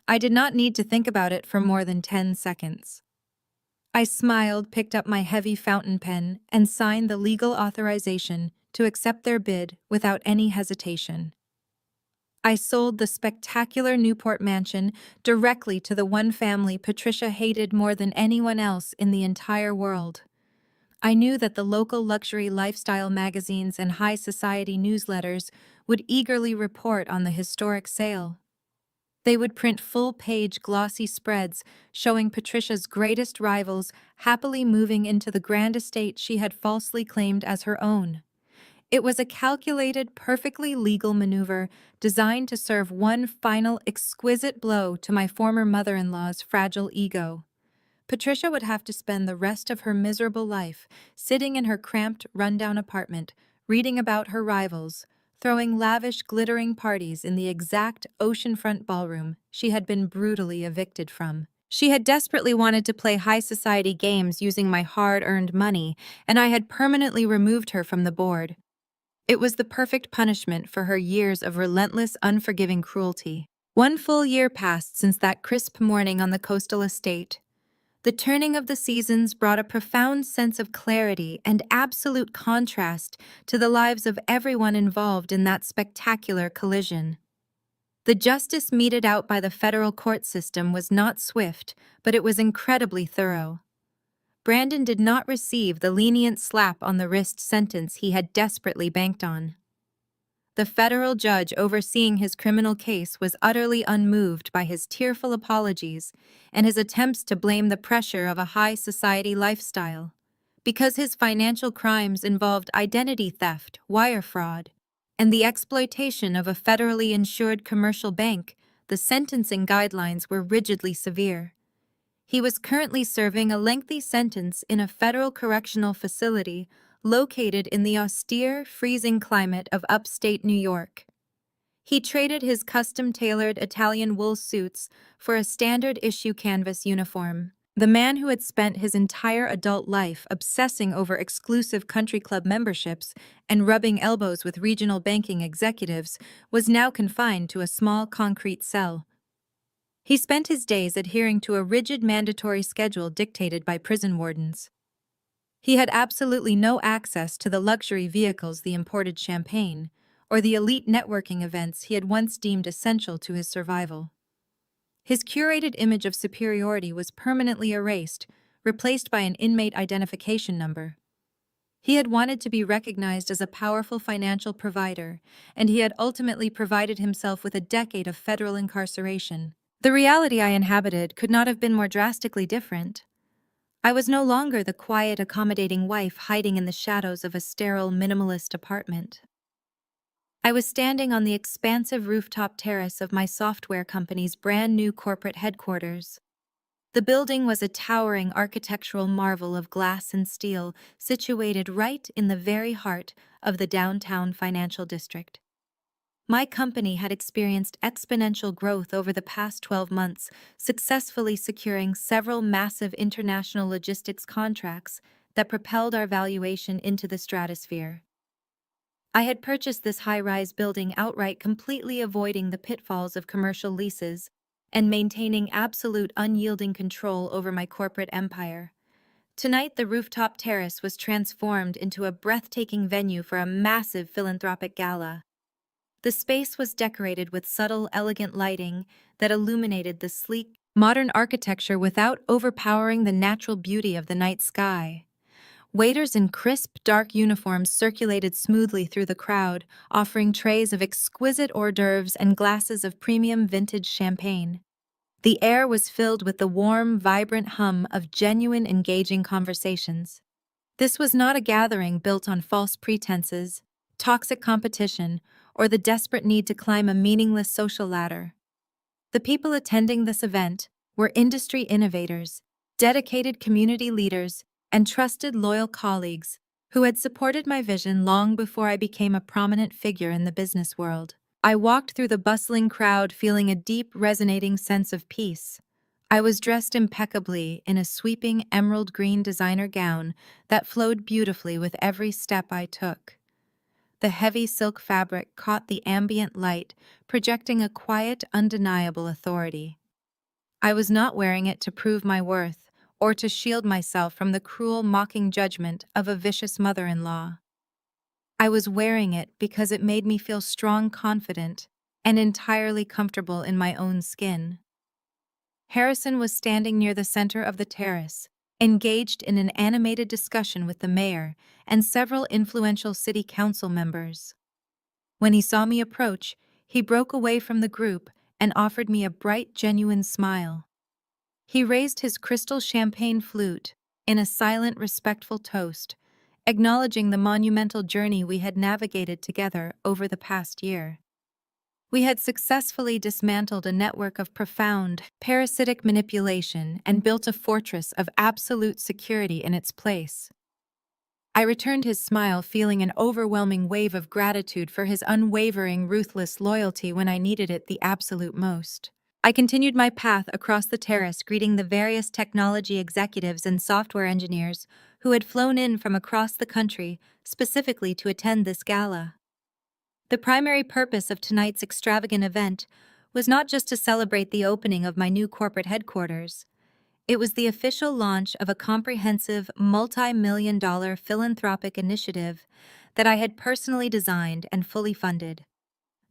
I did not need to think about it for more than 10 seconds. I smiled, picked up my heavy fountain pen, and signed the legal authorization to accept their bid without any hesitation. I sold the spectacular Newport mansion directly to the one family Patricia hated more than anyone else in the entire world. I knew that the local luxury lifestyle magazines and high society newsletters would eagerly report on the historic sale. They would print full-page glossy spreads showing Patricia's greatest rivals happily moving into the grand estate she had falsely claimed as her own. It was a calculated, perfectly legal maneuver designed to serve one final exquisite blow to my former mother-in-law's fragile ego. Patricia would have to spend the rest of her miserable life sitting in her cramped, rundown apartment, reading about her rivals, throwing lavish, glittering parties in the exact oceanfront ballroom she had been brutally evicted from. She had desperately wanted to play high society games using my hard-earned money, and I had permanently removed her from the board. It was the perfect punishment for her years of relentless, unforgiving cruelty. 1 full year passed since that crisp morning on the coastal estate. The turning of the seasons brought a profound sense of clarity and absolute contrast to the lives of everyone involved in that spectacular collision. The justice meted out by the federal court system was not swift, but it was incredibly thorough. Brandon did not receive the lenient slap on the wrist sentence he had desperately banked on. The federal judge overseeing his criminal case was utterly unmoved by his tearful apologies and his attempts to blame the pressure of a high society lifestyle. Because his financial crimes involved identity theft, wire fraud, and the exploitation of a federally insured commercial bank, the sentencing guidelines were rigidly severe. He was currently serving a lengthy sentence in a federal correctional facility located in the austere, freezing climate of upstate New York. He traded his custom-tailored Italian wool suits for a standard-issue canvas uniform. The man who had spent his entire adult life obsessing over exclusive country club memberships and rubbing elbows with regional banking executives was now confined to a small concrete cell. He spent his days adhering to a rigid mandatory schedule dictated by prison wardens. He had absolutely no access to the luxury vehicles, the imported champagne, or the elite networking events he had once deemed essential to his survival. His curated image of superiority was permanently erased, replaced by an inmate identification number. He had wanted to be recognized as a powerful financial provider, and he had ultimately provided himself with a decade of federal incarceration. The reality I inhabited could not have been more drastically different. I was no longer the quiet, accommodating wife hiding in the shadows of a sterile, minimalist apartment. I was standing on the expansive rooftop terrace of my software company's brand new corporate headquarters. The building was a towering architectural marvel of glass and steel, situated right in the very heart of the downtown financial district. My company had experienced exponential growth over the past 12 months, successfully securing several massive international logistics contracts that propelled our valuation into the stratosphere. I had purchased this high-rise building outright, completely avoiding the pitfalls of commercial leases and maintaining absolute unyielding control over my corporate empire. Tonight, the rooftop terrace was transformed into a breathtaking venue for a massive philanthropic gala. The space was decorated with subtle, elegant lighting that illuminated the sleek, modern architecture without overpowering the natural beauty of the night sky. Waiters in crisp, dark uniforms circulated smoothly through the crowd, offering trays of exquisite hors d'oeuvres and glasses of premium vintage champagne. The air was filled with the warm, vibrant hum of genuine, engaging conversations. This was not a gathering built on false pretenses, toxic competition, or the desperate need to climb a meaningless social ladder. The people attending this event were industry innovators, dedicated community leaders, and trusted, loyal colleagues who had supported my vision long before I became a prominent figure in the business world. I walked through the bustling crowd feeling a deep, resonating sense of peace. I was dressed impeccably in a sweeping emerald green designer gown that flowed beautifully with every step I took. The heavy silk fabric caught the ambient light, projecting a quiet, undeniable authority. I was not wearing it to prove my worth or to shield myself from the cruel, mocking judgment of a vicious mother-in-law. I was wearing it because it made me feel strong, confident, and entirely comfortable in my own skin. Harrison was standing near the center of the terrace, engaged in an animated discussion with the mayor and several influential city council members. When he saw me approach, he broke away from the group and offered me a bright, genuine smile. He raised his crystal champagne flute in a silent, respectful toast, acknowledging the monumental journey we had navigated together over the past year. We had successfully dismantled a network of profound, parasitic manipulation and built a fortress of absolute security in its place. I returned his smile, feeling an overwhelming wave of gratitude for his unwavering, ruthless loyalty when I needed it the absolute most. I continued my path across the terrace, greeting the various technology executives and software engineers who had flown in from across the country specifically to attend this gala. The primary purpose of tonight's extravagant event was not just to celebrate the opening of my new corporate headquarters. It was the official launch of a comprehensive, multi-million-dollar philanthropic initiative that I had personally designed and fully funded.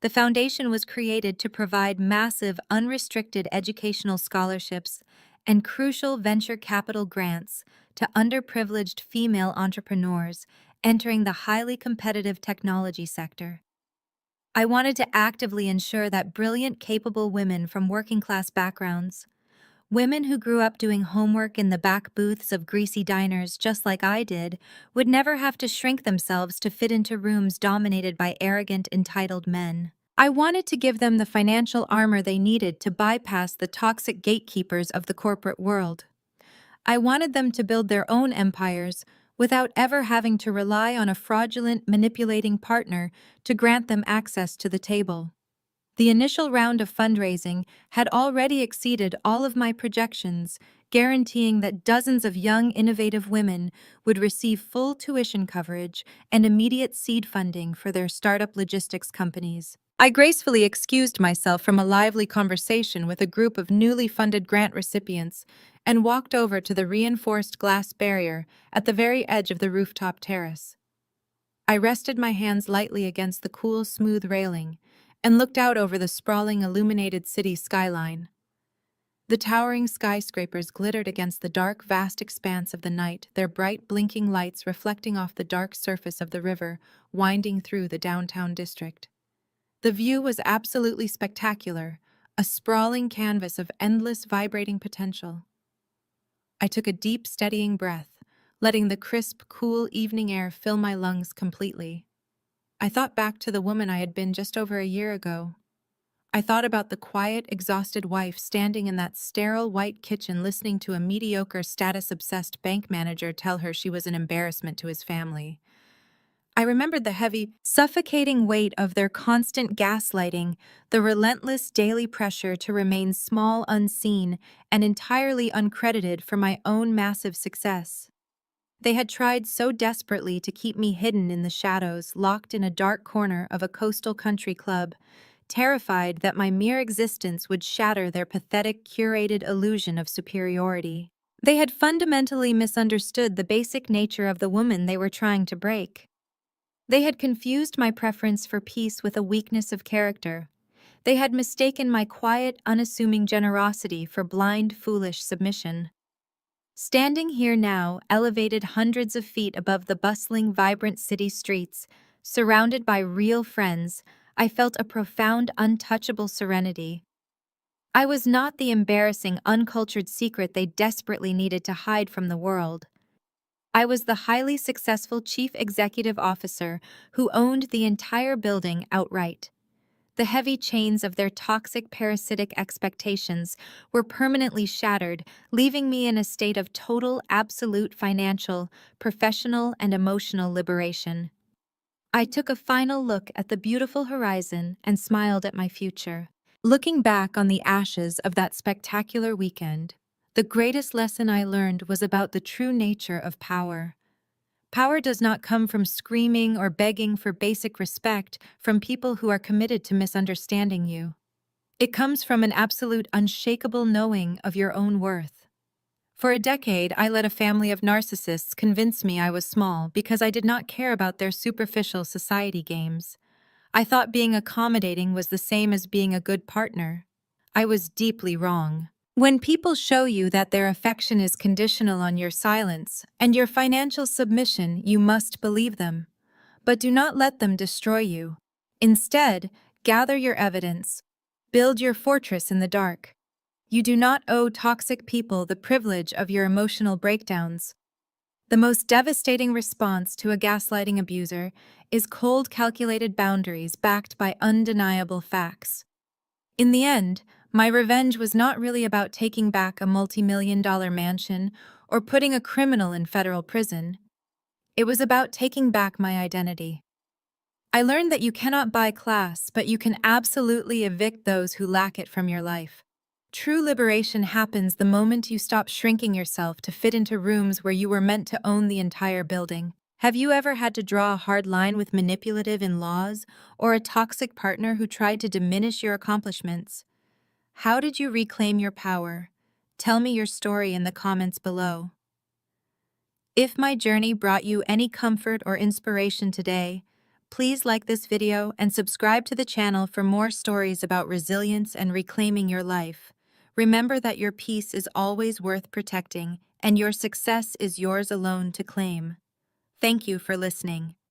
The foundation was created to provide massive, unrestricted educational scholarships and crucial venture capital grants to underprivileged female entrepreneurs entering the highly competitive technology sector. I wanted to actively ensure that brilliant, capable women from working-class backgrounds, women who grew up doing homework in the back booths of greasy diners just like I did, would never have to shrink themselves to fit into rooms dominated by arrogant, entitled men. I wanted to give them the financial armor they needed to bypass the toxic gatekeepers of the corporate world. I wanted them to build their own empires without ever having to rely on a fraudulent, manipulating partner to grant them access to the table. The initial round of fundraising had already exceeded all of my projections, guaranteeing that dozens of young, innovative women would receive full tuition coverage and immediate seed funding for their startup logistics companies. I gracefully excused myself from a lively conversation with a group of newly funded grant recipients and walked over to the reinforced glass barrier at the very edge of the rooftop terrace. I rested my hands lightly against the cool, smooth railing and looked out over the sprawling, illuminated city skyline. The towering skyscrapers glittered against the dark, vast expanse of the night, their bright, blinking lights reflecting off the dark surface of the river winding through the downtown district. The view was absolutely spectacular, a sprawling canvas of endless, vibrating potential. I took a deep, steadying breath, letting the crisp, cool evening air fill my lungs completely. I thought back to the woman I had been just over a year ago. I thought about the quiet, exhausted wife standing in that sterile white kitchen listening to a mediocre, status-obsessed bank manager tell her she was an embarrassment to his family. I remembered the heavy, suffocating weight of their constant gaslighting, the relentless daily pressure to remain small, unseen, and entirely uncredited for my own massive success. They had tried so desperately to keep me hidden in the shadows, locked in a dark corner of a coastal country club, terrified that my mere existence would shatter their pathetic, curated illusion of superiority. They had fundamentally misunderstood the basic nature of the woman they were trying to break. They had confused my preference for peace with a weakness of character. They had mistaken my quiet, unassuming generosity for blind, foolish submission. Standing here now, elevated hundreds of feet above the bustling, vibrant city streets, surrounded by real friends, I felt a profound, untouchable serenity. I was not the embarrassing, uncultured secret they desperately needed to hide from the world. I was the highly successful chief executive officer who owned the entire building outright. The heavy chains of their toxic, parasitic expectations were permanently shattered, leaving me in a state of total, absolute financial, professional, and emotional liberation. I took a final look at the beautiful horizon and smiled at my future. Looking back on the ashes of that spectacular weekend, the greatest lesson I learned was about the true nature of power. Power does not come from screaming or begging for basic respect from people who are committed to misunderstanding you. It comes from an absolute unshakable knowing of your own worth. For a decade, I let a family of narcissists convince me I was small because I did not care about their superficial society games. I thought being accommodating was the same as being a good partner. I was deeply wrong. When people show you that their affection is conditional on your silence and your financial submission, you must believe them. But do not let them destroy you. Instead, gather your evidence. Build your fortress in the dark. You do not owe toxic people the privilege of your emotional breakdowns. The most devastating response to a gaslighting abuser is cold, calculated boundaries backed by undeniable facts. In the end, my revenge was not really about taking back a multi-million-dollar mansion or putting a criminal in federal prison. It was about taking back my identity. I learned that you cannot buy class, but you can absolutely evict those who lack it from your life. True liberation happens the moment you stop shrinking yourself to fit into rooms where you were meant to own the entire building. Have you ever had to draw a hard line with manipulative in-laws or a toxic partner who tried to diminish your accomplishments? How did you reclaim your power? Tell me your story in the comments below. If my journey brought you any comfort or inspiration today, please like this video and subscribe to the channel for more stories about resilience and reclaiming your life. Remember that your peace is always worth protecting, and your success is yours alone to claim. Thank you for listening.